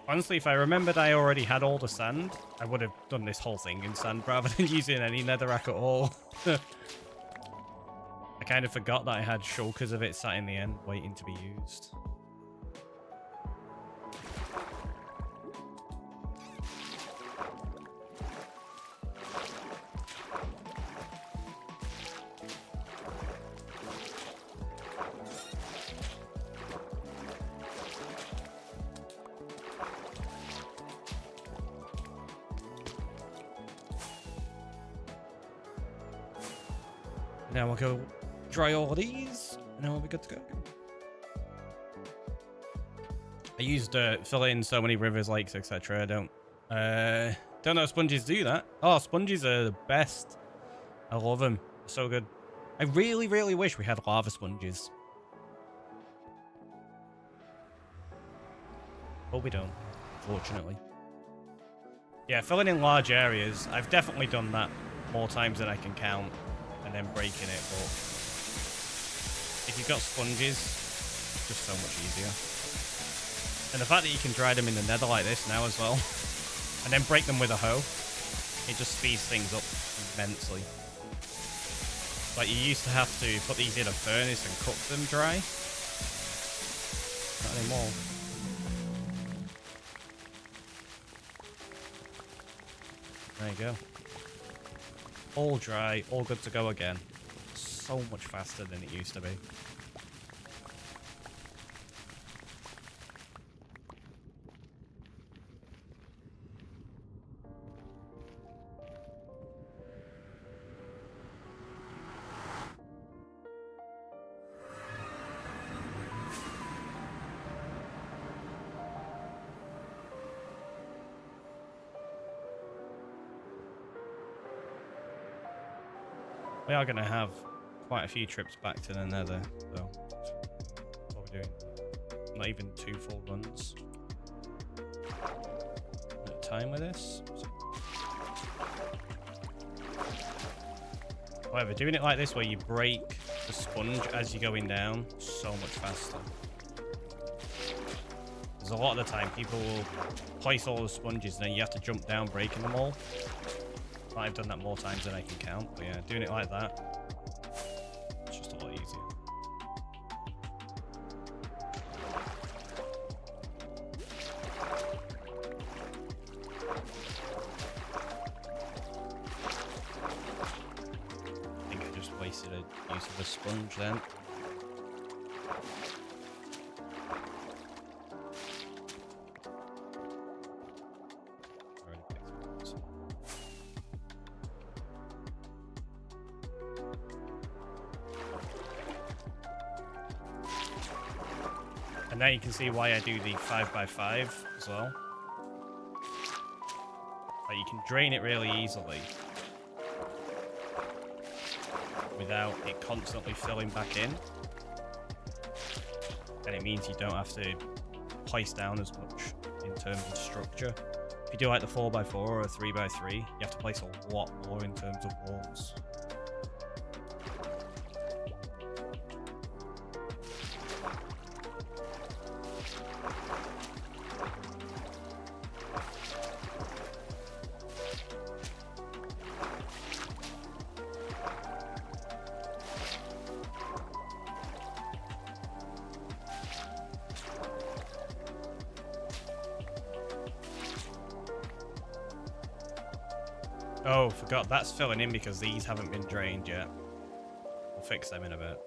Honestly, if I remembered I already had all the sand, I would have done this whole thing in sand rather than using any netherrack at all. I kind of forgot that I had shulkers of it sat in the end waiting to be used. Now we'll go dry all of these, and then we'll be good to go. I used fill in so many rivers, lakes, etc. Don't know if sponges do that. Oh, sponges are the best. I love them. So good. I really, really wish we had lava sponges. But we don't, unfortunately. Yeah, filling in large areas. I've definitely done that more times than I can count. And then breaking it, but if you've got sponges, it's just so much easier. And the fact that you can dry them in the nether like this now as well, and then break them with a hoe, it just speeds things up immensely. Like, you used to have to put these in a furnace and cook them dry. Not anymore. There you go. All dry, all good to go again. So much faster than it used to be. We are going to have quite a few trips back to the nether, so that's what we're doing. Not even 2 full runs at a time with this. However, doing it like this where you break the sponge as you're going down, so much faster. Because a lot of the time people will place all the sponges and then you have to jump down breaking them all. I've done that more times than I can count, but yeah, doing it like that, it's just a lot easier. I think I just wasted a use of a sponge then. And now you can see why I do the 5x5 as well. Like, you can drain it really easily without it constantly filling back in. And it means you don't have to place down as much in terms of structure. If you do like the 4x4 or a 3x3, you have to place a lot more in terms of walls. Oh, forgot, that's filling in because these haven't been drained yet. We'll fix them in a bit.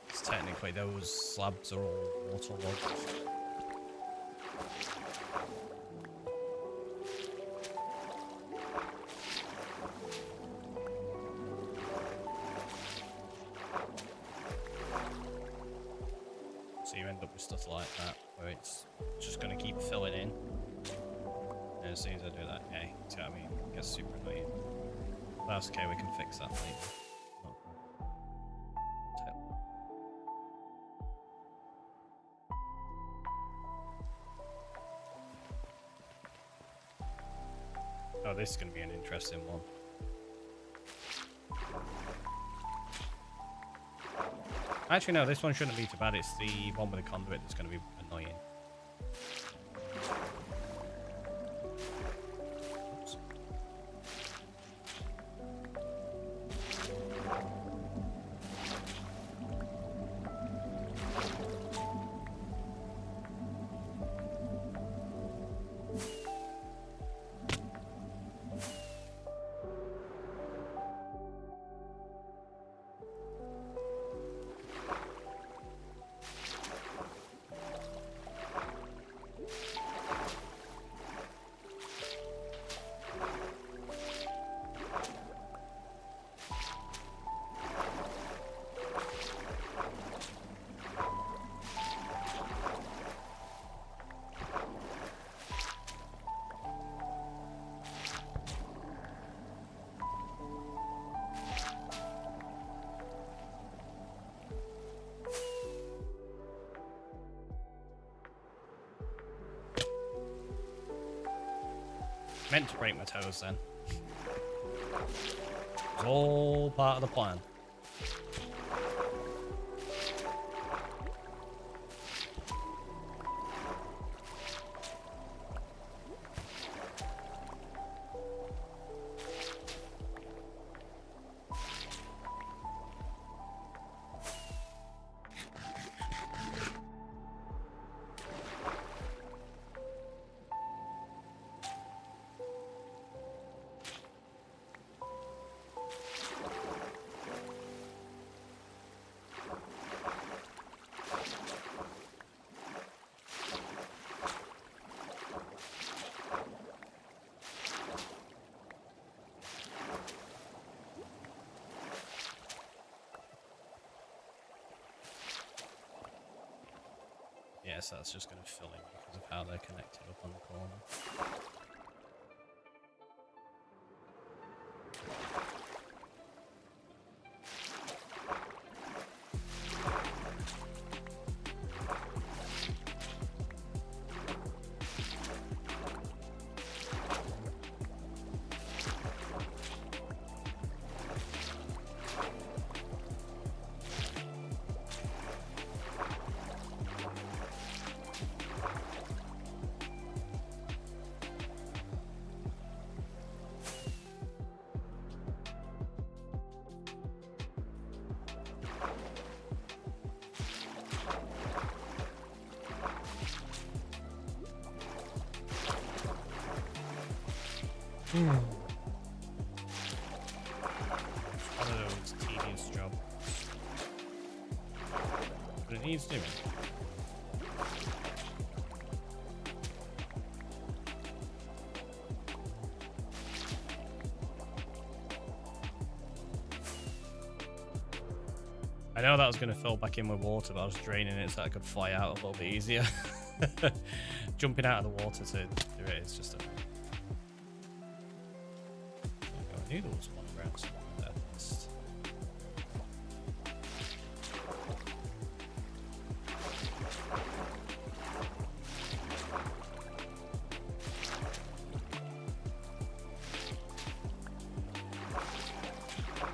Because technically those slabs are all waterlogged. So you end up with stuff like that, where it's just going to keep filling in. And as soon as I do that, yeah, see what I mean? It gets super annoying. But that's okay, we can fix that later. this is going to be an interesting one. Actually, no, this one shouldn't be too bad. It's the one with the conduit that's going to be annoying. Oops. Meant to break my toes then. It's all part of the plan. Yes, that's just going to fill in because of how they're connected up on the corner. One of those tedious jobs. But it needs doing. I know that was going to fill back in with water, but I was draining it so I could fly out a little bit easier. Jumping out of the water to do it is just a... I knew there was one around somewhere there.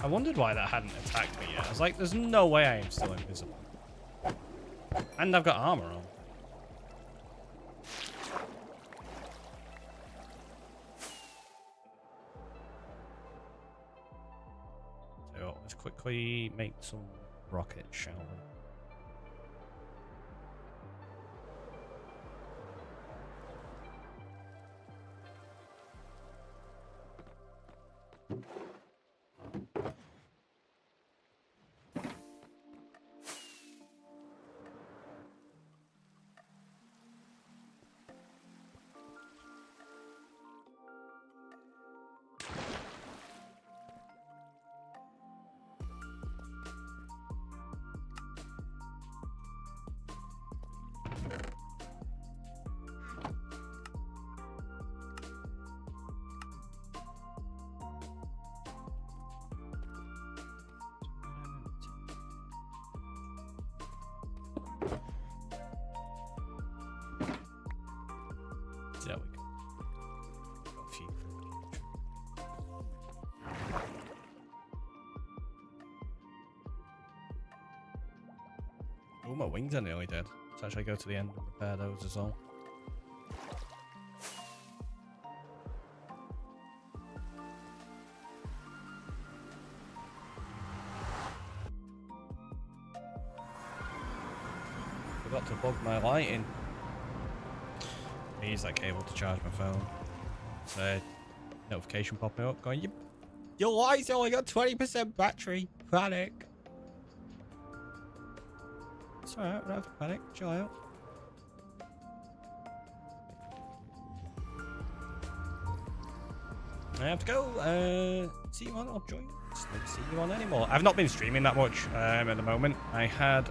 I wondered why that hadn't attacked me yet. I was like, there's no way I am still invisible. And I've got armor on. So let's quickly make some rockets, shall we? Oh, my wings are nearly dead. Let's actually go to the end and repair those as well. Forgot to plug my lighting. I use that cable to charge my phone. So, notification popping up going, your light's only got 20% battery. Panic. It's alright, we don't have to panic. Chill out. I have to go. See you on. I'll join. Don't see you on anymore. I've not been streaming that much at the moment. I had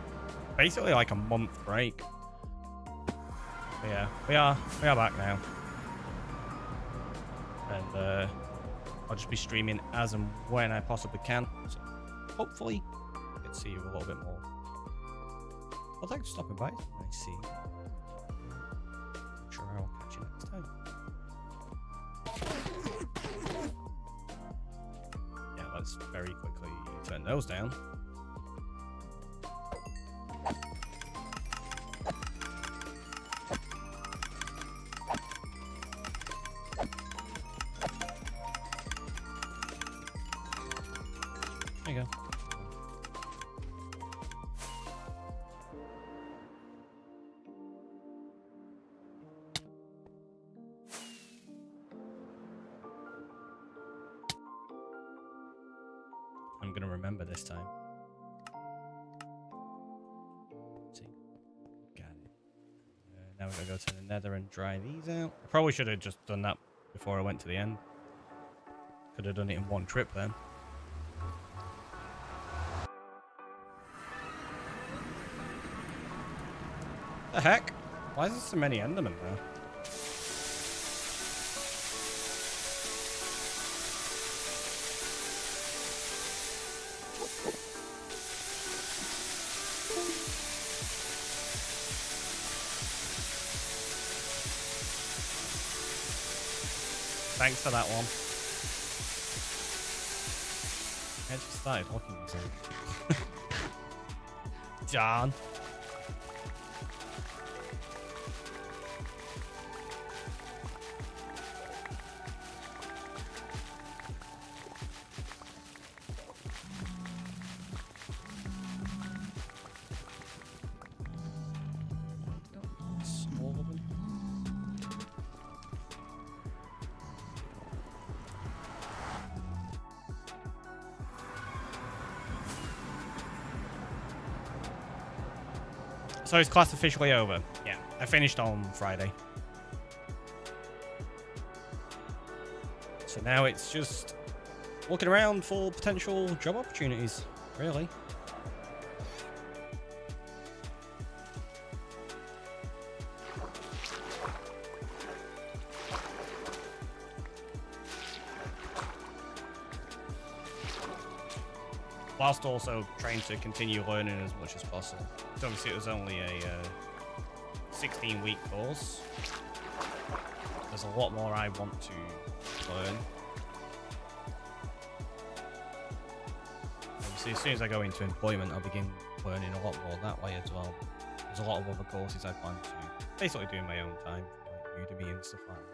basically like a month break. But yeah, we are back now, and I'll just be streaming as and when I possibly can. So hopefully, I can see you a little bit more. Well, thanks for stopping by. Nice to see you. I'm sure I'll catch you next time. Yeah, let's very quickly turn those down. There you go. I'm gonna remember this time. Let's see, got it. Now we're gonna go to the Nether and dry these out. I probably should have just done that before I went to the end. Could have done it in one trip then. The heck? Why is there so many Endermen there? Thanks for that one. I just started looking at something. John. So is class officially over? Yeah, I finished on Friday. So now it's just looking around for potential job opportunities, really. Whilst also trying to continue learning as much as possible. So obviously it was only a 16-week course. There's a lot more I want to learn. Obviously as soon as I go into employment, I'll begin learning a lot more that way as well. There's a lot of other courses I plan to basically do in my own time, like Udemy and stuff like that.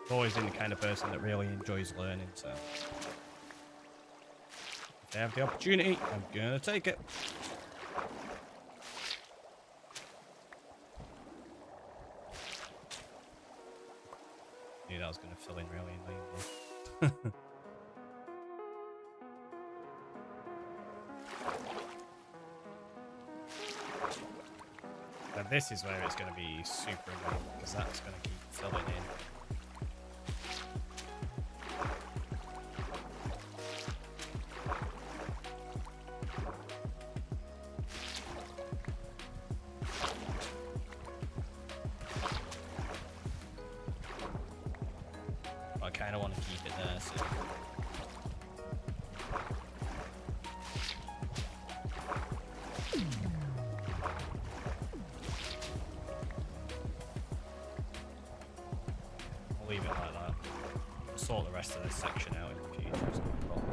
I've always been the kind of person that really enjoys learning, so if I have the opportunity, I'm gonna take it. Knew that was gonna fill in really annoyingly. But this is where it's gonna be super annoying because that's gonna keep filling in. I kind of want to keep it there, so. I'll leave it like that. sort the rest of this section out in the future. It's not a problem.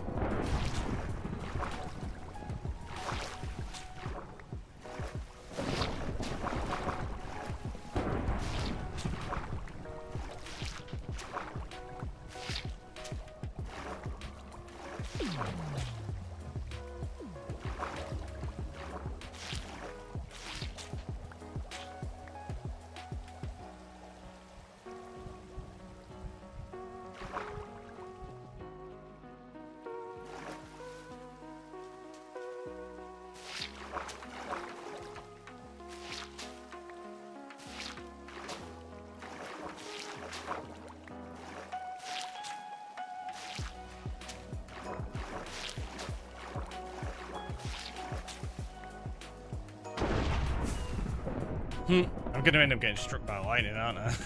I'm gonna end up getting struck by lightning, aren't I? You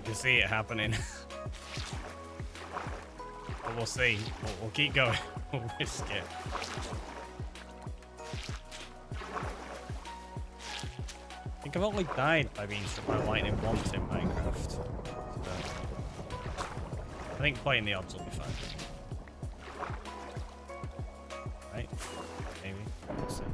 can see it happening. But we'll see. We'll keep going. We'll risk it. I think I've only died by being struck by lightning once in Minecraft. So, I think playing the odds will be fine. Right? Maybe. We'll see.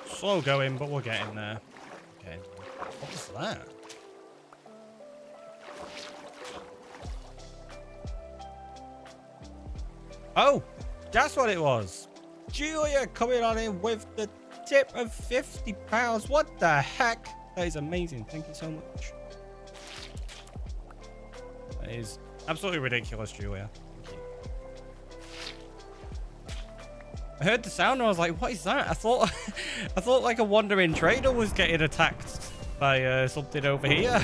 Slow going, but we're getting there. Okay. What was that? Oh, that's what it was. Julia coming on in with the tip of £50. What the heck? That is amazing. Thank you so much. That is absolutely ridiculous, Julia. Thank you. I heard the sound and I was like, what is that? I thought I thought like a wandering trader was getting attacked by something over here.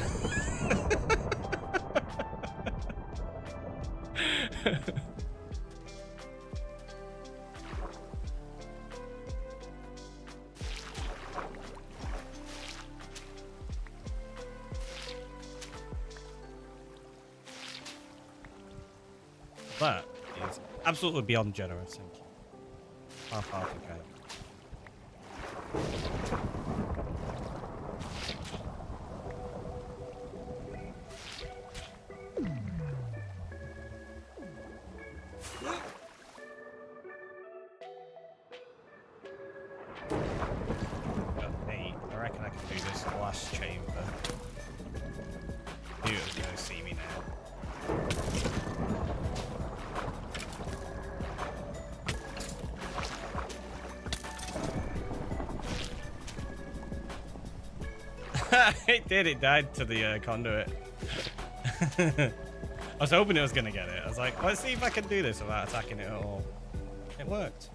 That is absolutely beyond generous, thank you. Half-hearted guy. Hey, I reckon I can do this last chamber. You're gonna see me now. It did, it died to the conduit. I was hoping it was going to get it. I was like, let's see if I can do this without attacking it at all. It worked.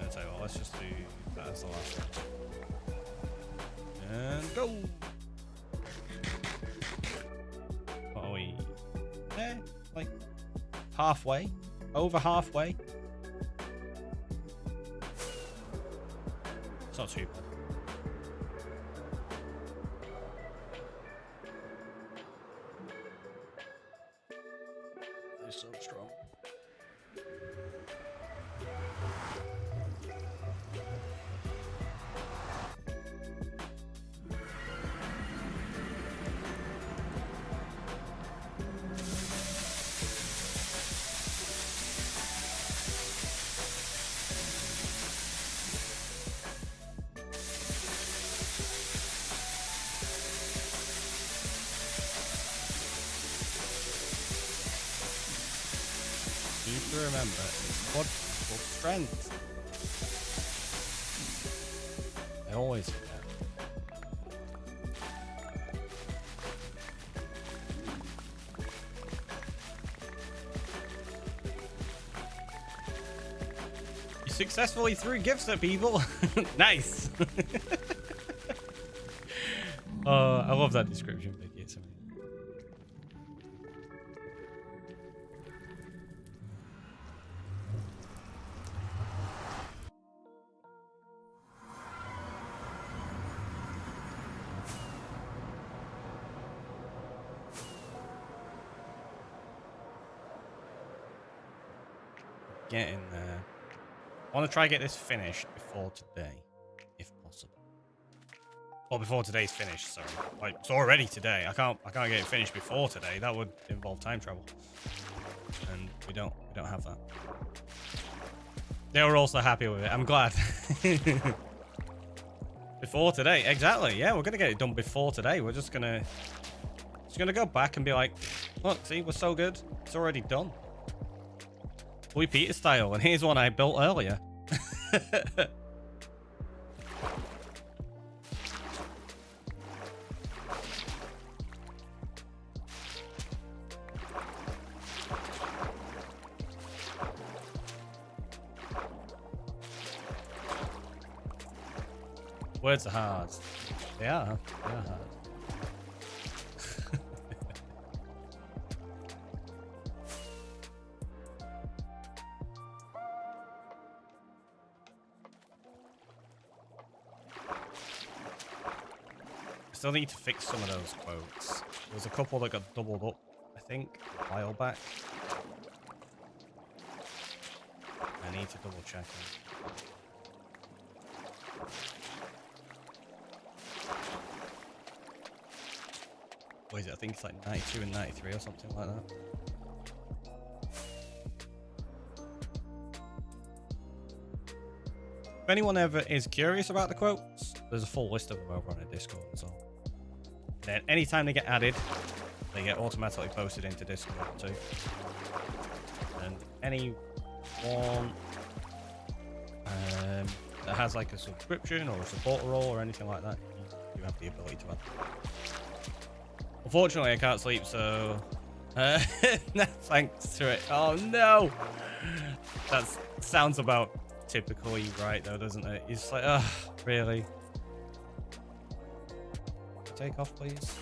I'll tell you what, let's just do that as the last one. And go! What are we? There? Like, halfway? Over halfway? It's not too bad. is so strong. Need to remember, it's quadruple strength. I always forget. You successfully threw gifts at people. Nice. I love that description, Vicky. It's amazing. Getting there. I want to try and get this finished before today, if possible. Or before today's finished, sorry. Like, it's already today. I can't get it finished before today. That would involve time travel. And we don't have that. They were also happy with it. I'm glad. Before today, exactly. Yeah, we're gonna get it done before today. We're just gonna go back and be like, look, see, we're so good. It's already done. Boy Peter style, and here's one I built earlier. Words are hard. They are hard. Still need to fix some of those quotes. There's a couple that got doubled up, I think, a while back. I need to double check them. What is it? I think it's like 92 and 93 or something like that. If anyone ever is curious about the quotes, there's a full list of them over on the Discord as well. Then anytime they get added, they get automatically posted into Discord too. And any one that has like a subscription or a supporter role or anything like that, you have the ability to add. Unfortunately, I can't sleep, so no thanks to it. Oh no! That sounds about typically right though, doesn't it? It's like, ugh, really? Take off, please.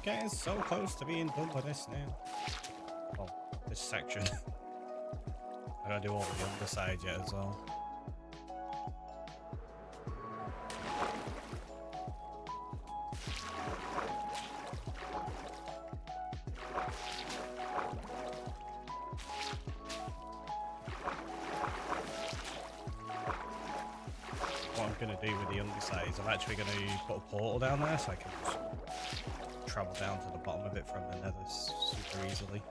Getting so close to being done with this now. Oh, this section. I gotta do all the underside yet as well. What I'm gonna do with the underside is I'm actually gonna put a portal down there so I can just travel down to the bottom of it from the nether super easily.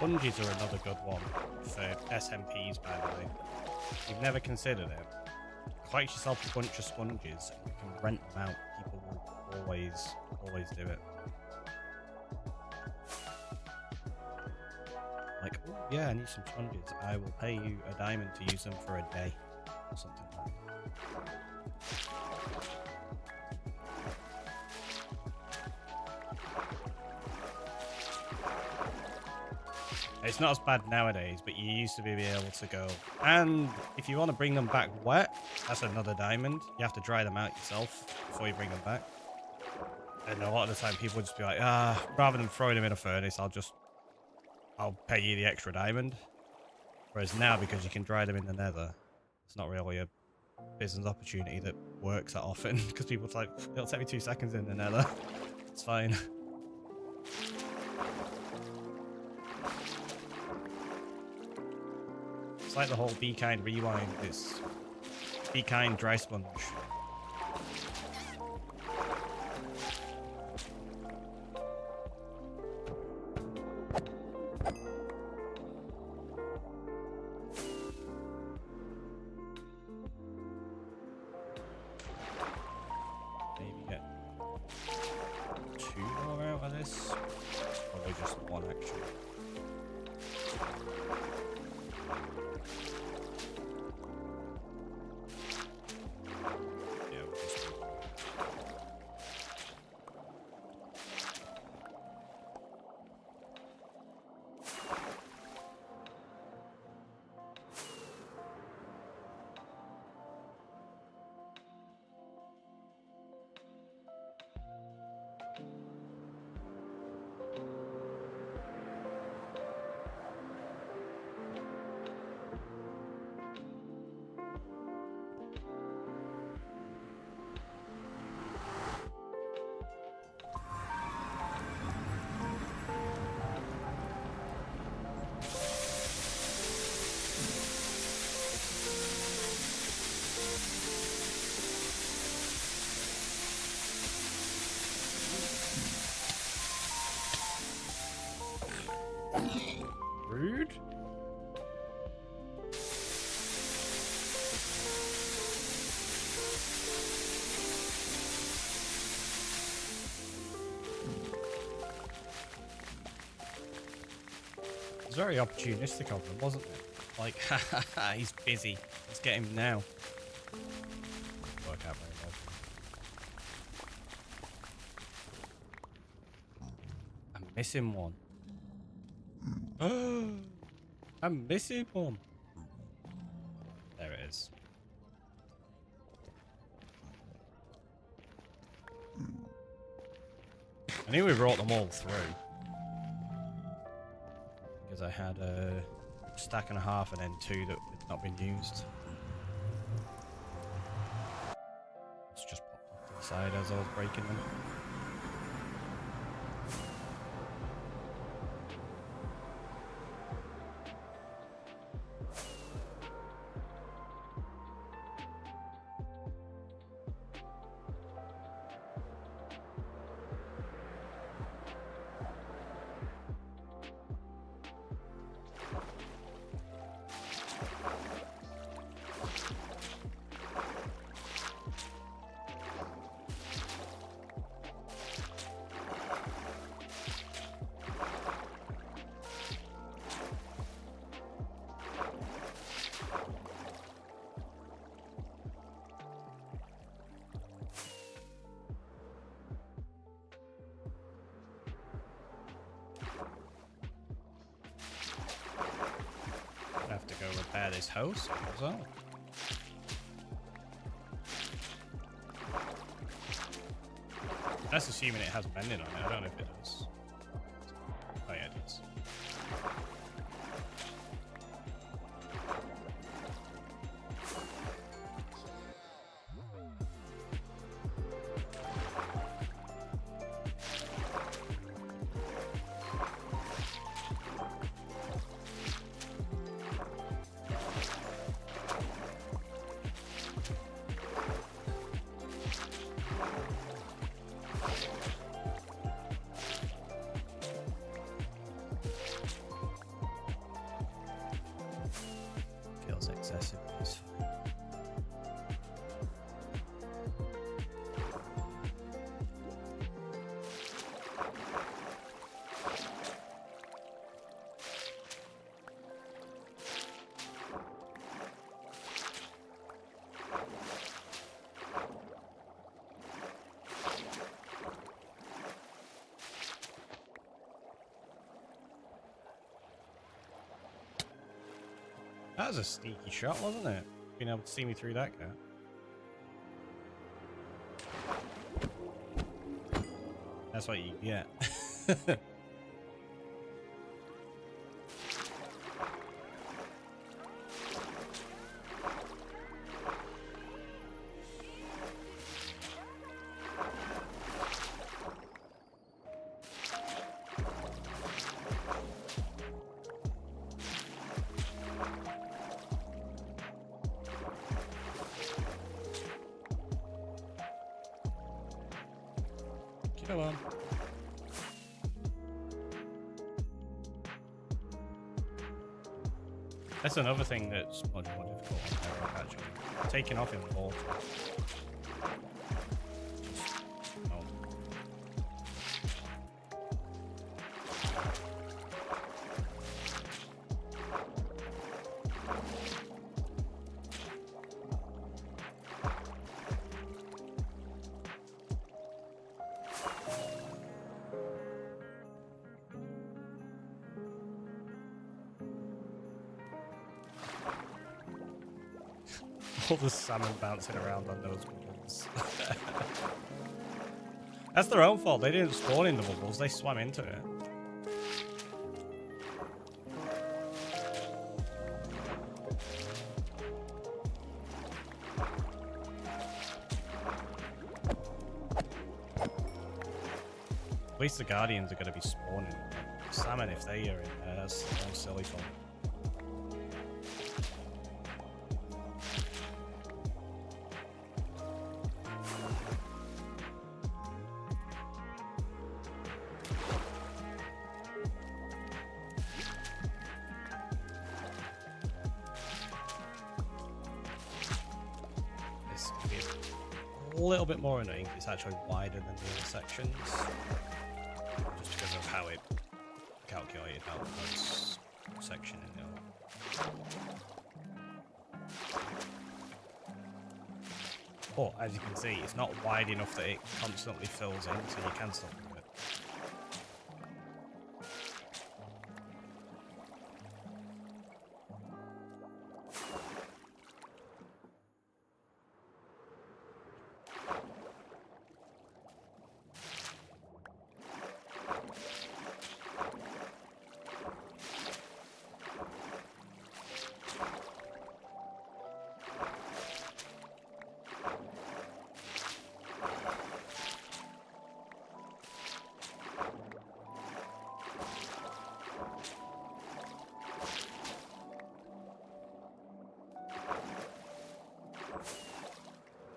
Sponges are another good one for SMPs, by the way. If you've never considered it, collect yourself a bunch of sponges and you can rent them out. People will always do it. Like, oh yeah, I need some sponges. I will pay you a diamond to use them for a day. Or something like that. It's not as bad nowadays, but you used to be able to go. And if you want to bring them back wet, that's another diamond. You have to dry them out yourself before you bring them back. And a lot of the time people would just be like, rather than throwing them in a furnace, I'll pay you the extra diamond. Whereas now, because you can dry them in the nether, it's not really a business opportunity that works that often. Because people are like, it'll take me 2 seconds in the nether. It's fine. It's like the whole Be Kind rewind. It's Be Kind dry sponge. Maybe get 2 more out of this. Probably just 1 actually. Rude. It was very opportunistic of them, wasn't it? Like, he's busy. Let's get him now. Work out very well. I'm missing one. I'm missing one. There it is. I knew we brought them all through. Because I had a stack and a half and then 2 that had not been used. Let's just pop off to the side as I was breaking them. Have to go repair this house as well. That's assuming it has mending on it. I don't know if it does. Oh yeah, it does. That was a sneaky shot, wasn't it? Being able to see me through that guy. That's what you get. Come on. That's another thing that's much more difficult on TheRick, actually. Taking off in water. No. All the salmon bouncing around on those bubbles. That's their own fault. They didn't spawn in the bubbles, they swam into it. At least the Guardians are going to be spawning. Salmon, if they are in there, that's their own silly fault. A little bit more annoying. It's actually wider than the other sections, just because of how it calculated how close section in it. But as you can see, it's not wide enough that it constantly fills in, so you can still do it.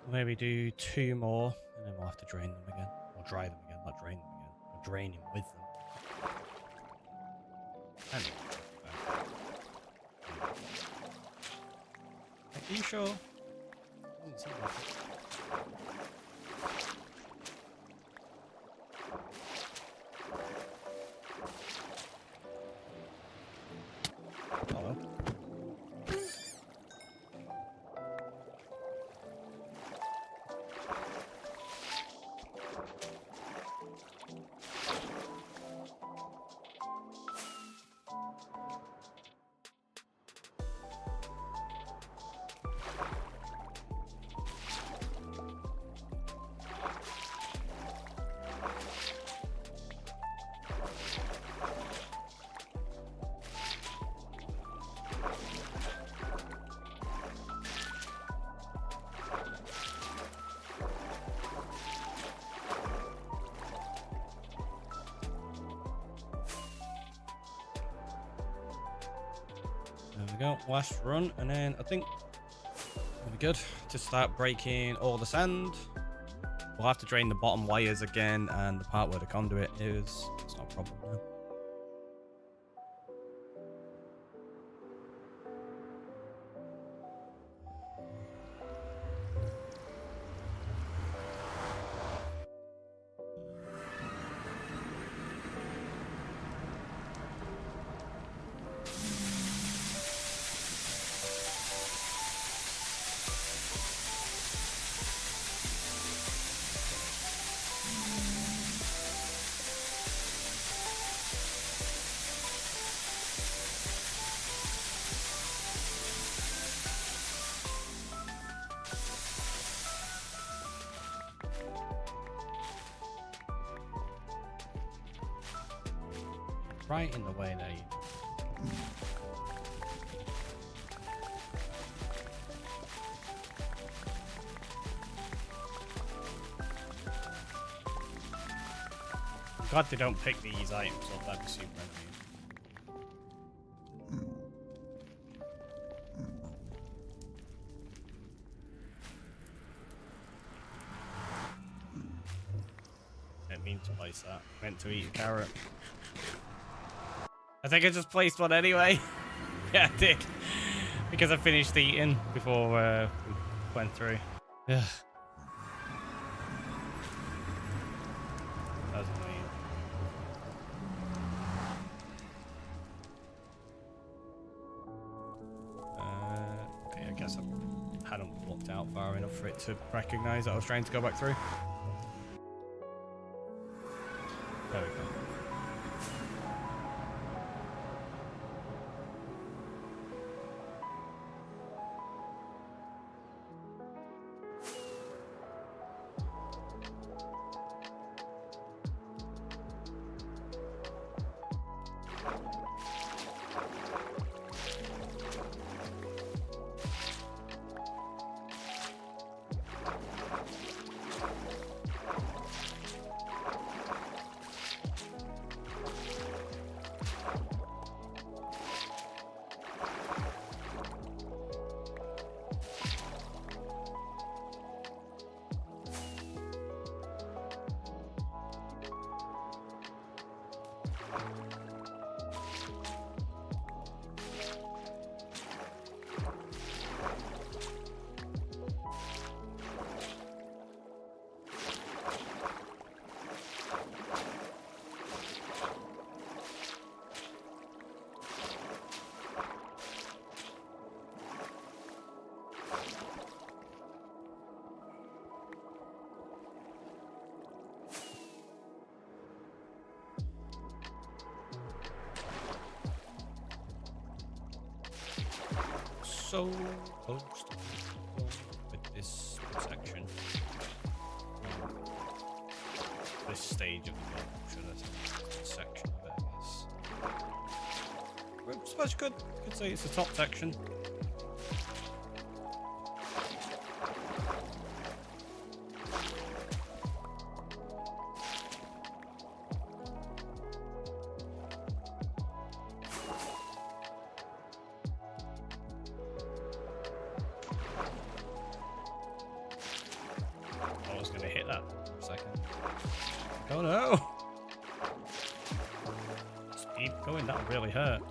Maybe do 2 more, and then we'll have to drain them again. Or dry them again, not drain them again. Or drain him with them. Anyway. Are you sure? Doesn't seem like it. Oh well. There we go, last run, and then I think we'll be good to start breaking all the sand. We'll have to drain the bottom layers again, and the part where the conduit is, it's not a problem now. right in the way there. I'm glad they don't pick these items up, that'd be super annoying. Didn't mean to place that. Meant to eat a carrot. I think I just placed one anyway. Yeah, I did. Because I finished eating before we went through. Yeah. That was annoying. Okay, I guess I hadn't walked out far enough for it to recognize that I was trying to go back through. There we go. So close to with this section. This stage of the game, should I say? This section of it, I guess. I suppose you could say it's the top section. Oh no! Speed going, that really hurt.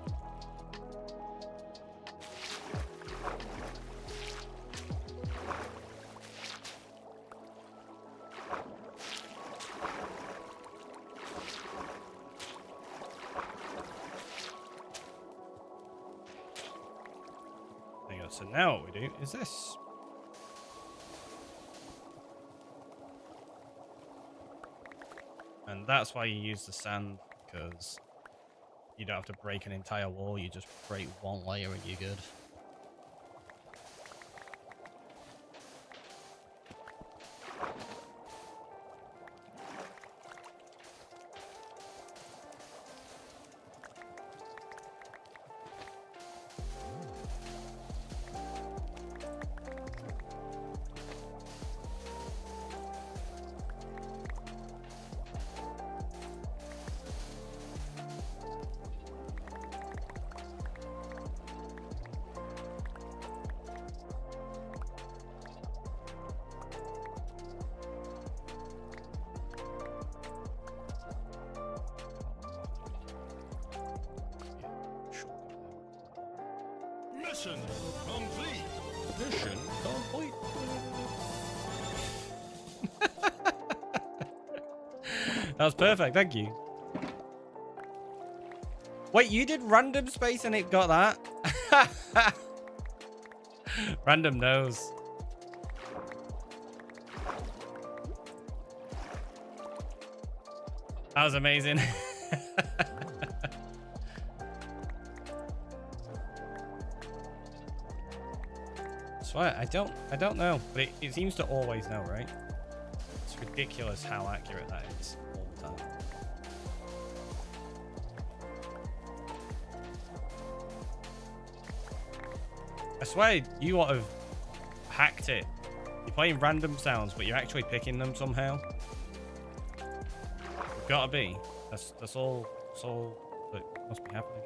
There you go. So now what we do is this. And that's why you use the sand, because you don't have to break an entire wall, you just break one layer and you're good. Mission complete. Mission complete. That was perfect, thank you. Wait, you did random space and it got that? Random knows. That was amazing. Swear, I don't know, but it seems to always know, right? It's ridiculous how accurate that is all the time. I swear you lot have hacked it. You're playing random sounds, but you're actually picking them somehow. Gotta be. That's all that must be happening.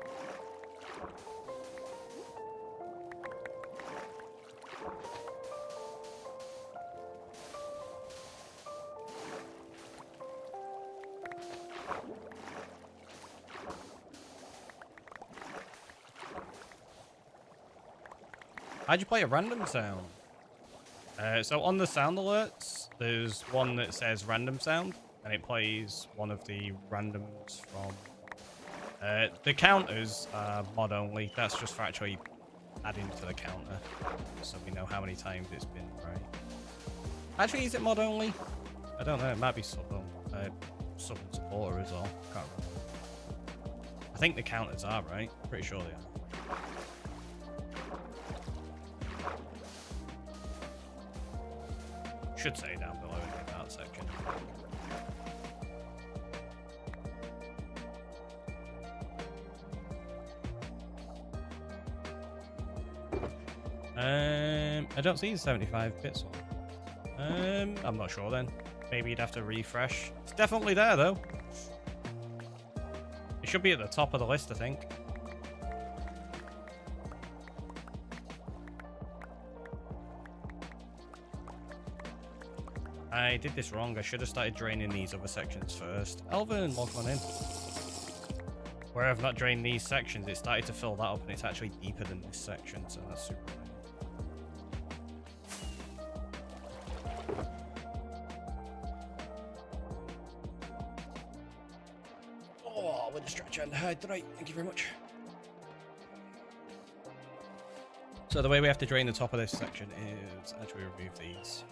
How'd you play a random sound? So on the sound alerts, there's one that says random sound, and it plays one of the randoms from... the counters are mod only. That's just for actually adding to the counter, so we know how many times it's been, right? Actually, is it mod only? I don't know. It might be sub and supporter as well. Can't remember. I think the counters are, right? Pretty sure they are. Should say down below in the about section. I don't see the 75 bits one. I'm not sure then. Maybe you'd have to refresh. It's definitely there though. It should be at the top of the list, I think. I did this wrong. I should have started draining these other sections first. Elvin, welcome on in. Where I've not drained these sections, it started to fill that up and it's actually deeper than this section, so that's super annoying. Oh, with the stretcher and the hide. Right, thank you very much. So the way we have to drain the top of this section is actually remove these.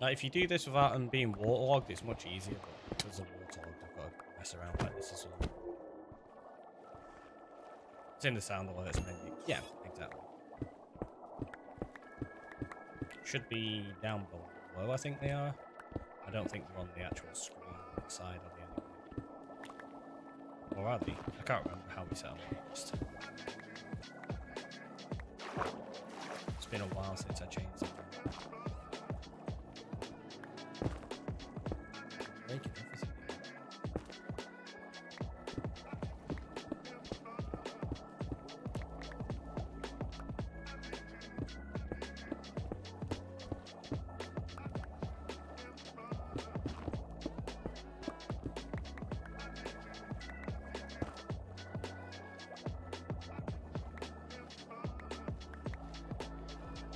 Now, if you do this without them being waterlogged, it's much easier, but because they're waterlogged, I've got to mess around like this as well. It's in the sound alerts menu. Yeah, exactly. Should be down below, I think they are. I don't think they're on the actual screen side of the enemy. Or are they? I can't remember how we set them on the list. It's been a while since I changed them. Breaking everything.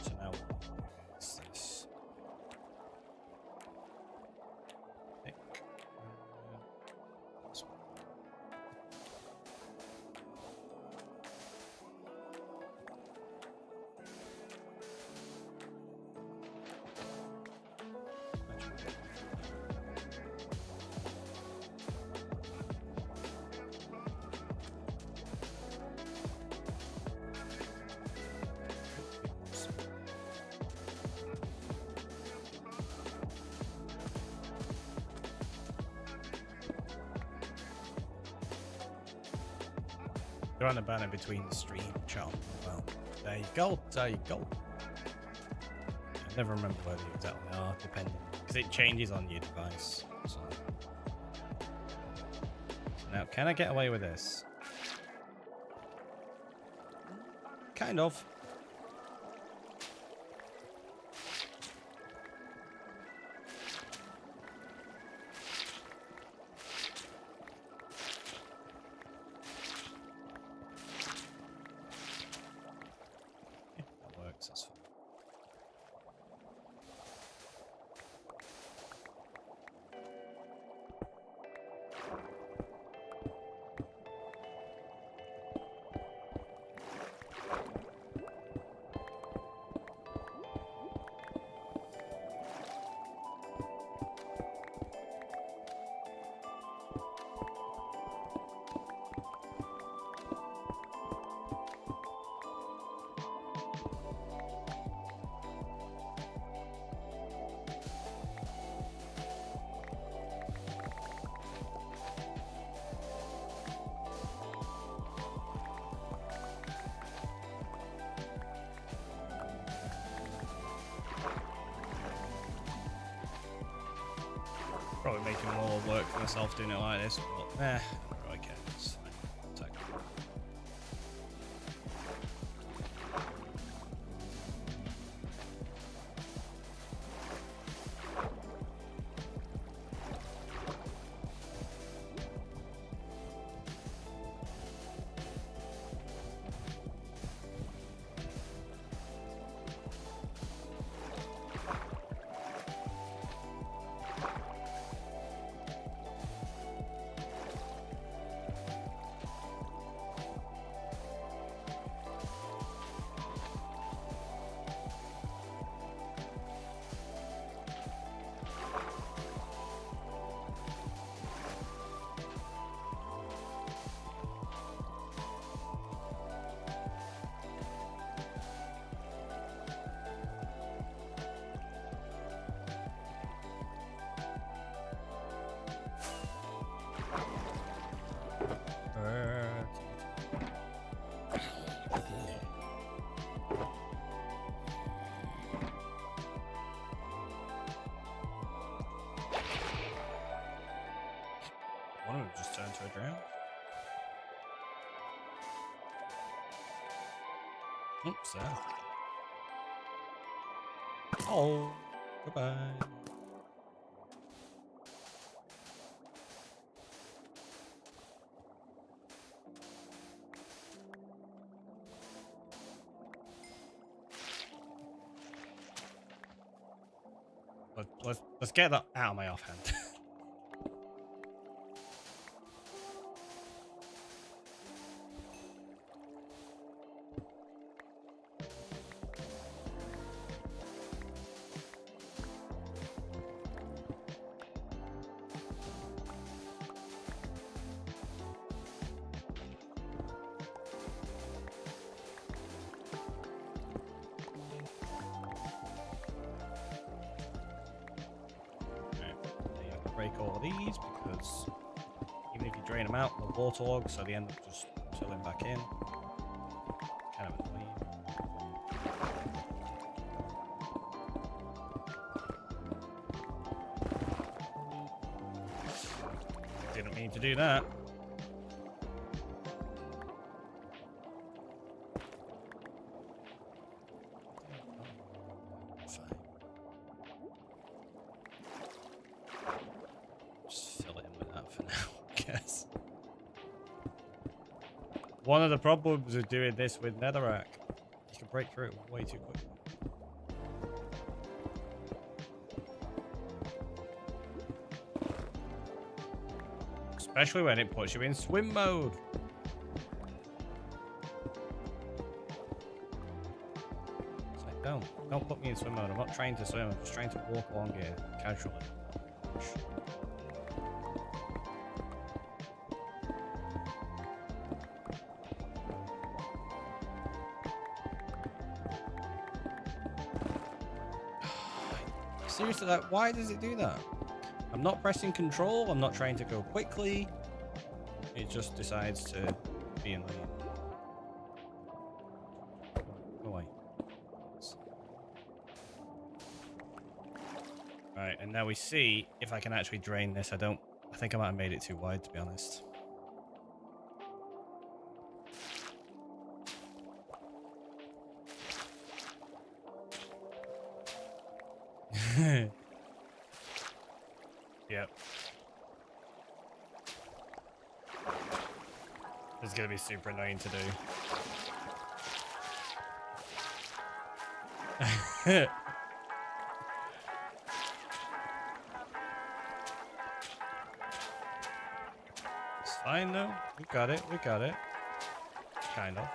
So now, what's this? Pick. This one. They're on the banner between the stream and channel. Well, there you go. There you go. I never remember where they exactly are, depending, because it changes on your device. So. Now, can I get away with this? Kind of. That works, that's fine. Probably making more work for myself doing it like this, but I care. It's fine. It's okay. One of them just turned to a drown. Oops, there. Oh, goodbye. Let's get that out of my offhand. Break all of these because even if you drain them out, they'll waterlog, so they end up just filling back in. Kind of annoying. Didn't mean to do that. One of the problems of doing this with netherrack, you can break through it way too quickly. Especially when it puts you in swim mode. It's like, don't put me in swim mode. I'm not trying to swim, I'm just trying to walk along here casually. Seriously, like, why does it do that? I'm not pressing control, I'm not trying to go quickly. It just decides to be annoying. Go away. Right, and now we see if I can actually drain this. I think I might have made it too wide, to be honest. Yep. It's gonna be super annoying to do. It's fine though. We got it. We got it. Kind of.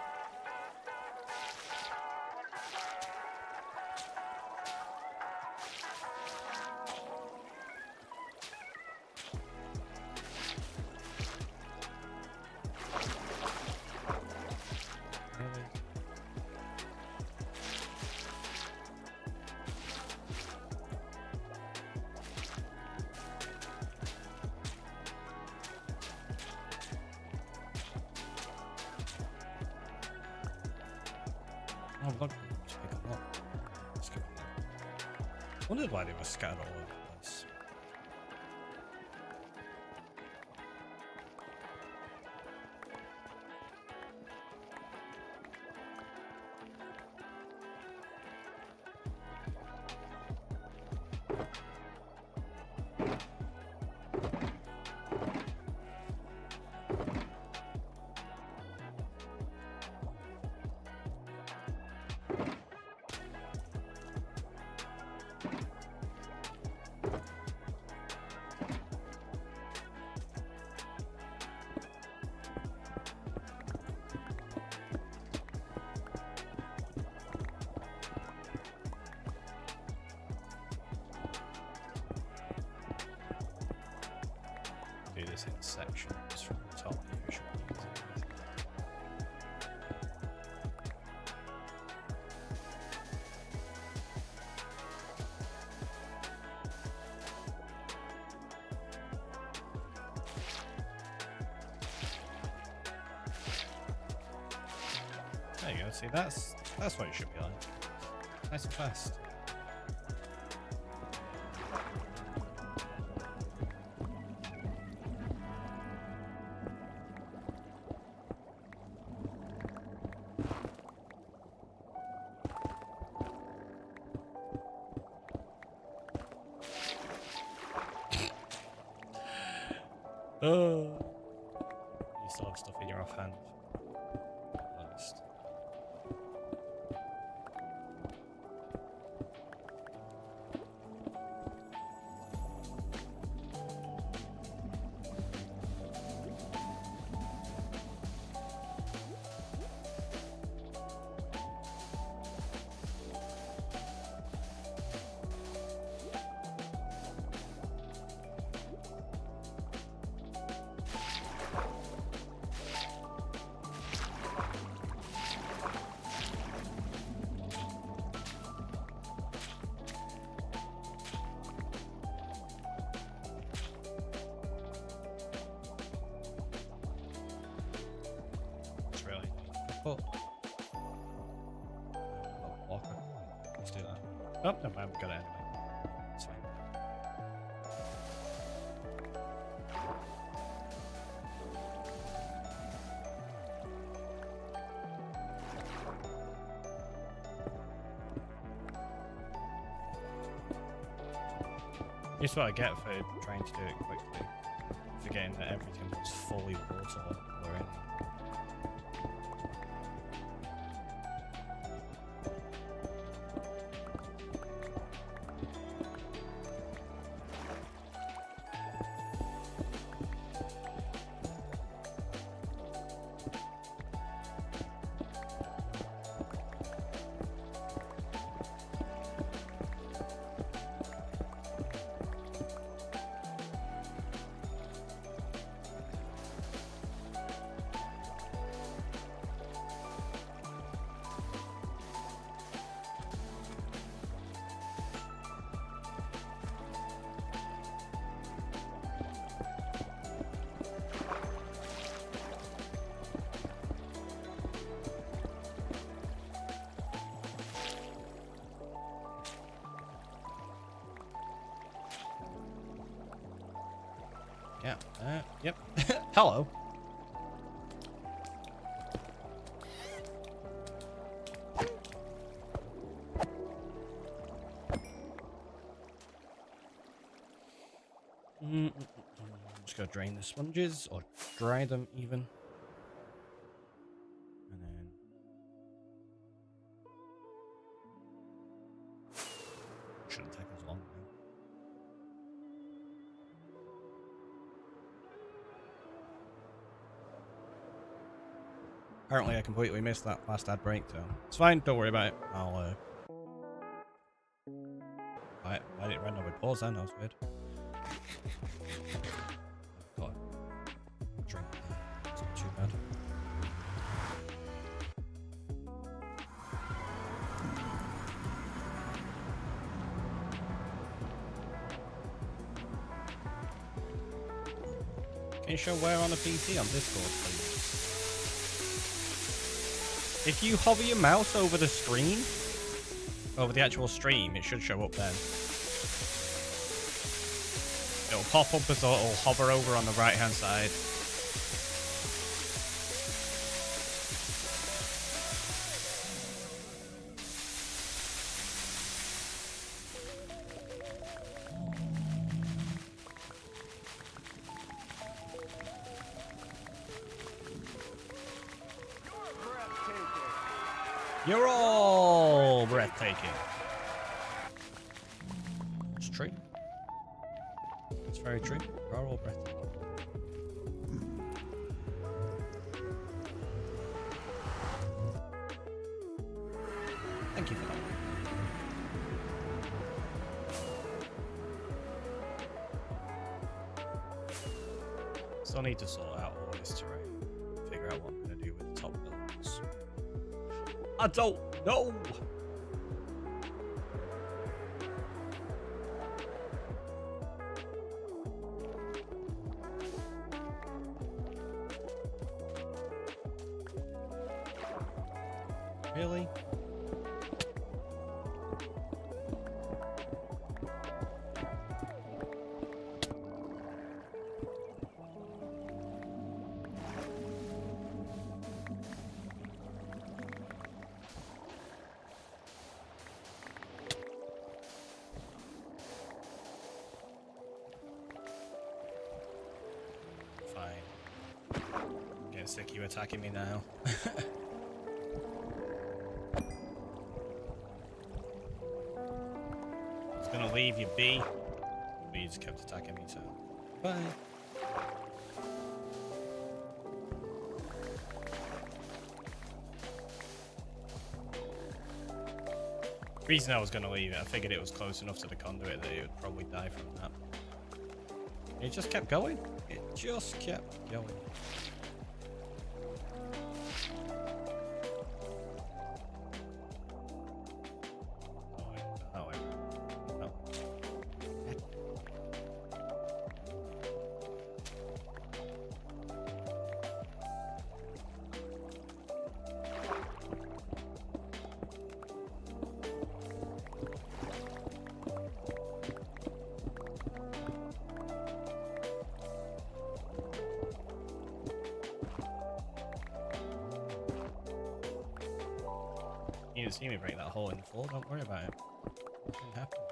Oh, look, just pick them up. Let's go. Wondered why they were scattered all over the place. sections from the top usually. There you go. See, that's what it should be like. Nice and fast. You still have stuff in your offhand. Honest. Oh. Walker. Let's do that. Oh, no, I've got it anyway. It's fine. This is what I get for trying to do it quickly. Forgetting that everything was fully water already. Yeah. Yep. Hello. Just gotta drain the sponges, or dry them even. And then... Shouldn't take as long now. Apparently I completely missed that last ad break, so it's fine, don't worry about it. I'll I didn't randomly pause then, that was weird. Got a drink there. It's not too bad. Can you show where on the PC on Discord, please? If you hover your mouse over the screen, over the actual stream, it should show up then. It'll pop up as though it'll hover over on the right hand side. You're all breathtaking. It's true. It's very true. You're all breathtaking. Thank you for that. still need to sort out all this terrain. Figure out what I'm going to do with the top buildings. I don't know! Really? Fine. I'm getting sick of you attacking me now. I was gonna leave you be, but you just kept attacking me, so bye. The reason I was gonna leave it, I figured it was close enough to the conduit that it would probably die from that. It just kept going. It just kept going. Oh, wait. No. You didn't see me break that hole in the floor, don't worry about it. Nothing happened.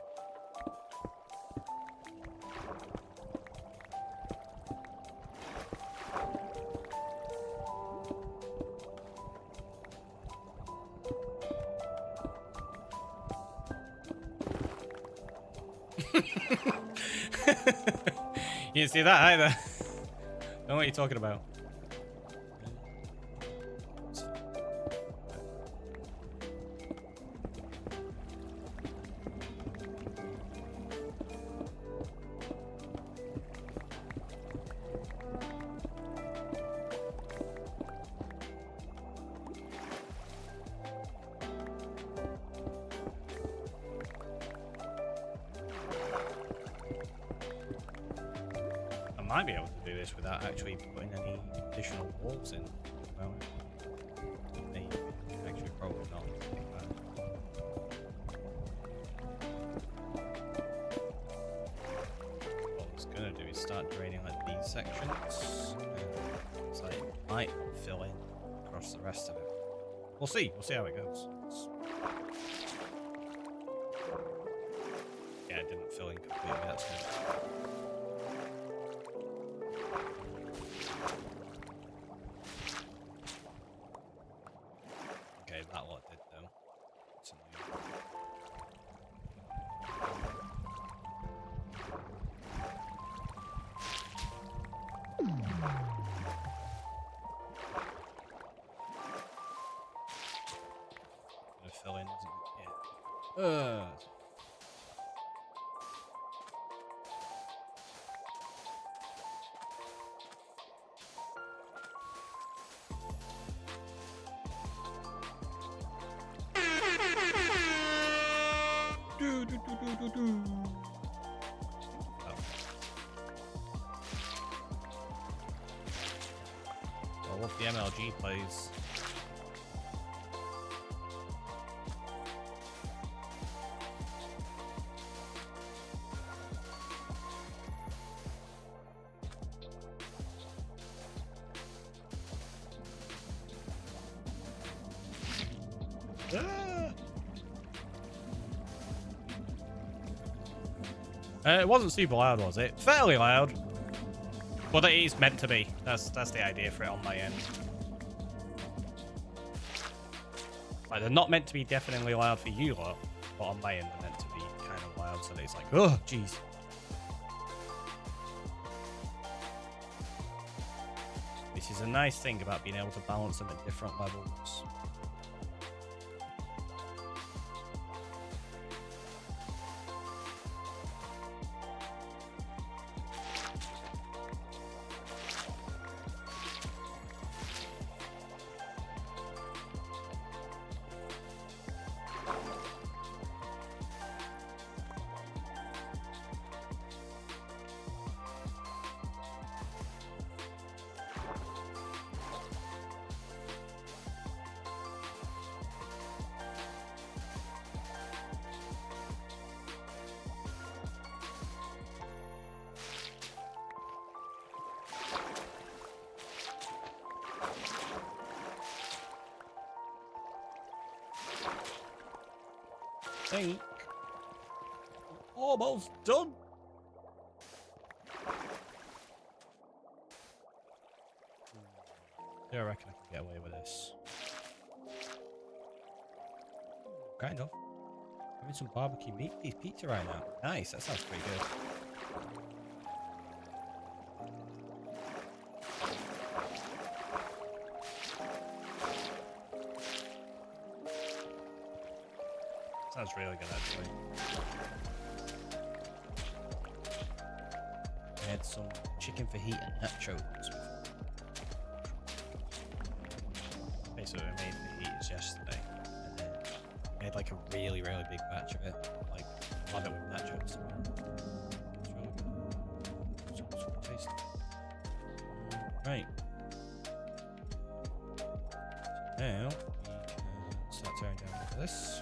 You didn't see that either. Don't know what you're talking about. I might be able to do this without actually putting any additional walls in. Well, maybe. Actually, probably not. What I was gonna do is start draining like these sections, so it might fill in across the rest of it. We'll see. We'll see how it goes. Yeah, it didn't fill in completely. That's good. That lot did though. Gonna fill in, isn't it? Yeah. I love the MLG plays. It wasn't super loud, was it? Fairly loud. But it is meant to be. That's the idea for it on my end. Like, they're not meant to be deafeningly loud for you lot, but on my end they're meant to be kind of loud, so that it's like, oh, jeez. This is a nice thing about being able to balance them at different levels. Think. Almost done. Do I reckon I can get away with this? Kind of. Having some barbecue meat pizza right now. Nice, that sounds pretty good. Sounds really good actually. I had some chicken fajita and nachos before. Basically, I made fajitas yesterday, and then made like a really big batch of it. Like, had it with nachos. It's really good. Super tasty. Right. So now we can start tearing down this.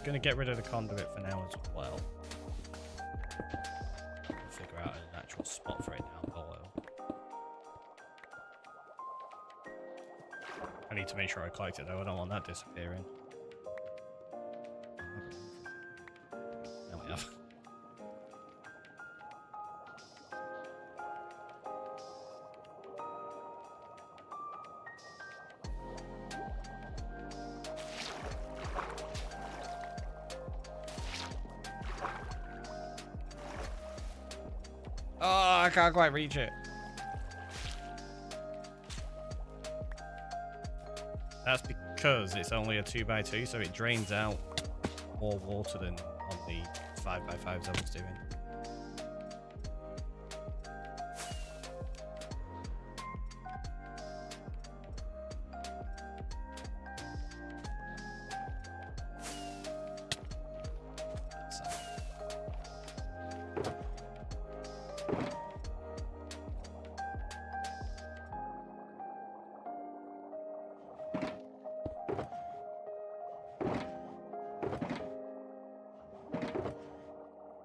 Gonna get rid of the conduit for now as well. Figure out an actual spot for it now below. I need to make sure I collect it though, I don't want that disappearing. Now we have. Oh, I can't quite reach it. That's because it's only a 2x2, so it drains out more water than on the 5x5s I was doing.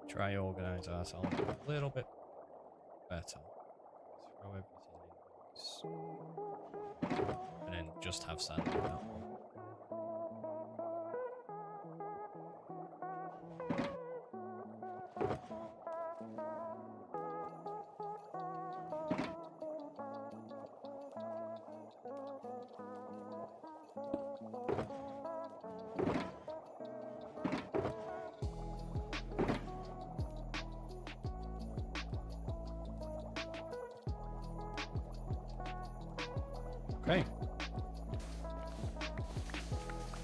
Try organize ourselves a little bit better. Throw everything in this. And then just have sand in that one. Okay.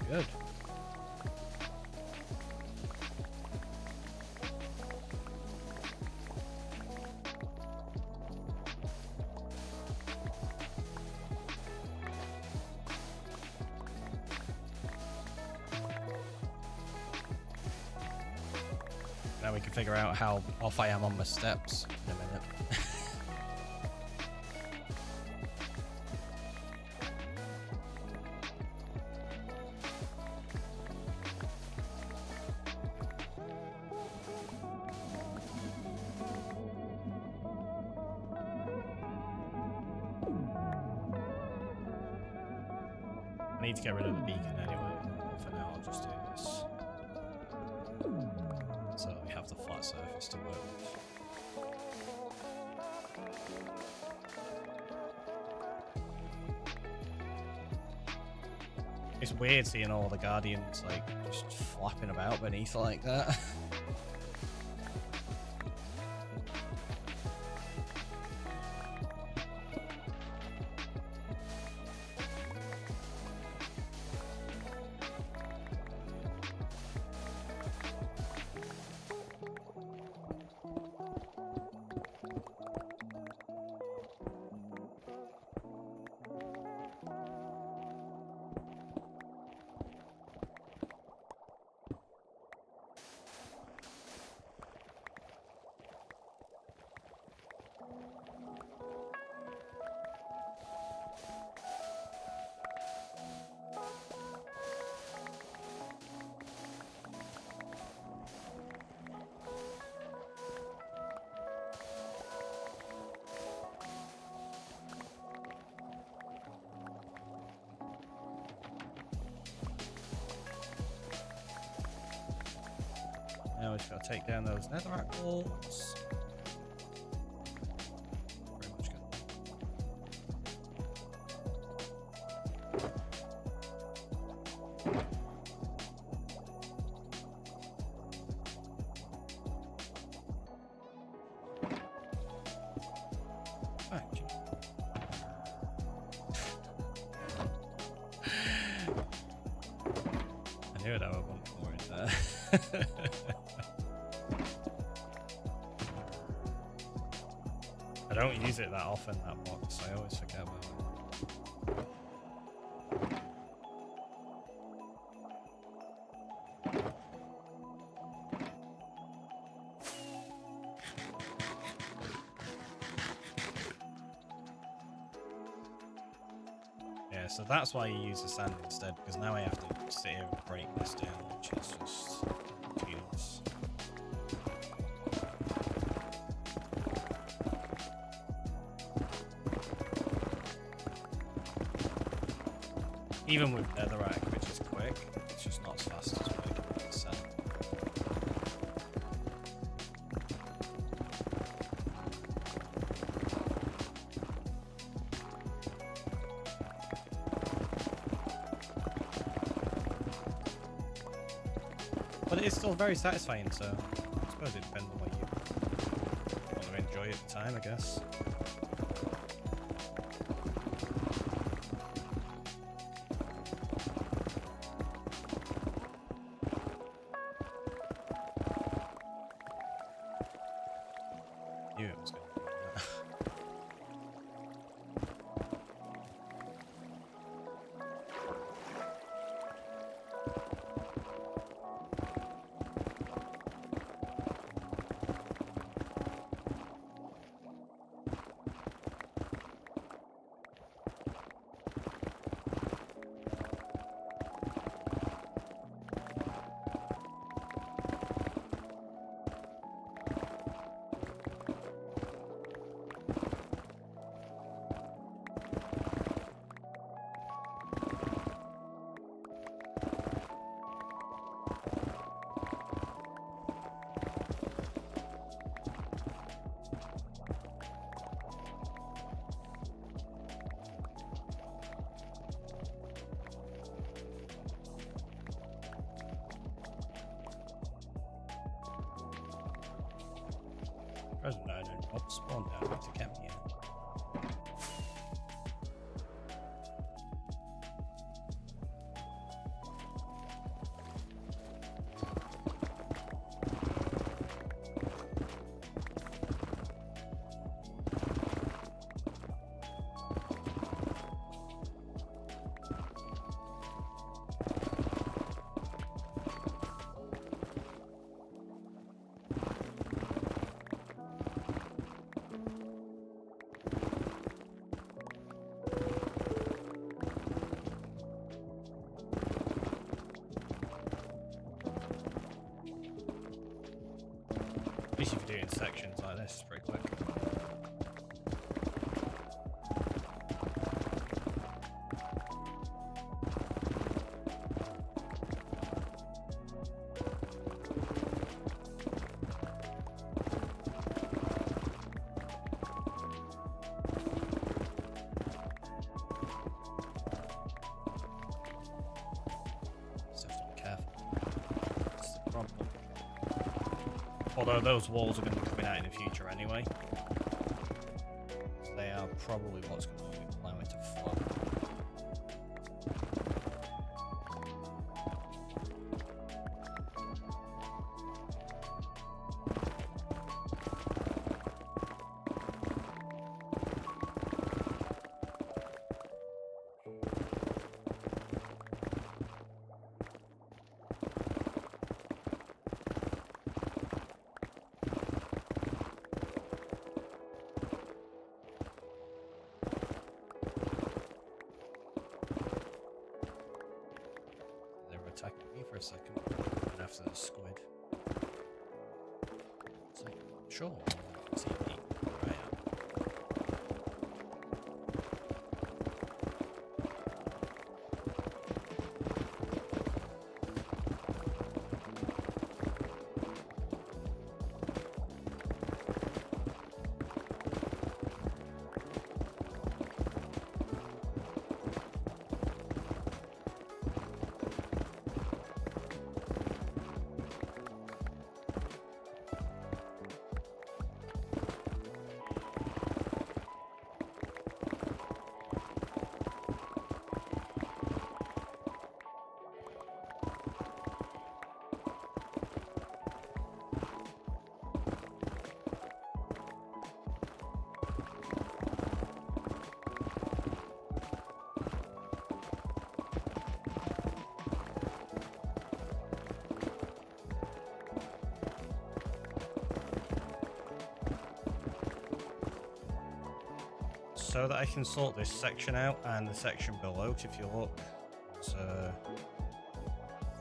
Good. Now we can figure out how off I am on my steps in a minute. I need to get rid of the beacon anyway. For now, I'll just do this. So we have the flat surface to work with. It's weird seeing all the Guardians like just flapping about beneath like that. now we just gotta take down those netherrack walls. Pretty much good. Actually. I knew I'd have a bump more in there. I don't use it that often, that box. I always forget about it. Yeah, so that's why you use the sand instead, because now I have to sit here and break this down, which is just ridiculous. Even with netherrack, which is quick, it's just not as fast as breaking with the sand. But it is still very satisfying, so I suppose it depends on what you want to enjoy at the time, I guess. Knew it was going to do that. Present I don't pop spawn down to camp here. At least if you do it in sections like this, it's pretty quick. Just have to be careful. That's the problem. Although those walls are going to be coming out in the future anyway. They are probably what's going to allow it to flow. Attacking me for a second, and after the squid. It's like, sure, TV, where I am. so that I can sort this section out and the section below. If you look, so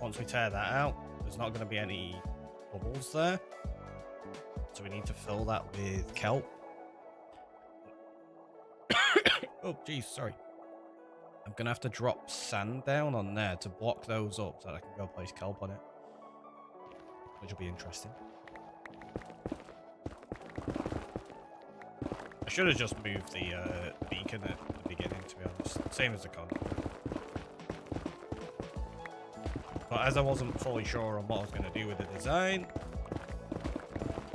once we tear that out, there's not going to be any bubbles there. So we need to fill that with kelp. Oh, geez, sorry. I'm going to have to drop sand down on there to block those up so that I can go place kelp on it. Which will be interesting. I should have just moved the beacon at the beginning, to be honest. Same as the con. But as I wasn't fully sure on what I was going to do with the design,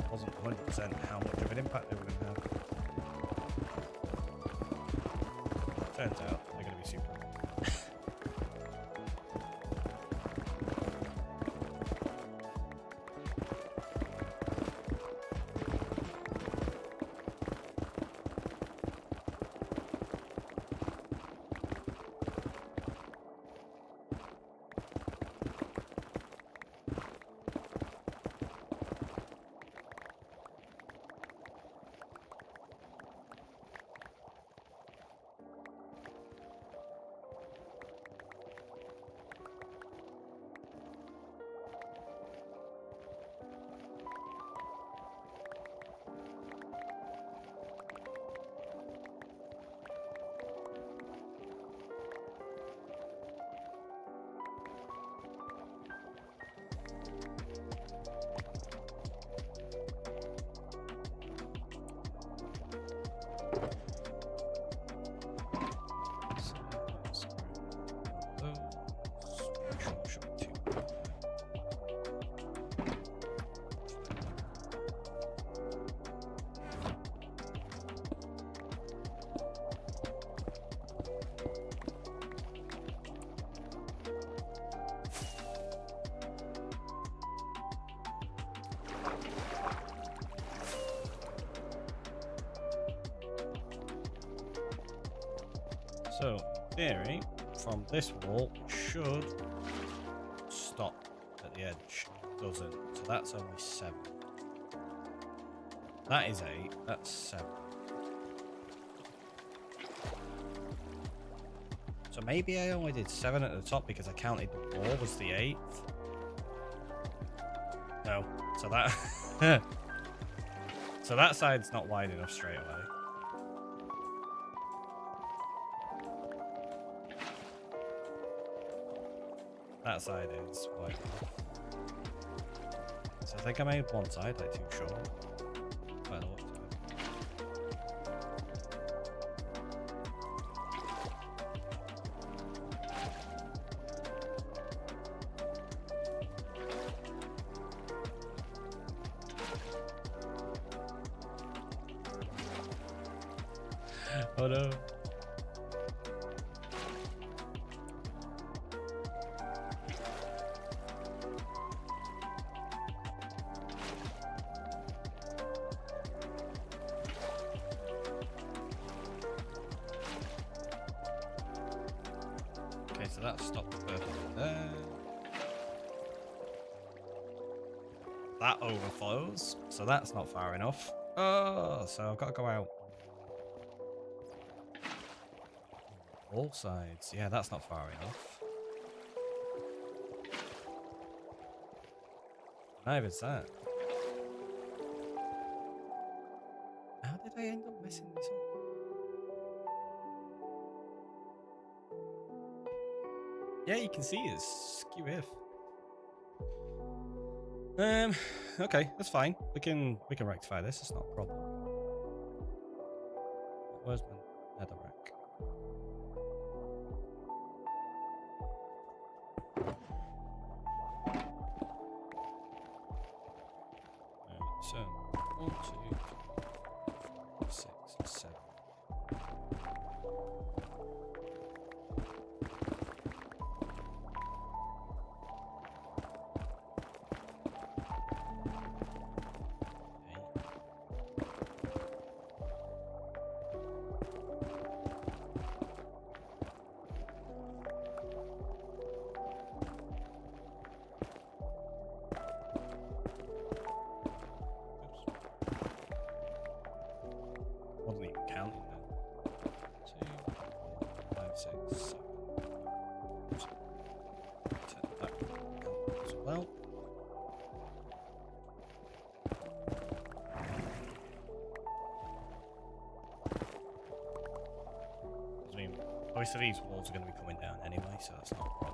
I wasn't 100% how much of an impact they were going to have. Turns out they're going to be super. So, theory, from this wall should stop at the edge. It doesn't. So that's only 7. That is 8. That's 7. So maybe I only did 7 at the top because I counted the wall was the 8th. No. So that... so that side's not wide enough straight away. That side is wide enough. So I think I made one side like too short. By the looks of it. Oh no. So that stopped perfectly there. That overflows, so that's not far enough. Oh, so I've got to go out. All sides. Yeah, that's not far enough. Neither is that. How did I end up messing this up? Yeah, you can see it's skew if. Okay, that's fine. We can rectify this. It's not a problem. Where's my nether rack? So 1, 2, 3, 4, 5, 6, 7. Wasn't even Most of these walls are going to be coming down anyway, so that's not a problem.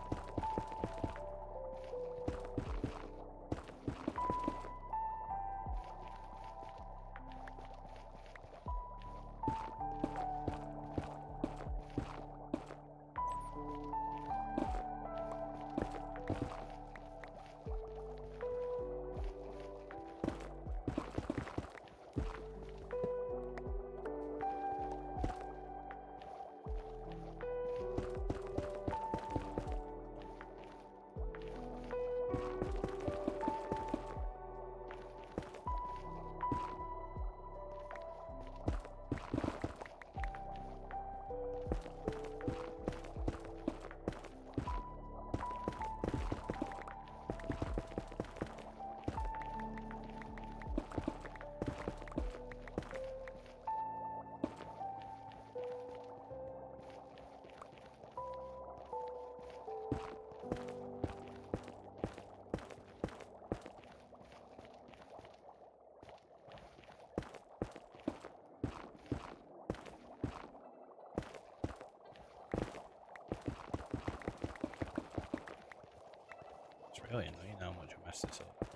Really annoying how much I messed this up.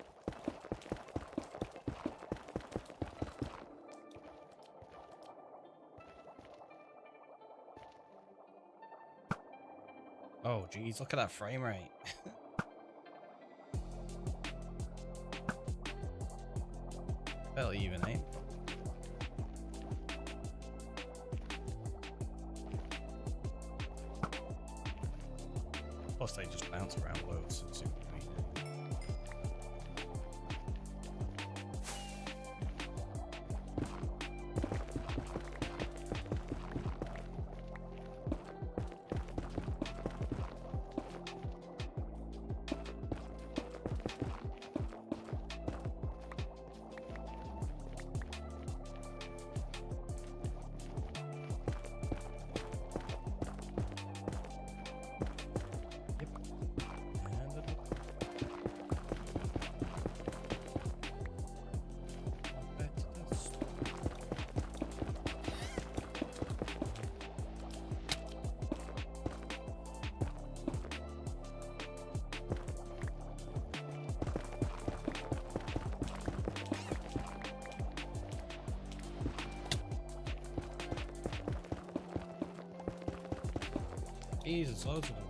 Oh geez, look at that frame rate. Barely even aim. Plus they just bounce around loads. So it's super annoying. Jesus, loads of them.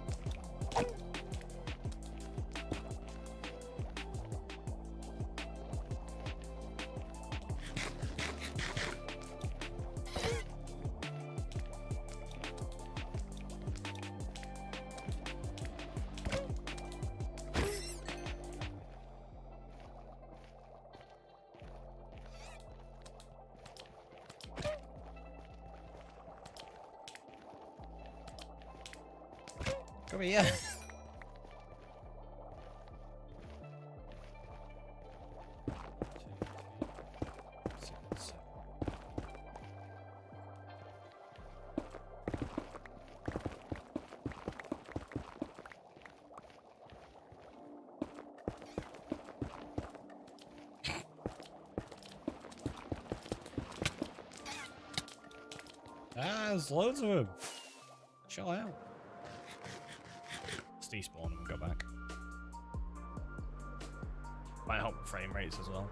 Come here. There's loads of them. Chill out. Let's despawn and go back. Might help with frame rates as well.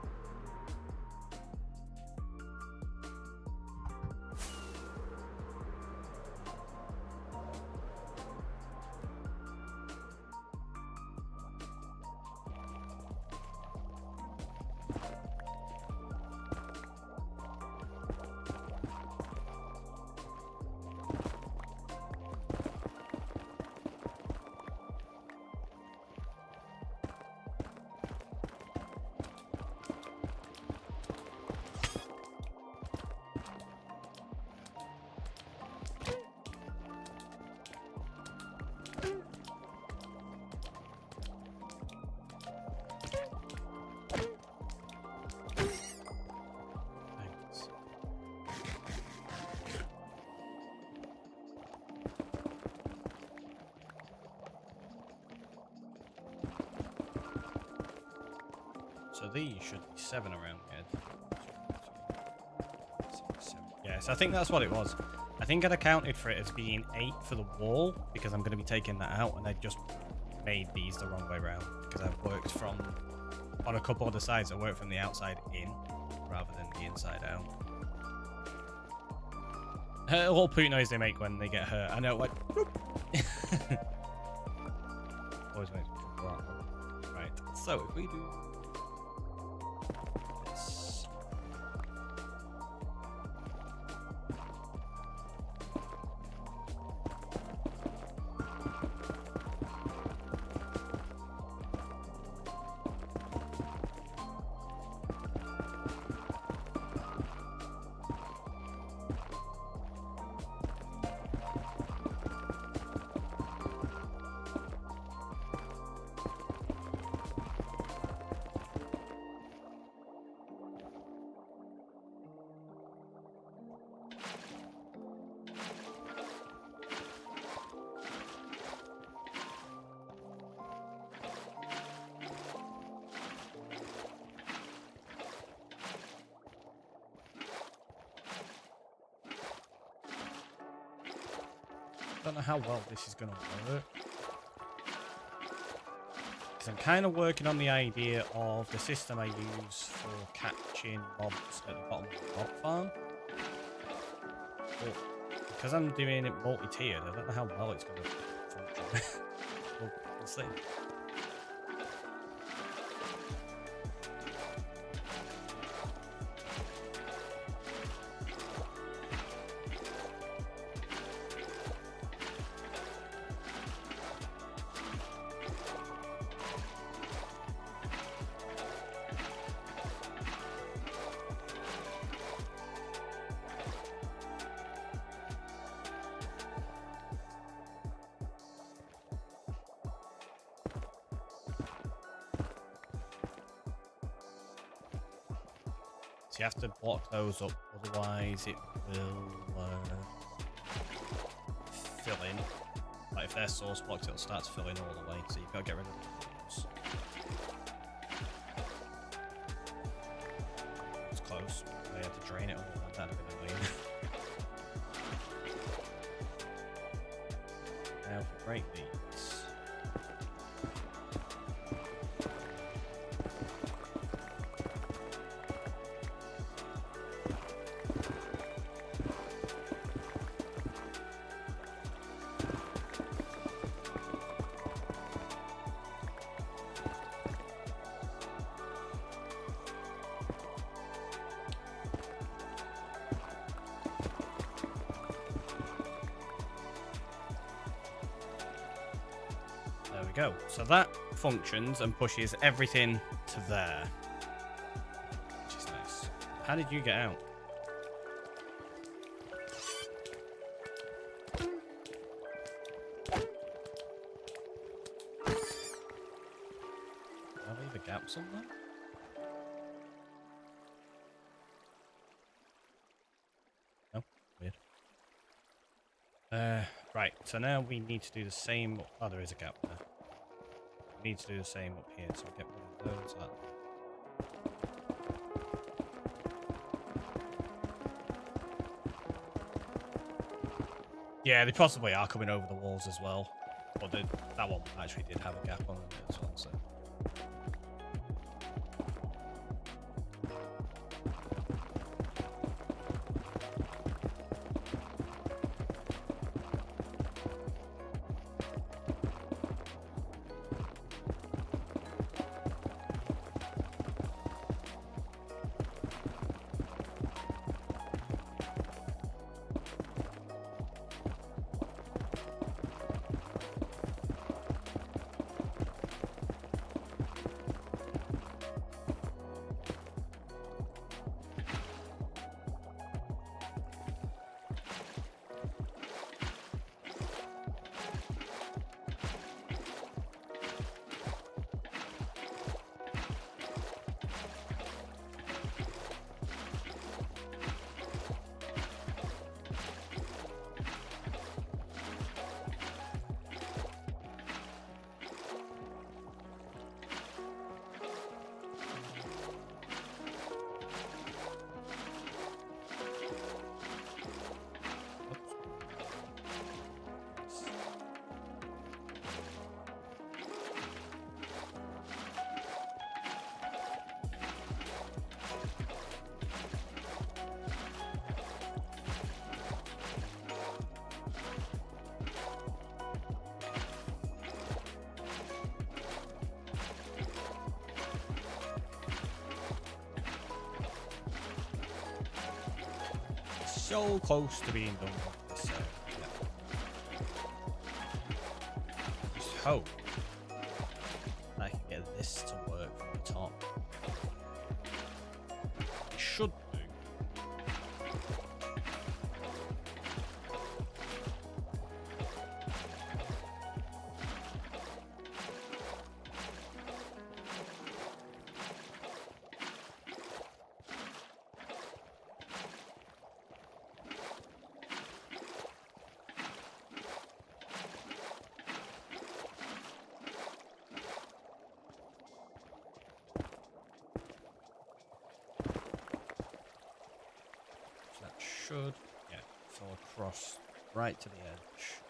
So these should be 7 around here. 7. Yes, I think that's what it was. I think I'd accounted for it as being 8 for the wall because I'm going to be taking that out, and I just made these the wrong way around because I've worked from, on a couple of the sides, I worked from the outside in rather than the inside out. A little poop noise they make when they get hurt. I know, like, always makes me feel wrong. Right, so if we do this. I don't know how well this is going to work. Because I'm kind of working on the idea of the system I use for catching mobs at the bottom of the mob farm. But because I'm doing it multi-tiered, I don't know how well it's going to function. We'll see. So you have to block those up, otherwise it will fill in. Like if they're source blocked, it'll start to fill in all the way, so you've got to get rid of those. It's close. I had to drain it all, that'd have been annoying. Now if we break these. Go. So that functions and pushes everything to there, which is nice. How did you get out? Did I leave a gap somewhere? No, weird. Right. So now we need to do the same. Oh, there is a gap there. Need to do the same up here, so I'll get rid of those. Yeah, they possibly are coming over the walls as well, but that one actually did have a gap on it as well. So. so close to being done with this. Yeah. Just hope I can get this to work from the top. It should do. Should, yeah, fall across right to the edge.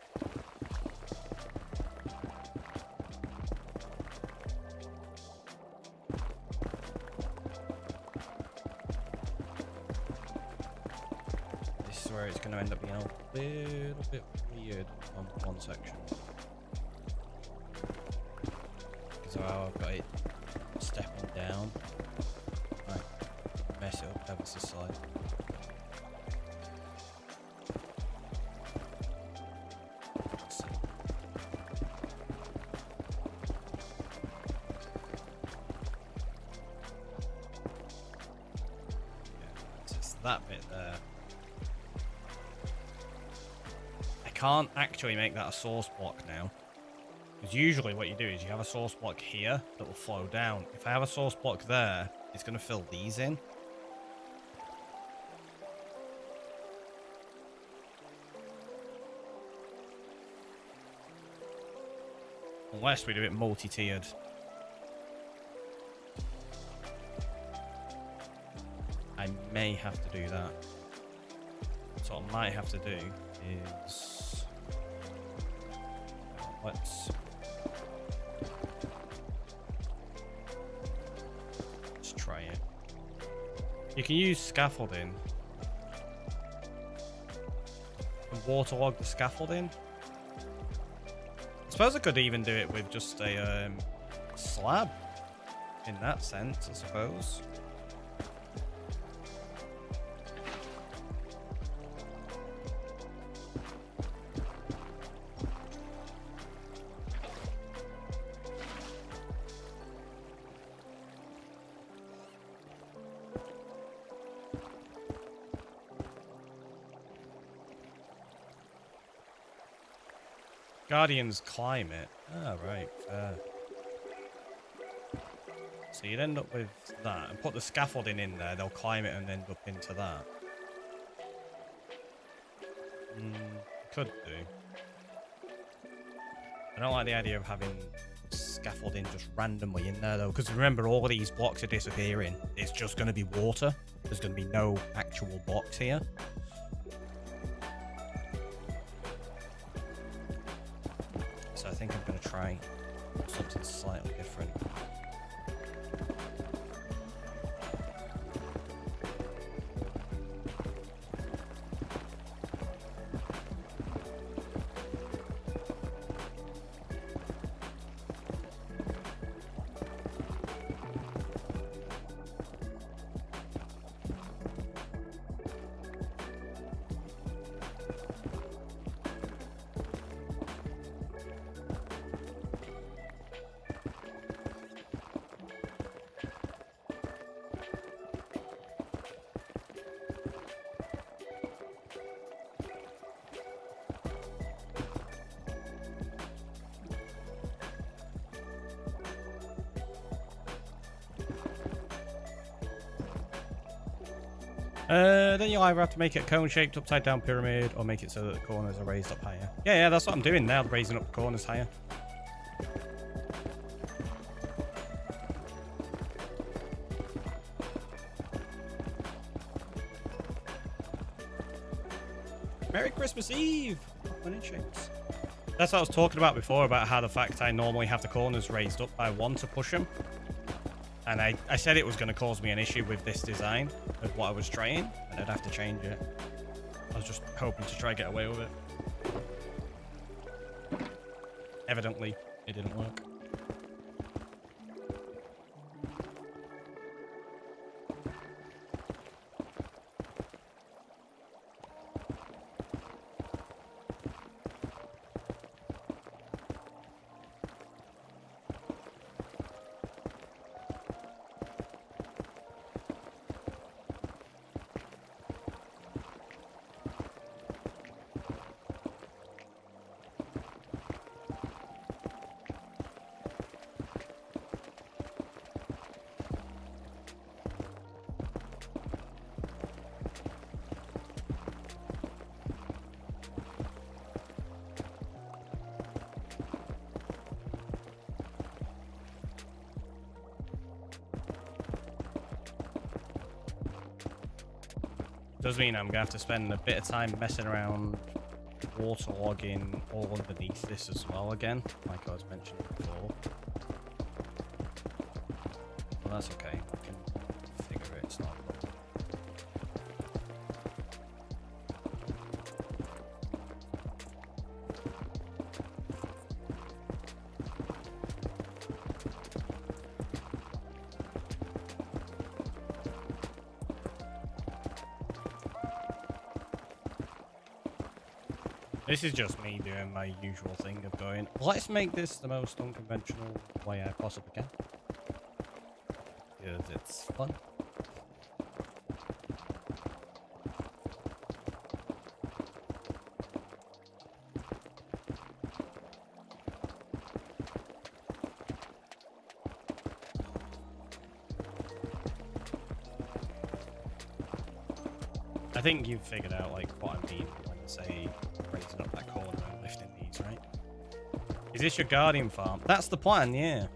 This is where it's going to end up being a little bit weird on one section. Because I've got it stepping down. Might mess it up ever so slightly. That bit there. I can't actually make that a source block now. Because usually what you do is you have a source block here that will flow down. If I have a source block there, it's going to fill these in. Unless we do it multi-tiered. I may have to do that. So what I might have to do is let's try it. You can use scaffolding and waterlog the scaffolding. I suppose I could even do it with just a slab in that sense, I suppose. Guardians climb it. Ah, right. Fair. So you'd end up with that and put the scaffolding in there. They'll climb it and end up into that. Could do. I don't like the idea of having scaffolding just randomly in there though, because remember, all of these blocks are disappearing. It's just going to be water. There's going to be no actual blocks here. So I think I'm going to try something slightly different. Then you'll either have to make it a cone-shaped upside-down pyramid or make it so that the corners are raised up higher. Yeah, that's what I'm doing now, raising up the corners higher. Merry Christmas Eve! When it shapes. That's what I was talking about before, about how the fact I normally have the corners raised up by one to push them. And I said it was going to cause me an issue with this design of what I was trying, and I'd have to change it. I was just hoping to try and get away with it. Evidently, it didn't work. Does mean I'm gonna have to spend a bit of time messing around waterlogging all underneath this as well again, like I was mentioning before. Well, that's okay. I can figure it. It's not a problem. This is just me doing my usual thing of going, let's make this the most unconventional way I possibly can. Because it's fun. I think you've figured out like what I mean when I say raising up that corner and lifting these, right? Is this your guardian farm? That's the plan, yeah.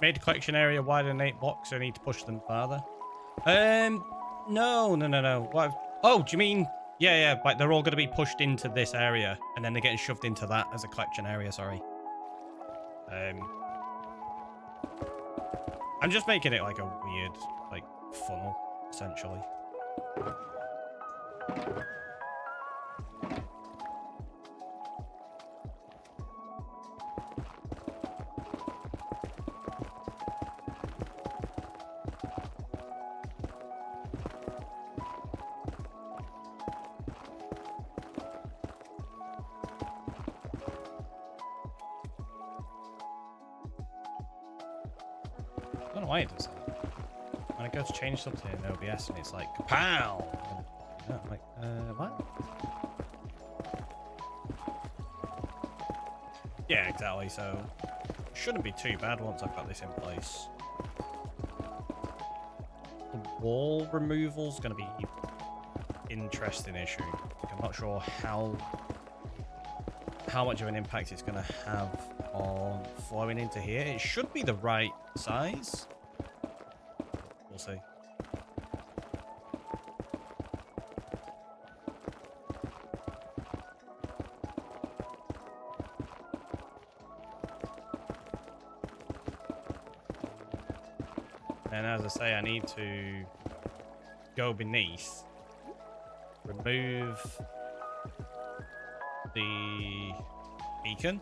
Made the collection area wider than 8 blocks, so I need to push them farther. No. Oh, do you mean... Yeah, like they're all going to be pushed into this area, and then they're getting shoved into that as a collection area, sorry. I'm just making it like a weird, like, funnel, essentially. I don't know why it does that. When I go to change something in OBS and it's like, kapow! And I'm like, what? Yeah, exactly, so it shouldn't be too bad once I've got this in place. The wall removal's going to be an interesting issue. I'm not sure how much of an impact it's going to have on flowing into here. It should be the right size. We'll see. And as I say, I need to go beneath, remove the beacon,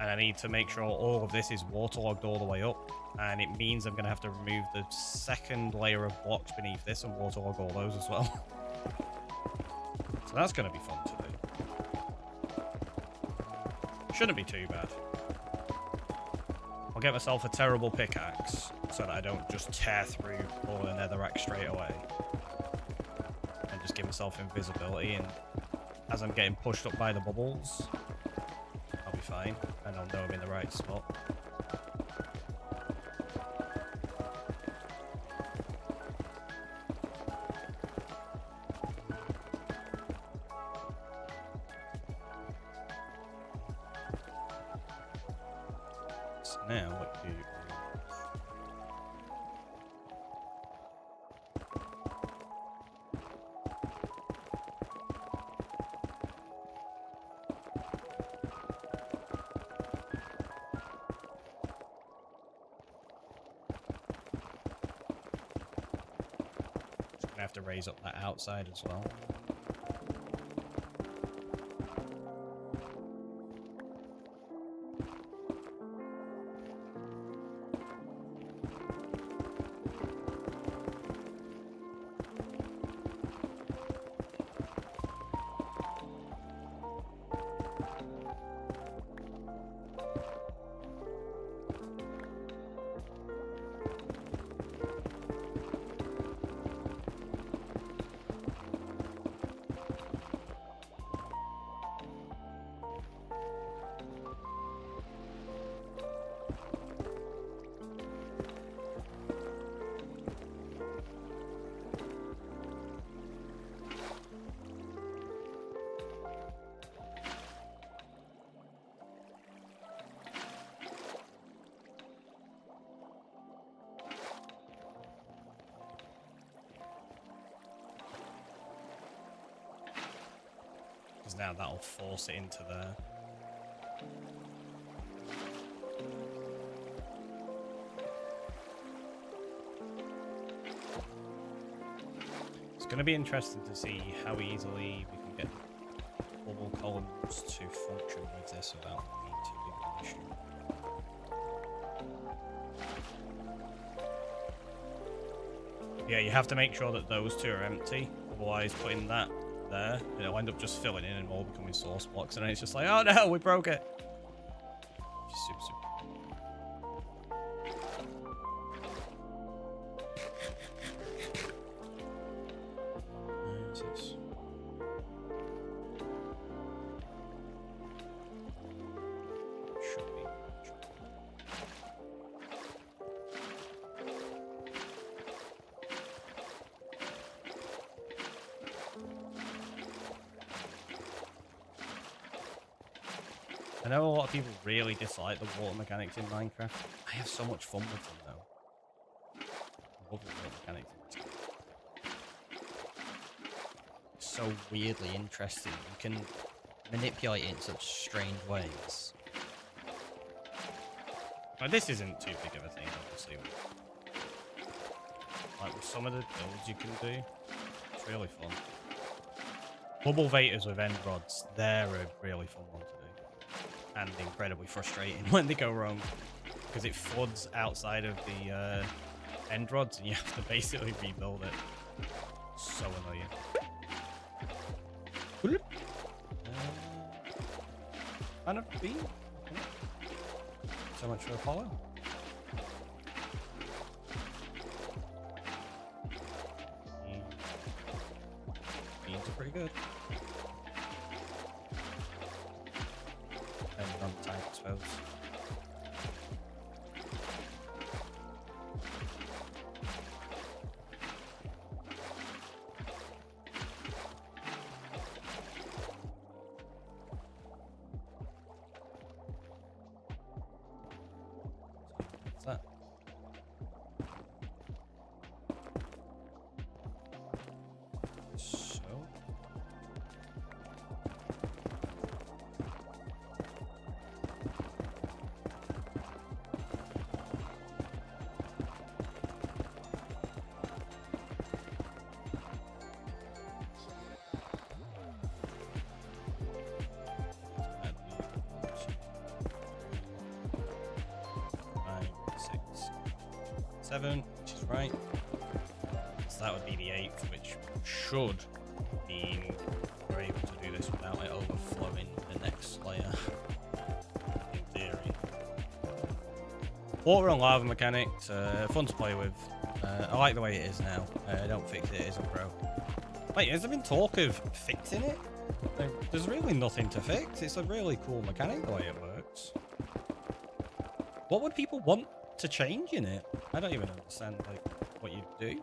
and I need to make sure all of this is waterlogged all the way up, and it means I'm going to have to remove the second layer of blocks beneath this and waterlog all those as well. So that's going to be fun to do. Shouldn't be too bad. I'll get myself a terrible pickaxe so that I don't just tear through all the netherrack straight away, and just give myself invisibility, and as I'm getting pushed up by the bubbles, I'll be fine, and I'll know I'm in the right spot. So now what you do... have to raise up that outside as well. Because now that'll force it into there. It's going to be interesting to see how easily we can get bubble columns to function with this without needing to do an issue. Yeah, you have to make sure that those two are empty. Otherwise, putting that there, it'll end up just filling in and all becoming source blocks. And then it's just like, oh no, we broke it. Just super, super. Where is this? Should be. I know a lot of people really dislike the water mechanics in Minecraft. I have so much fun with them though. I love the water mechanics in this game. It's so weirdly interesting. You can manipulate it in such strange ways. But this isn't too big of a thing, obviously. Like with some of the builds you can do, it's really fun. Bubble Vators with end rods, they're a really fun one to do. And incredibly frustrating when they go wrong. Because it floods outside of the end rods and you have to basically rebuild it. So annoying. Kind of beam. So much for Apollo. Beams are pretty good. And on time, I suppose. What's that? So. Seven, which is right. So that would be the 8th, which should mean we're able to do this without it overflowing the next layer. In theory. Water and lava mechanics, fun to play with. I like the way it is now. Don't fix it, it isn't broke. Wait, has there been talk of fixing it? There's really nothing to fix. It's a really cool mechanic the way it works. What would people want to change in it? I don't even understand like what you do.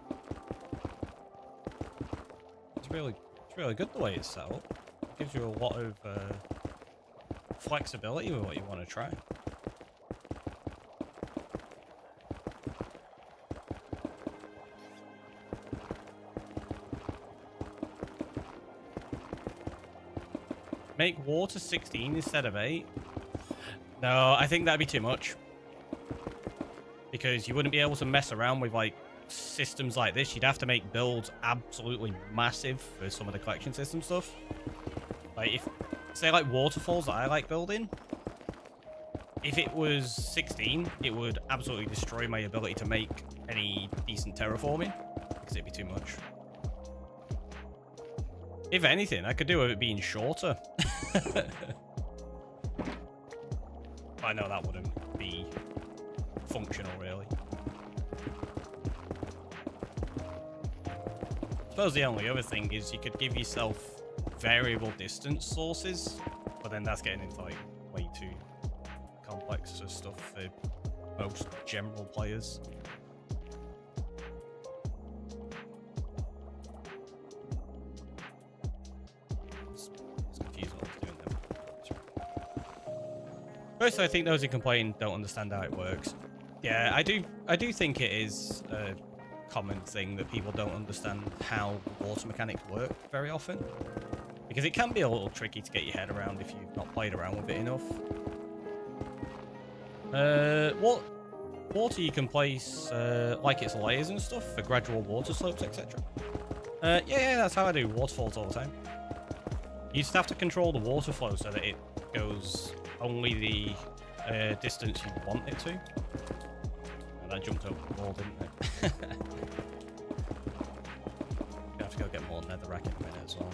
It's really good the way it's set up. It gives you a lot of flexibility with what you want to try. Make water 16 instead of 8? No, I think that'd be too much. Because you wouldn't be able to mess around with like systems like this. You'd have to make builds absolutely massive for some of the collection system stuff. Like if, say like waterfalls that I like building, if it was 16, it would absolutely destroy my ability to make any decent terraforming. Because it'd be too much. If anything, I could do with it being shorter. I know that wouldn't be functional, really. I suppose the only other thing is you could give yourself variable distance sources, but then that's getting into like way too complex of stuff for most general players. It's confusing what I'm doing there. First, I think those who complain don't understand how it works. Yeah, I do think it is a common thing that people don't understand how water mechanics work very often. Because it can be a little tricky to get your head around if you've not played around with it enough. What water you can place like it's layers and stuff for gradual water slopes, etc. Yeah, that's how I do waterfalls all the time. You just have to control the water flow so that it goes only the distance you want it to. And that jumped over the wall, didn't it? You have to go get more netherrack in a minute as well.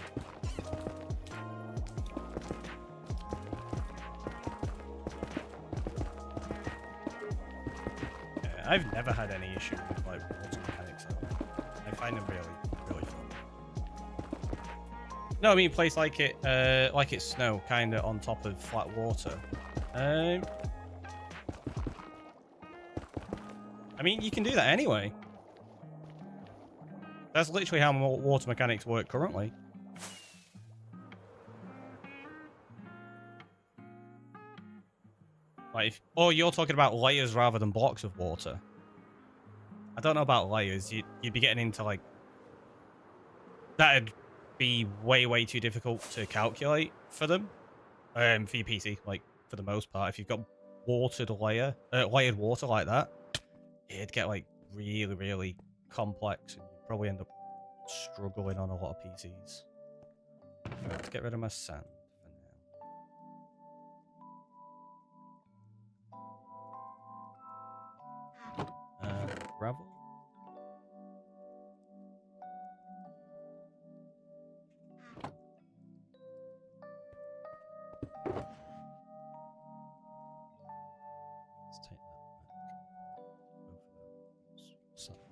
I've never had any issue with like water mechanics though. I find them really fun. No, I mean place like it's snow, kind of on top of flat water. I mean, you can do that anyway. That's literally how water mechanics work currently. Like, oh, you're talking about layers rather than blocks of water. I don't know about layers. You'd be getting into like... That'd be way too difficult to calculate for them. For your PC, like, for the most part. If you've got layered water like that, it'd get like really complex and you'd probably end up struggling on a lot of PCs. Right, let's get rid of my sand. Gravel. Let's take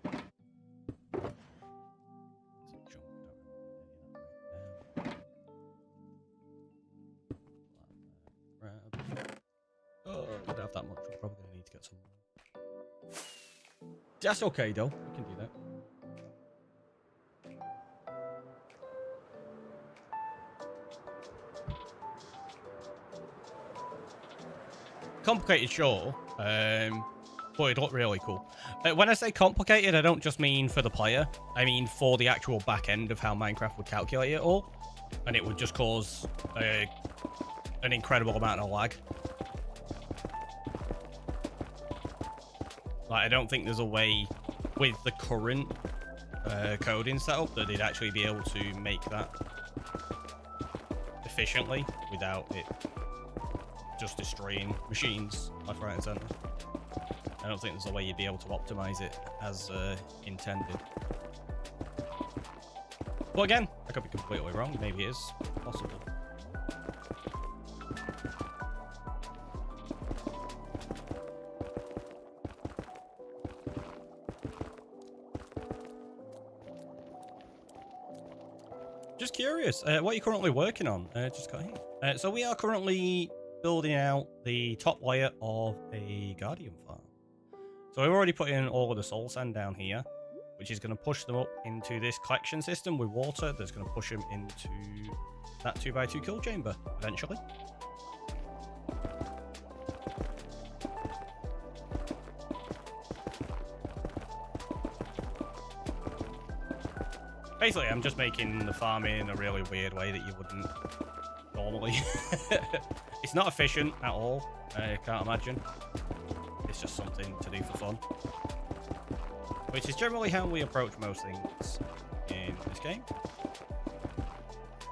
that back. Oh, I don't have that much. I'm probably gonna need to get some. That's okay, though. We can do that. Complicated, sure. But it looked really cool. When I say complicated, I don't just mean for the player. I mean for the actual back end of how Minecraft would calculate it all. And it would just cause an incredible amount of lag. Like, I don't think there's a way with the current coding setup that they'd actually be able to make that efficiently without it just destroying machines left, right, and center. I don't think there's a way you'd be able to optimize it as intended. But again, I could be completely wrong. Maybe it is possible. Just curious, what are you currently working on? Just got here. So we are currently building out the top layer of a Guardian farm. So we've already put in all of the soul sand down here, which is going to push them up into this collection system with water that's going to push them into that 2x2 kill chamber eventually. Basically, I'm just making the farming in a really weird way that you wouldn't normally. It's not efficient at all. I can't imagine. It's just something to do for fun. Which is generally how we approach most things in this game.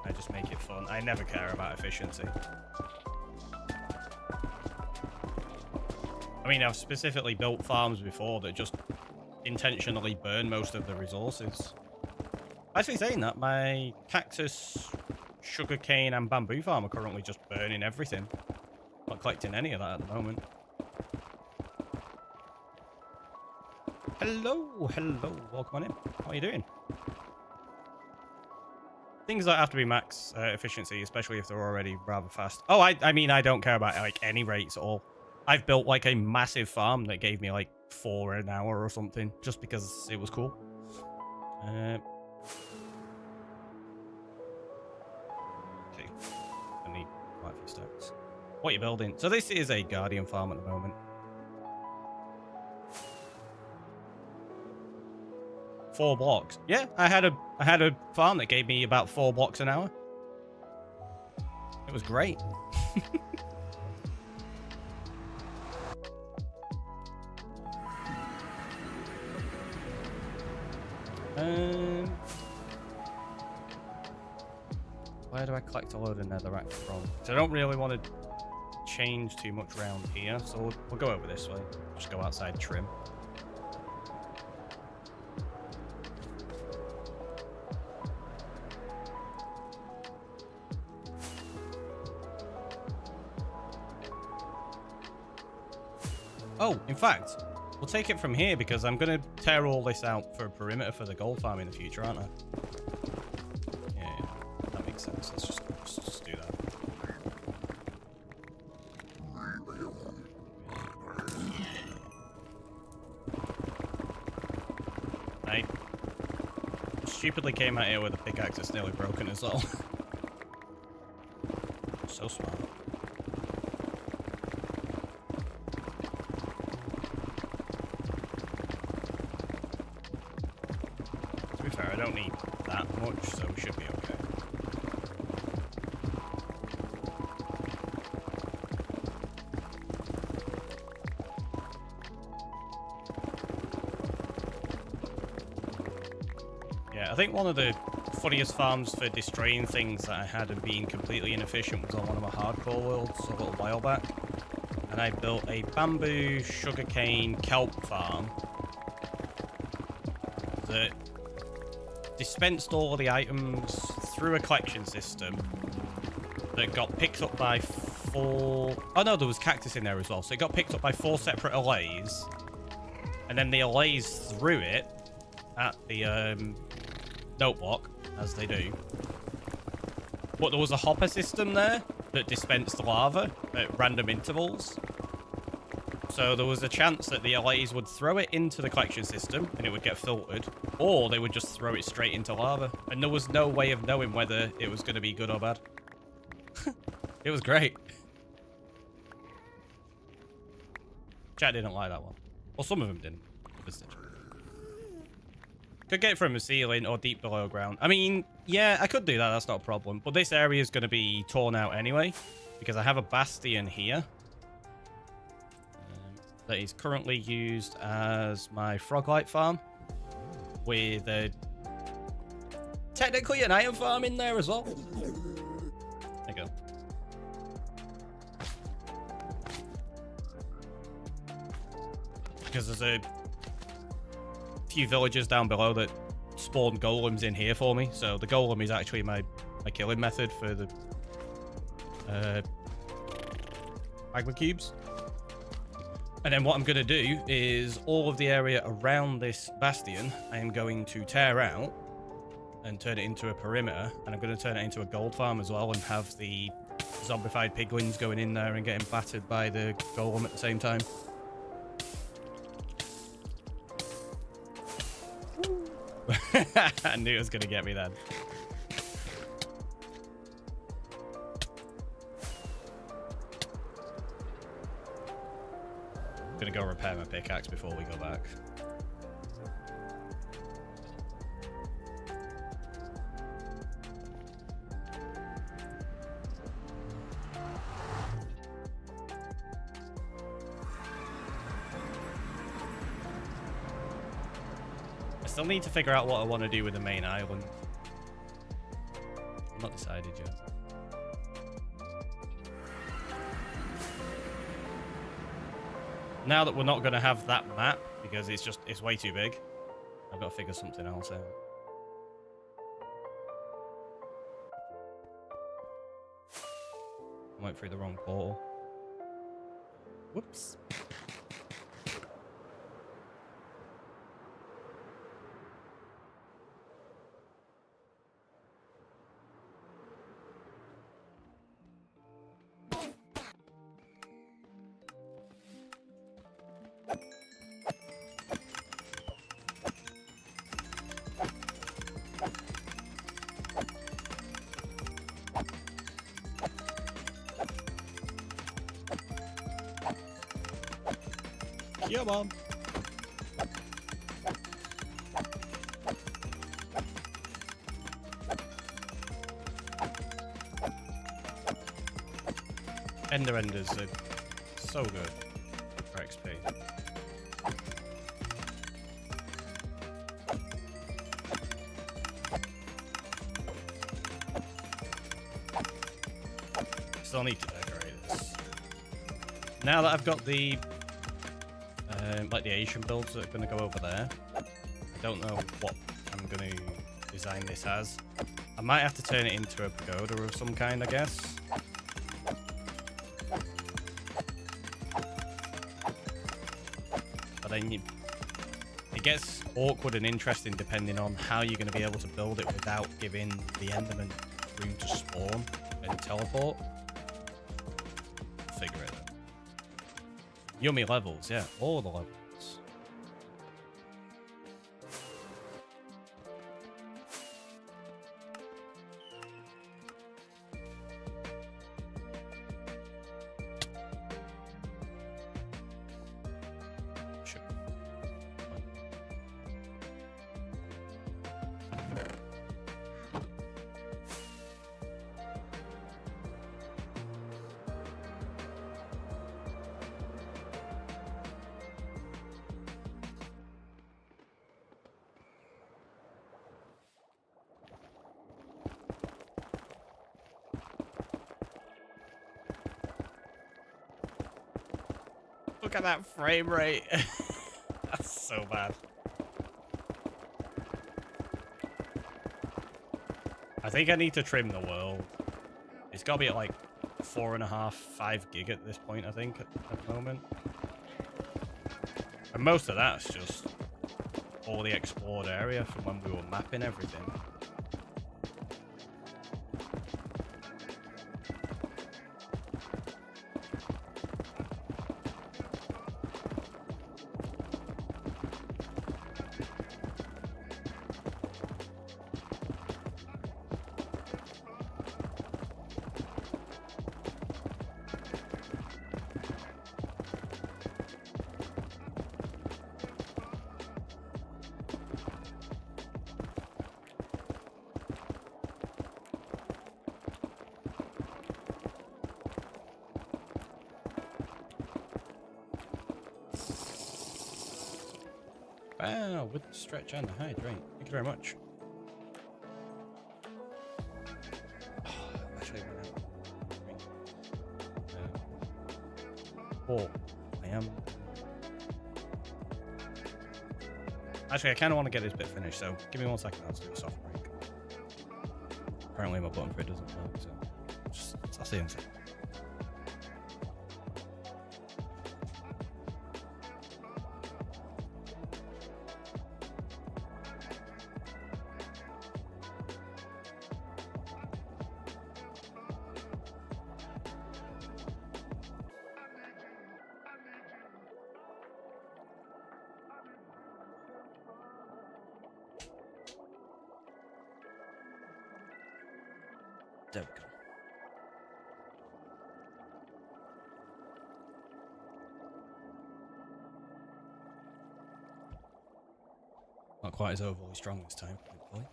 I just make it fun. I never care about efficiency. I mean, I've specifically built farms before that just intentionally burn most of the resources. Actually saying that, my cactus, sugarcane and bamboo farm are currently just burning everything. Not collecting any of that at the moment. Hello, welcome on in. How are you doing? Things that have to be max efficiency, especially if they're already rather fast. Oh, I mean, I don't care about like any rates at all. I've built like a massive farm that gave me like 4 an hour or something, just because it was cool. Okay, I need quite a few stacks. What are you building? So this is a Guardian farm at the moment. 4 blocks. Yeah, I had a farm that gave me about 4 blocks an hour. It was great. Where do I collect a load of netherrack from? Because I don't really want to change too much around here, so we'll go over this way. Just go outside trim. Oh, in fact, we'll take it from here because I'm going to tear all this out for a perimeter for the gold farm in the future, aren't I? Yeah, that makes sense. Let's just do that. I stupidly came out here with a pickaxe that's nearly broken as well. So smart. To be fair, I don't need that much, so we should be okay. I think one of the funniest farms for destroying things that I had and being completely inefficient was on one of my hardcore worlds a little while back. And I built a bamboo, sugarcane, kelp farm that dispensed all of the items through a collection system that got picked up by 4... Oh no, there was cactus in there as well. So it got picked up by 4 separate allays. And then the allays threw it at the note block, as they do. But there was a hopper system there that dispensed lava at random intervals. So there was a chance that the allays would throw it into the collection system and it would get filtered, or they would just throw it straight into lava. And there was no way of knowing whether it was going to be good or bad. It was great. Chat didn't like that one. Well, some of them didn't. Could get it from a ceiling or deep below ground. I mean, yeah, I could do that. That's not a problem. But this area is going to be torn out anyway, because I have a bastion here that is currently used as my frog-light farm with technically an iron farm in there as well. There you go. Because there's a few villagers down below that spawn golems in here for me, so the golem is actually my killing method for the magma cubes. And then what I'm going to do is all of the area around this bastion I am going to tear out and turn it into a perimeter, and I'm going to turn it into a gold farm as well and have the zombified piglins going in there and getting battered by the golem at the same time. I knew it was going to get me then. I'm going to go repair my pickaxe before we go back. Still need to figure out what I want to do with the main island. I'm not decided yet. Now that we're not going to have that map because it's way too big, I've got to figure something else out. I went through the wrong portal. Whoops. Yeah, Mom. Ender Enders are so good for XP. Still need to decorate this. Now that I've got the like the Asian builds that are going to go over there, I don't know what I'm going to design this as. I might have to turn it into a pagoda of some kind, I guess. But then it gets awkward and interesting depending on how you're going to be able to build it without giving the Enderman room to spawn and teleport. Figure it out. Yummy levels, yeah, all the levels. Sure. Look at that frame rate. That's so bad. I think I need to trim the world. It's got to be at like 4.5, 5 gig at this point, I think, at the moment. And most of that's just all the explored area from when we were mapping everything. Wow, with the stretch and the hydrate. Thank you very much. Actually, I am. Actually, I kind of want to get this bit finished, so give me 1 second. I'll just do a soft break. Apparently, my button for it doesn't work, so I'll see you in a second. There we go. Not quite as overly strong this time, thankfully.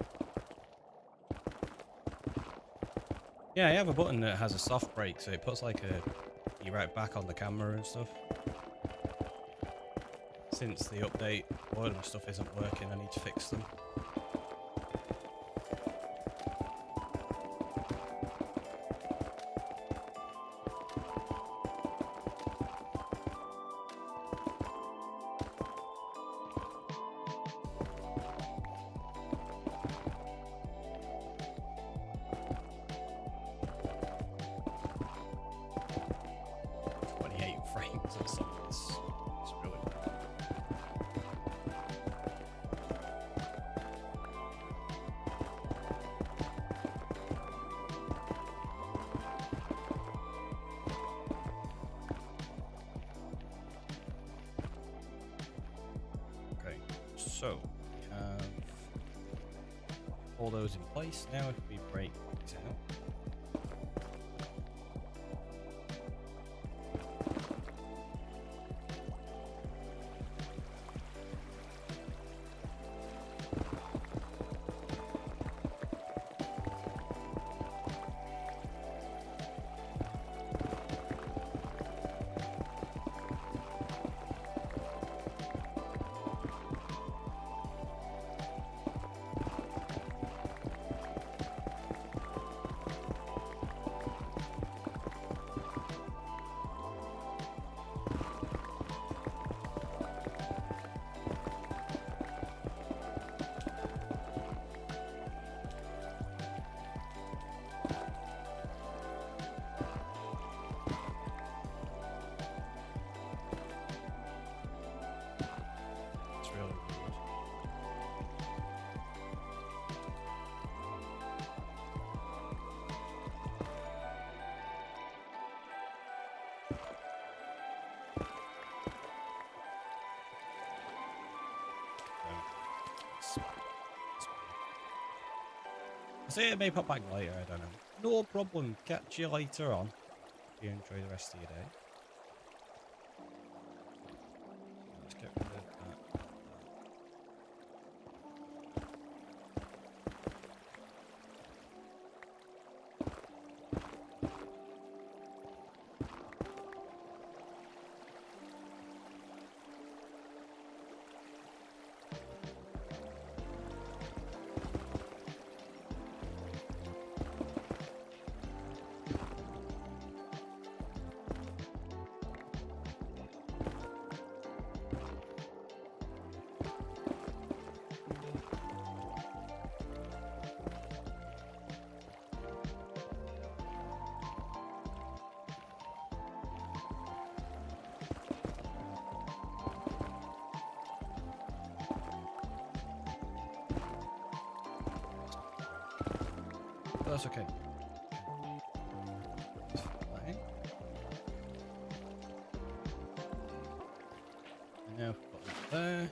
Yeah, I have a button that has a soft break, so it puts like you right back on the camera and stuff. Since the update, a lot of stuff isn't working, I need to fix them. Frames or something. It's really bad. Okay, so we have all those in place. Now if we break these out. I'll see it may pop back later, I don't know. No problem. Catch you later on. You enjoy the rest of your day. Let's get rid of that. That's okay. It's fine. And now put it there.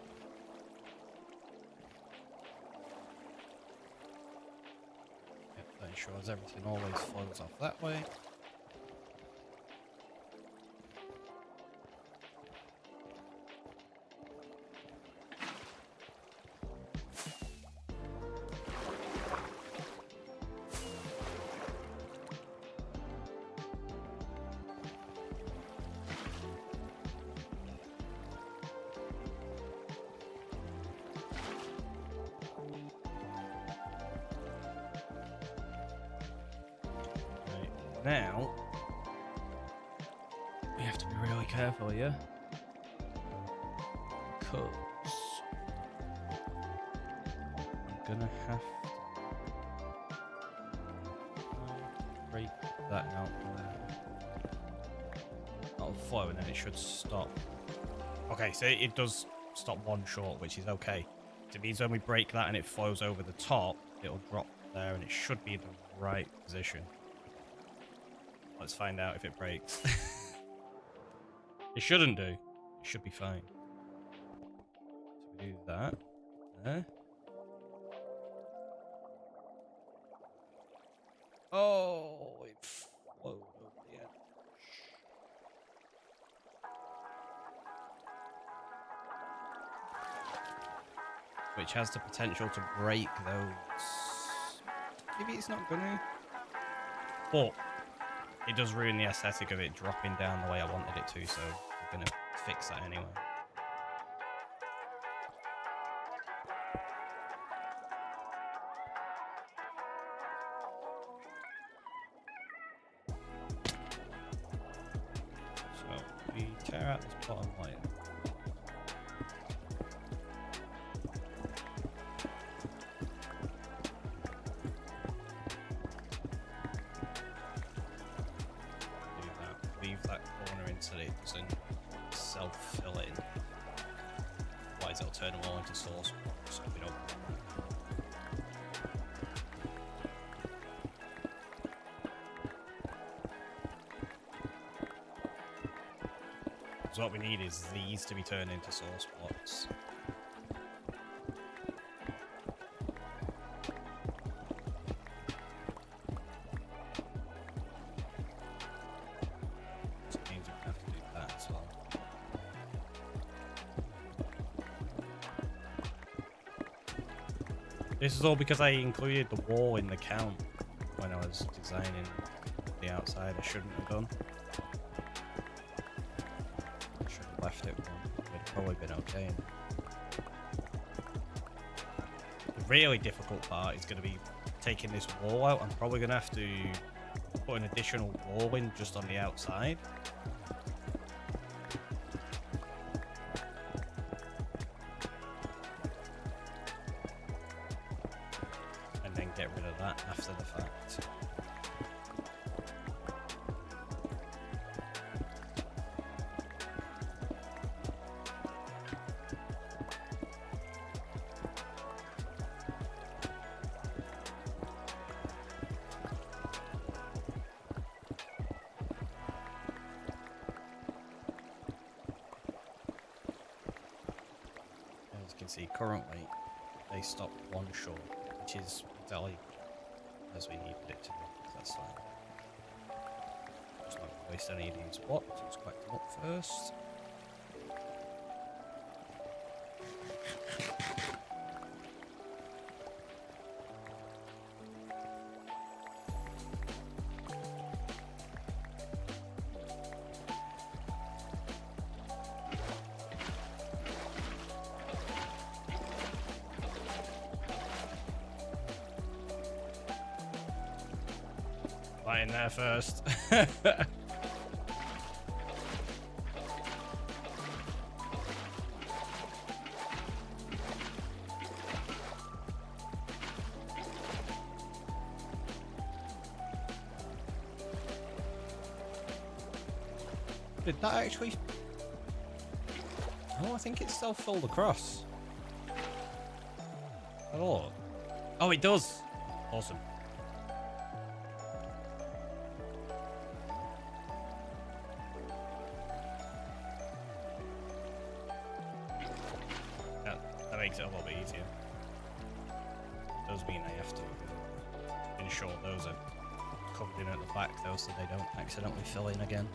Yep, that ensures everything always flows off that way. Now, we have to be really careful here. Because I'm gonna have to break that out there. That'll flow and then it should stop. Okay, so it does stop one short, which is okay. It means when we break that and it flows over the top, it'll drop there and it should be in the right position. Let's find out if it breaks. It shouldn't do. It should be fine. So we do that. There. Oh, it flowed over the edge. Which has the potential to break those. Maybe it's not gonna. But it does ruin the aesthetic of it dropping down the way I wanted it to, so I'm gonna fix that anyway. So we tear out this bottom layer. Leave that corner in so that it doesn't self-fill in. Otherwise it'll turn them all into source blocks if we don't. So what we need is these to be turned into source blocks. This is all because I included the wall in the count when I was designing the outside. I shouldn't have done. I should have left it one. It'd probably been okay. The really difficult part is going to be taking this wall out. I'm probably going to have to put an additional wall in just on the outside. Get rid of that after the fact. As you can see, currently they stop one short, which is exactly as we needed it to be. That's fine. Just not waste any of these blocks. Let's collect them up first. Right in there first. Did that actually? Oh, I think it's self-filled across. Oh. Oh, it does. Awesome. That makes it a little bit easier. Does mean I have to ensure those are covered in at the back though, so they don't accidentally fill in again.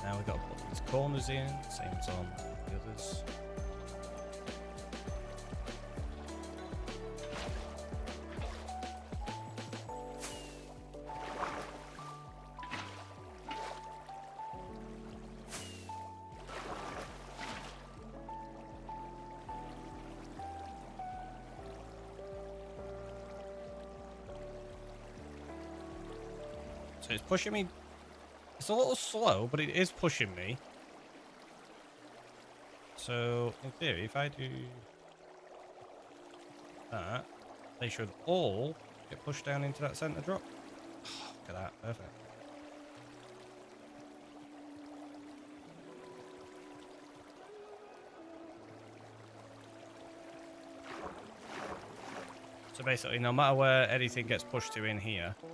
Now we've got to put these corners in, same as on the others. So it's pushing me. It's a little slow, but it is pushing me. So, in theory, if I do that, they should all get pushed down into that center drop. Oh, look at that, perfect. So basically, no matter where anything gets pushed to in here, it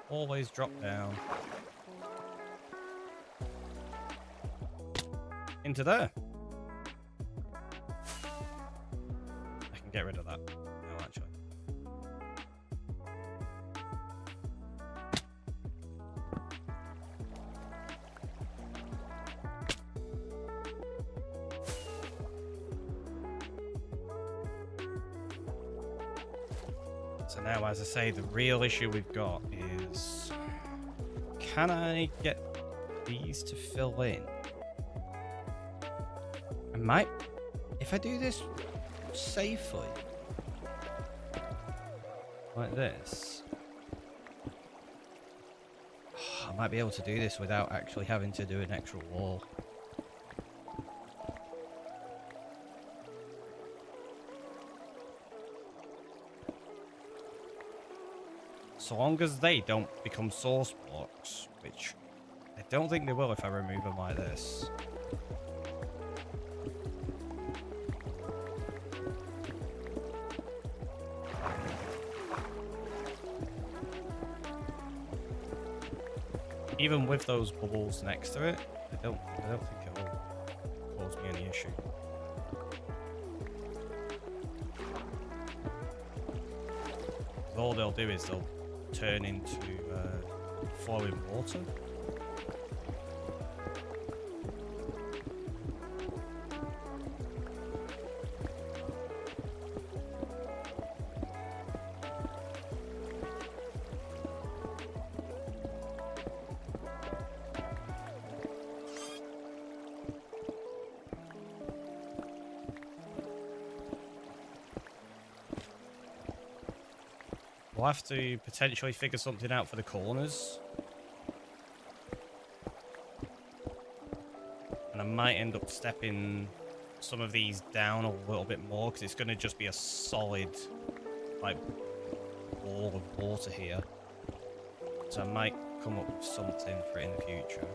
will always drop down into there. I can get rid of that now, actually. So now, as I say, the real issue we've got is, can I get these to fill in? I might, if I do this safely, like this, I might be able to do this without actually having to do an extra wall. So long as they don't become source blocks, which I don't think they will if I remove them like this. Even with those bubbles next to it, I don't think it will cause me any issue. All they'll do is they'll turn into flowing water. We'll have to potentially figure something out for the corners. And I might end up stepping some of these down a little bit more because it's going to just be a solid, like, wall of water here. So I might come up with something for it in the future.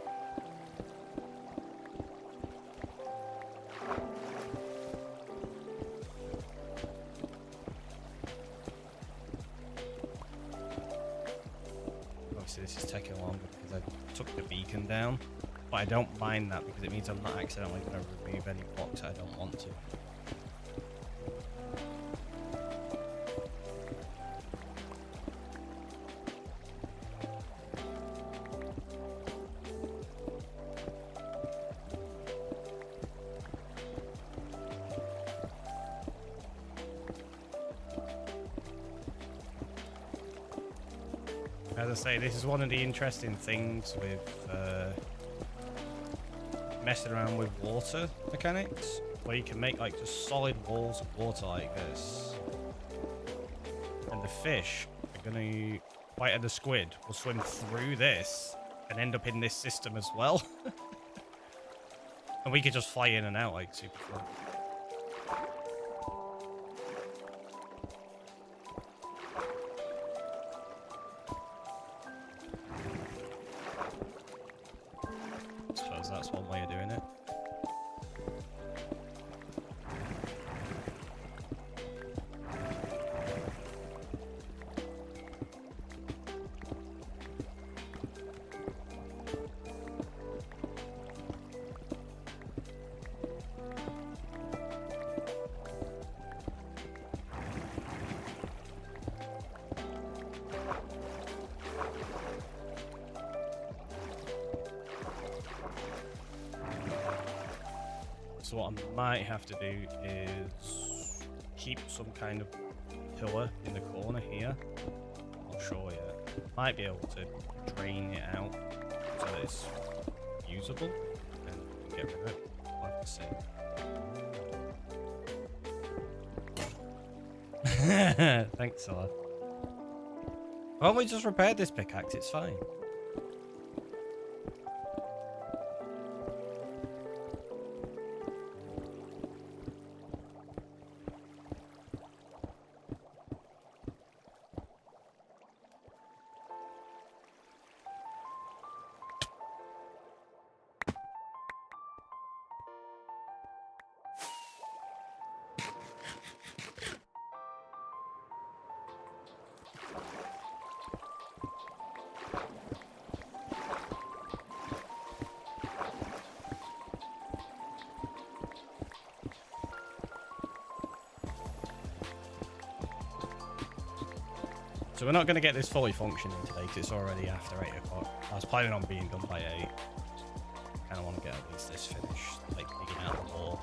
Obviously this is taking longer because I took the beacon down. But I don't mind that because it means I'm not accidentally going to remove any blocks I don't want to. As I say, this is one of the interesting things with messing around with water mechanics, where you can make like just solid walls of water like this, and the fish are gonna, and the squid will swim through this and end up in this system as well. And we could just fly in and out like super fun. That's one way of doing it. So what I might have to do is keep some kind of pillar in the corner here. I'm not sure yet. Might be able to drain it out so that it's usable and get rid of it. I'll have to see. Thanks, Scylla. Why don't we just repair this pickaxe? It's fine. So we're not going to get this fully functioning today because it's already after 8 o'clock. I was planning on being done by 8. Kind of want to get at least this finished, like digging out the wall.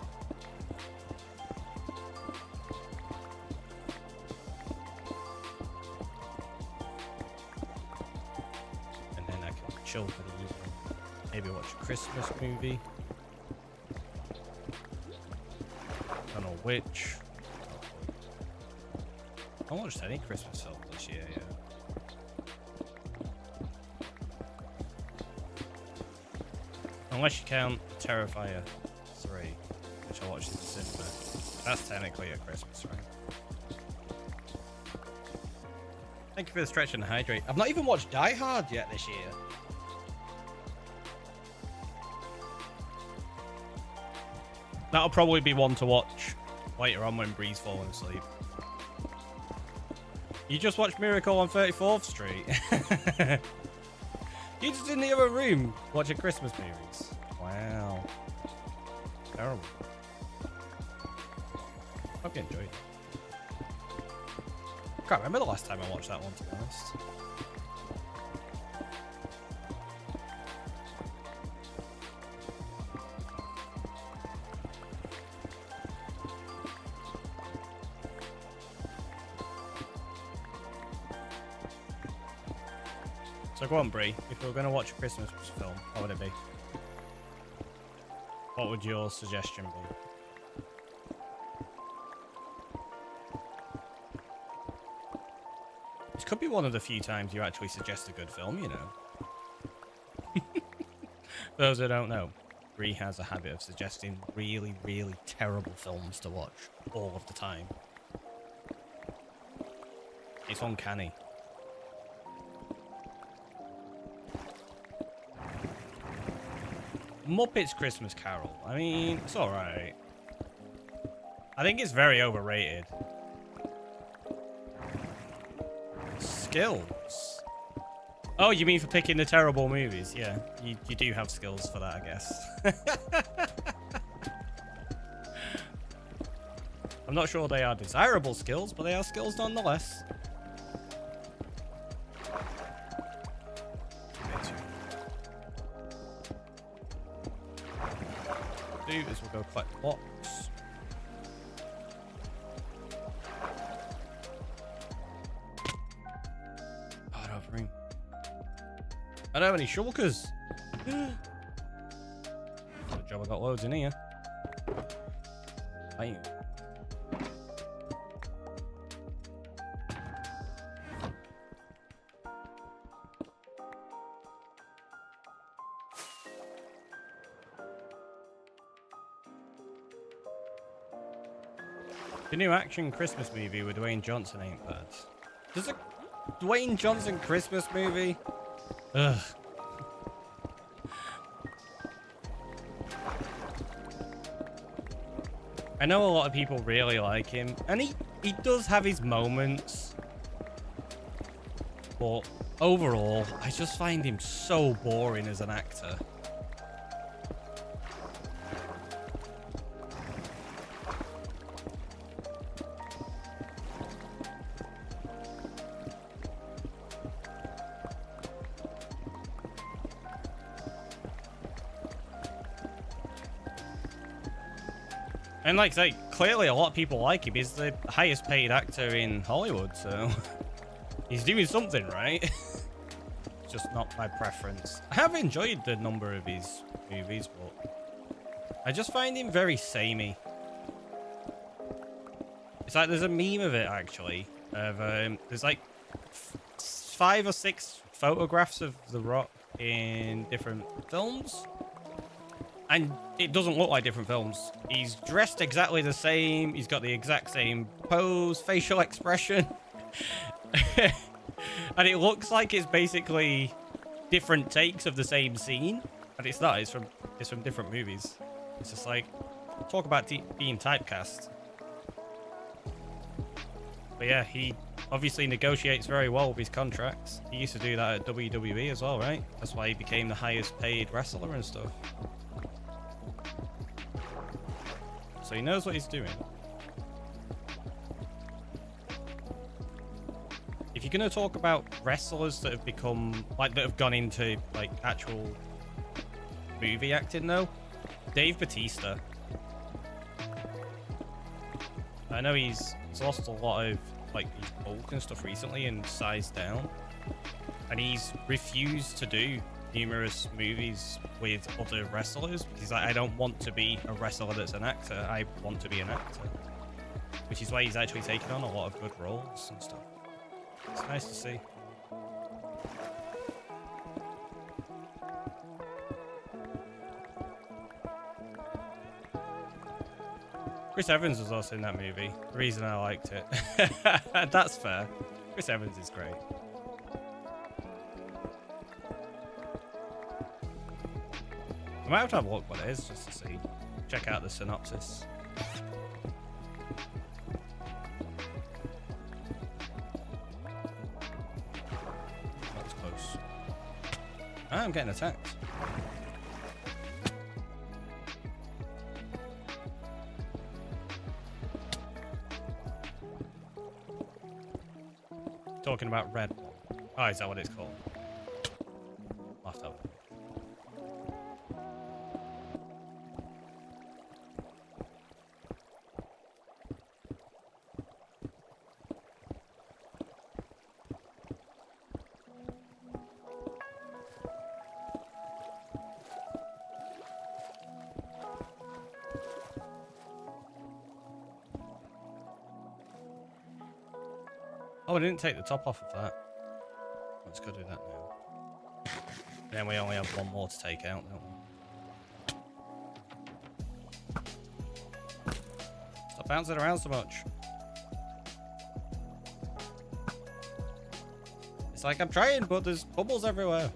And then I can chill for the evening. Maybe watch a Christmas movie. Don't know which. I haven't watched any Christmas film this year yet. Unless you count Terrifier 3, which I watched in the cinema. That's technically a Christmas, right? Thank you for the stretch and hydrate. I've not even watched Die Hard yet this year. That'll probably be one to watch later on when Bree's falling asleep. You just watched Miracle on 34th Street. You just in the other room watching Christmas movies. Wow. Terrible. Hope you enjoyed it. I can't remember the last time I watched that one, to be honest. So go on, Bree. If we were going to watch a Christmas film, what would it be? What would your suggestion be? This could be one of the few times you actually suggest a good film, you know. Those who don't know. 3 has a habit of suggesting really, really terrible films to watch all of the time. It's uncanny. Muppets Christmas Carol. I mean, it's alright. I think it's very overrated. Skills. Oh, you mean for picking the terrible movies? Yeah, you do have skills for that, I guess. I'm not sure they are desirable skills, but they are skills nonetheless. Do is we'll go collect the box. Oh, I don't have room. I don't have any shulkers. Good job I got loads in here. Bam. The new action Christmas movie with Dwayne Johnson ain't bad. There's a Dwayne Johnson Christmas movie? Ugh. I know a lot of people really like him, and he does have his moments. But overall, I just find him so boring as an actor. And like I say, clearly a lot of people like him. He's the highest paid actor in Hollywood, so he's doing something right. It's just not my preference. I have enjoyed the number of his movies, but I just find him very samey. It's like there's a meme of it actually. Of there's like 5 or 6 photographs of The Rock in different films. And it doesn't look like different films. He's dressed exactly the same. He's got the exact same pose, facial expression. And it looks like it's basically different takes of the same scene. And it's not. It's from different movies. It's just like, talk about being typecast. But yeah, he obviously negotiates very well with his contracts. He used to do that at WWE as well, right? That's why he became the highest paid wrestler and stuff. So he knows what he's doing. If you're going to talk about wrestlers that have become, like, that have gone into, like, actual movie acting, though, Dave Bautista. I know he's lost a lot of, like, his bulk and stuff recently and sized down. And he's refused to do numerous movies with other wrestlers because I don't want to be a wrestler that's an actor. I want to be an actor, which is why he's actually taken on a lot of good roles and stuff. It's nice to see. Chris Evans was also in that movie. The reason I liked it. That's fair. Chris Evans is great. I might have to have a look what it is just to see. Check out the synopsis. That was close. I'm getting attacked. Talking about Red Bull. Oh, is that what it's called? I'll have to have a look. Oh, I didn't take the top off of that. Let's go do that now. Then we only have one more to take out, don't we? bouncing around so much? It's like I'm trying, but there's bubbles everywhere.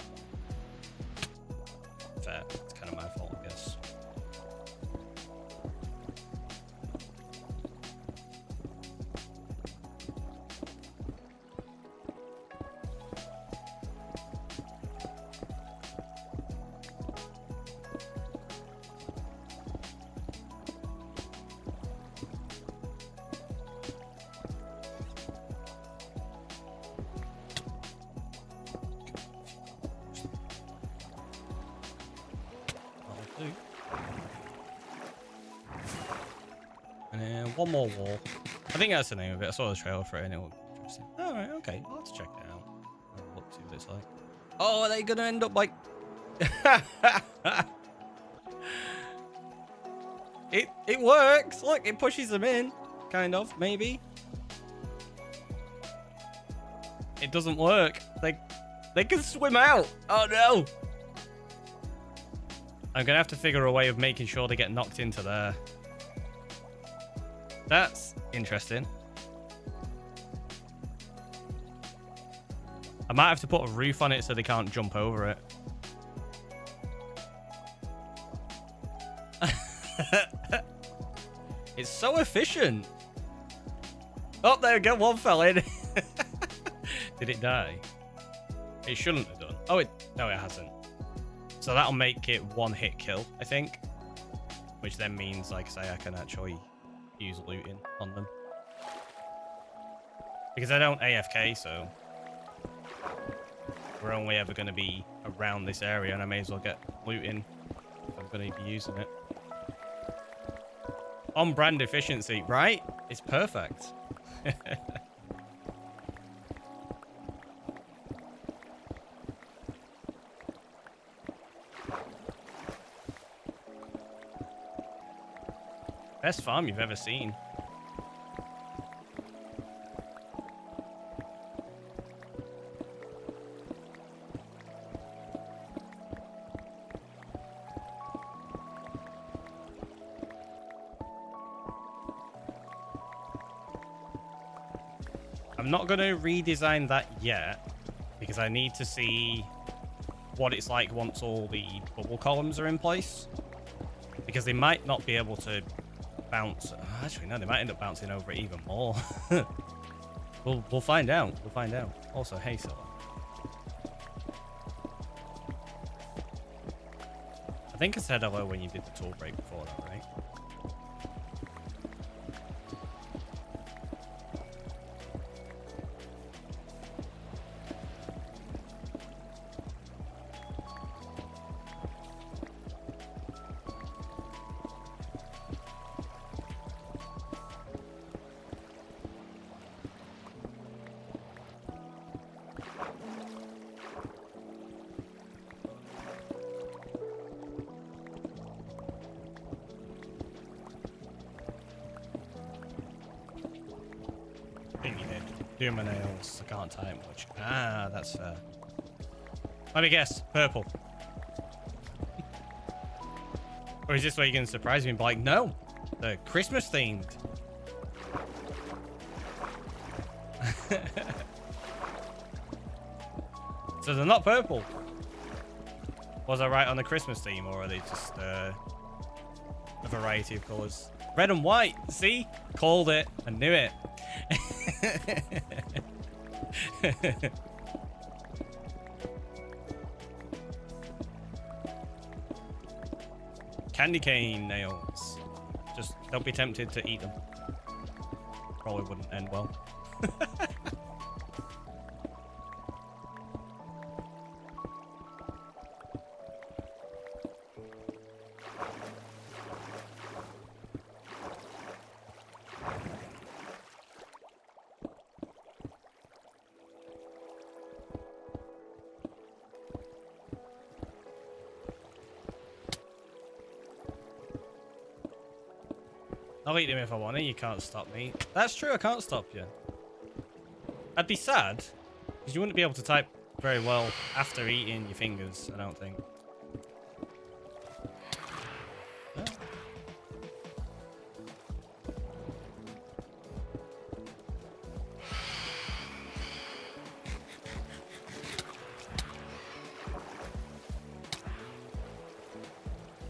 Fair. It's kind of my fault, I guess. And then one more wall. I think that's the name of it. I saw the trailer for it and it looked interesting. Alright, okay. I'll have to check it out. I'll look, see what it's like. Oh, are they gonna end up like... It works! Look, it pushes them in. Kind of, maybe. It doesn't work. They can swim out. Oh no! I'm gonna have to figure a way of making sure they get knocked into there. That's interesting. I might have to put a roof on it so they can't jump over it. It's so efficient. Oh, there we go. One fell in. Did it die? It shouldn't have done. Oh, no, it hasn't. So that'll make it one hit kill, I think. Which then means, like I say, I can actually use looting on them. Because I don't AFK, so we're only ever going to be around this area, and I may as well get looting if I'm going to be using it. On brand efficiency, right? It's perfect. Best farm you've ever seen. I'm not going to redesign that yet because I need to see what it's like once all the bubble columns are in place, because they might not be able to bounce. Actually, no, they might end up bouncing over it even more. We'll find out. We'll find out. Also, hey, Silla. I think I said hello when you did the tool break before that, right? Do my nails. I can't tie much. Ah, that's fair. Let me guess. Purple. Or is this where you're going to surprise me and be like, no, they're Christmas themed. So they're not purple. Was I right on the Christmas theme, or are they just a variety of colors? Red and white. See? Called it. I knew it. Candy cane nails. Just don't be tempted to eat them. Probably wouldn't end well. I'll eat them if I want to. You can't stop me. That's true. I can't stop you. I'd be sad because you wouldn't be able to type very well after eating your fingers, I don't think. Oh.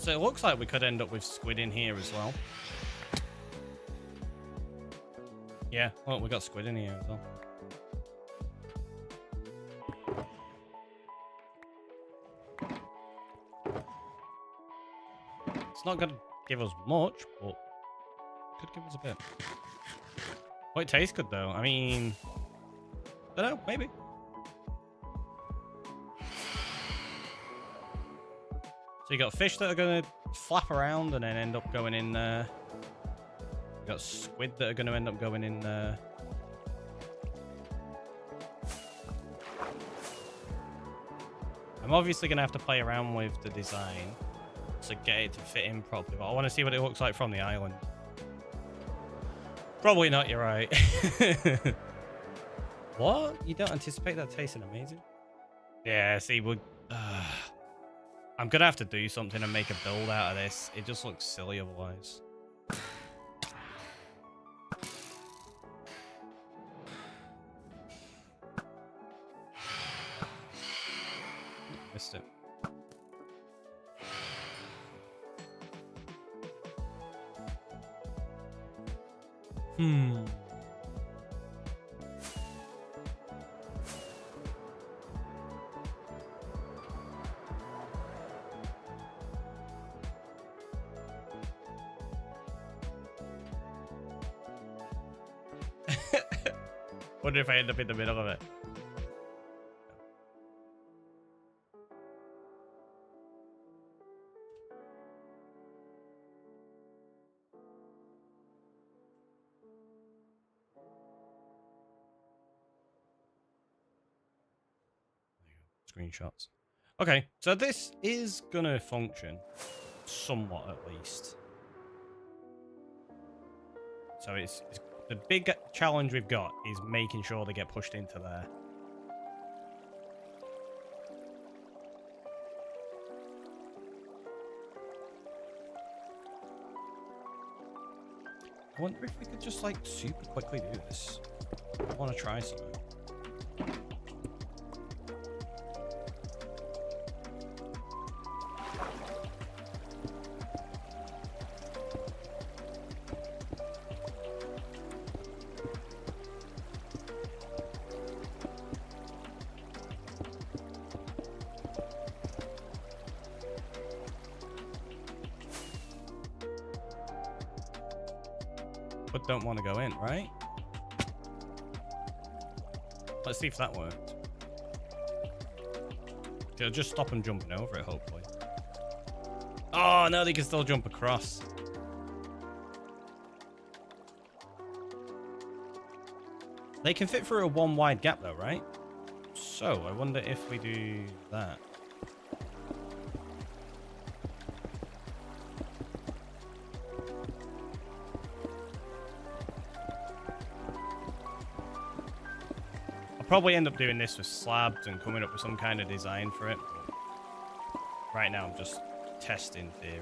So it looks like we could end up with squid in here as well. Yeah, well, we got squid in here as well. It's not going to give us much, but could give us a bit. Oh, it tastes good though. I mean, I don't know, maybe. So you got fish that are going to flap around and then end up going in there. You got squid that are going to end up going in there. I'm obviously going to have to play around with the design to get it to fit in properly, but I want to see what it looks like from the island. Probably not, you're right. What? You don't anticipate that tasting amazing? Yeah, see, I'm going to have to do something and make a build out of this. It just looks silly otherwise. Missed it. Wonder if I end up in the middle of it. Screenshots. Okay, so this is gonna function somewhat at least. So it's the big challenge we've got is making sure they get pushed into there. I wonder if we could just like super quickly do this. I want to try something. But don't want to go in, right? Let's see if that worked. It'll just stop them jumping over it, hopefully. Oh, no, they can still jump across. They can fit through a one wide gap, though, right? So, I wonder if we do that. Probably end up doing this with slabs and coming up with some kind of design for it. But right now, I'm just testing theory.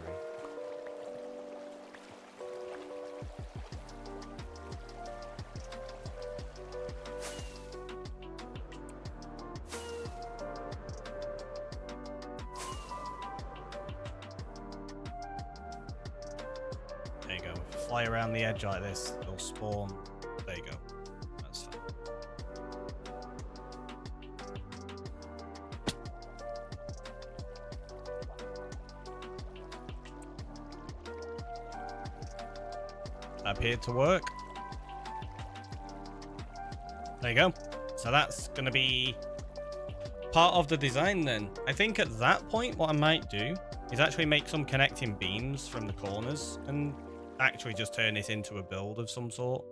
There you go. If you fly around the edge like this, they'll spawn. There you go. That's fine. Appeared to work. There you go. So that's going to be part of the design then. I think at that point, what I might do is actually make some connecting beams from the corners and actually just turn this into a build of some sort.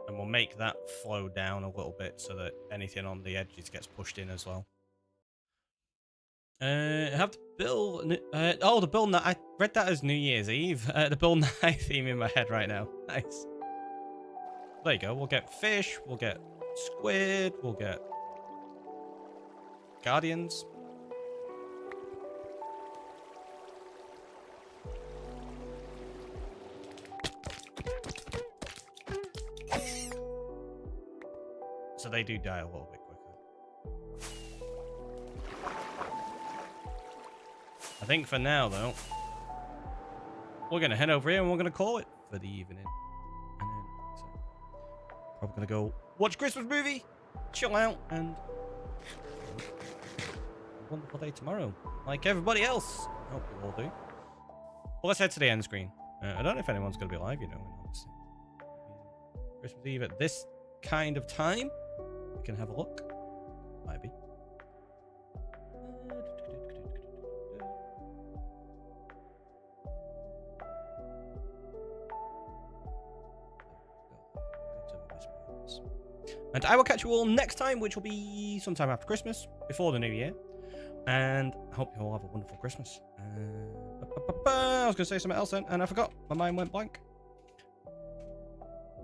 And we'll make that flow down a little bit so that anything on the edges gets pushed in as well. Have the Bill... the Bill Nye... I read that as New Year's Eve. The Bill Nye theme in my head right now. Nice. There you go. We'll get fish. We'll get squid. We'll get... Guardians. So they do die a little bit quicker. I think for now, though, we're going to head over here and we're going to call it for the evening. And then, so, probably going to go watch a Christmas movie, chill out, and a wonderful day tomorrow, like everybody else. I hope you all do. Well, let's head to the end screen. I don't know if anyone's going to be live, you know, honestly. Christmas Eve at this kind of time. We can have a look. Maybe. And I will catch you all next time, which will be sometime after Christmas, before the new year. And I hope you all have a wonderful Christmas. I was going to say something else then, and I forgot. My mind went blank.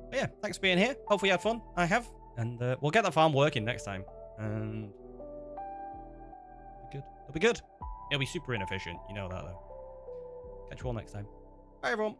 But yeah, thanks for being here. Hopefully you had fun. I have. And we'll get that farm working next time. And it'll be good. It'll be good. It'll be super inefficient. You know that, though. Catch you all next time. Bye, everyone.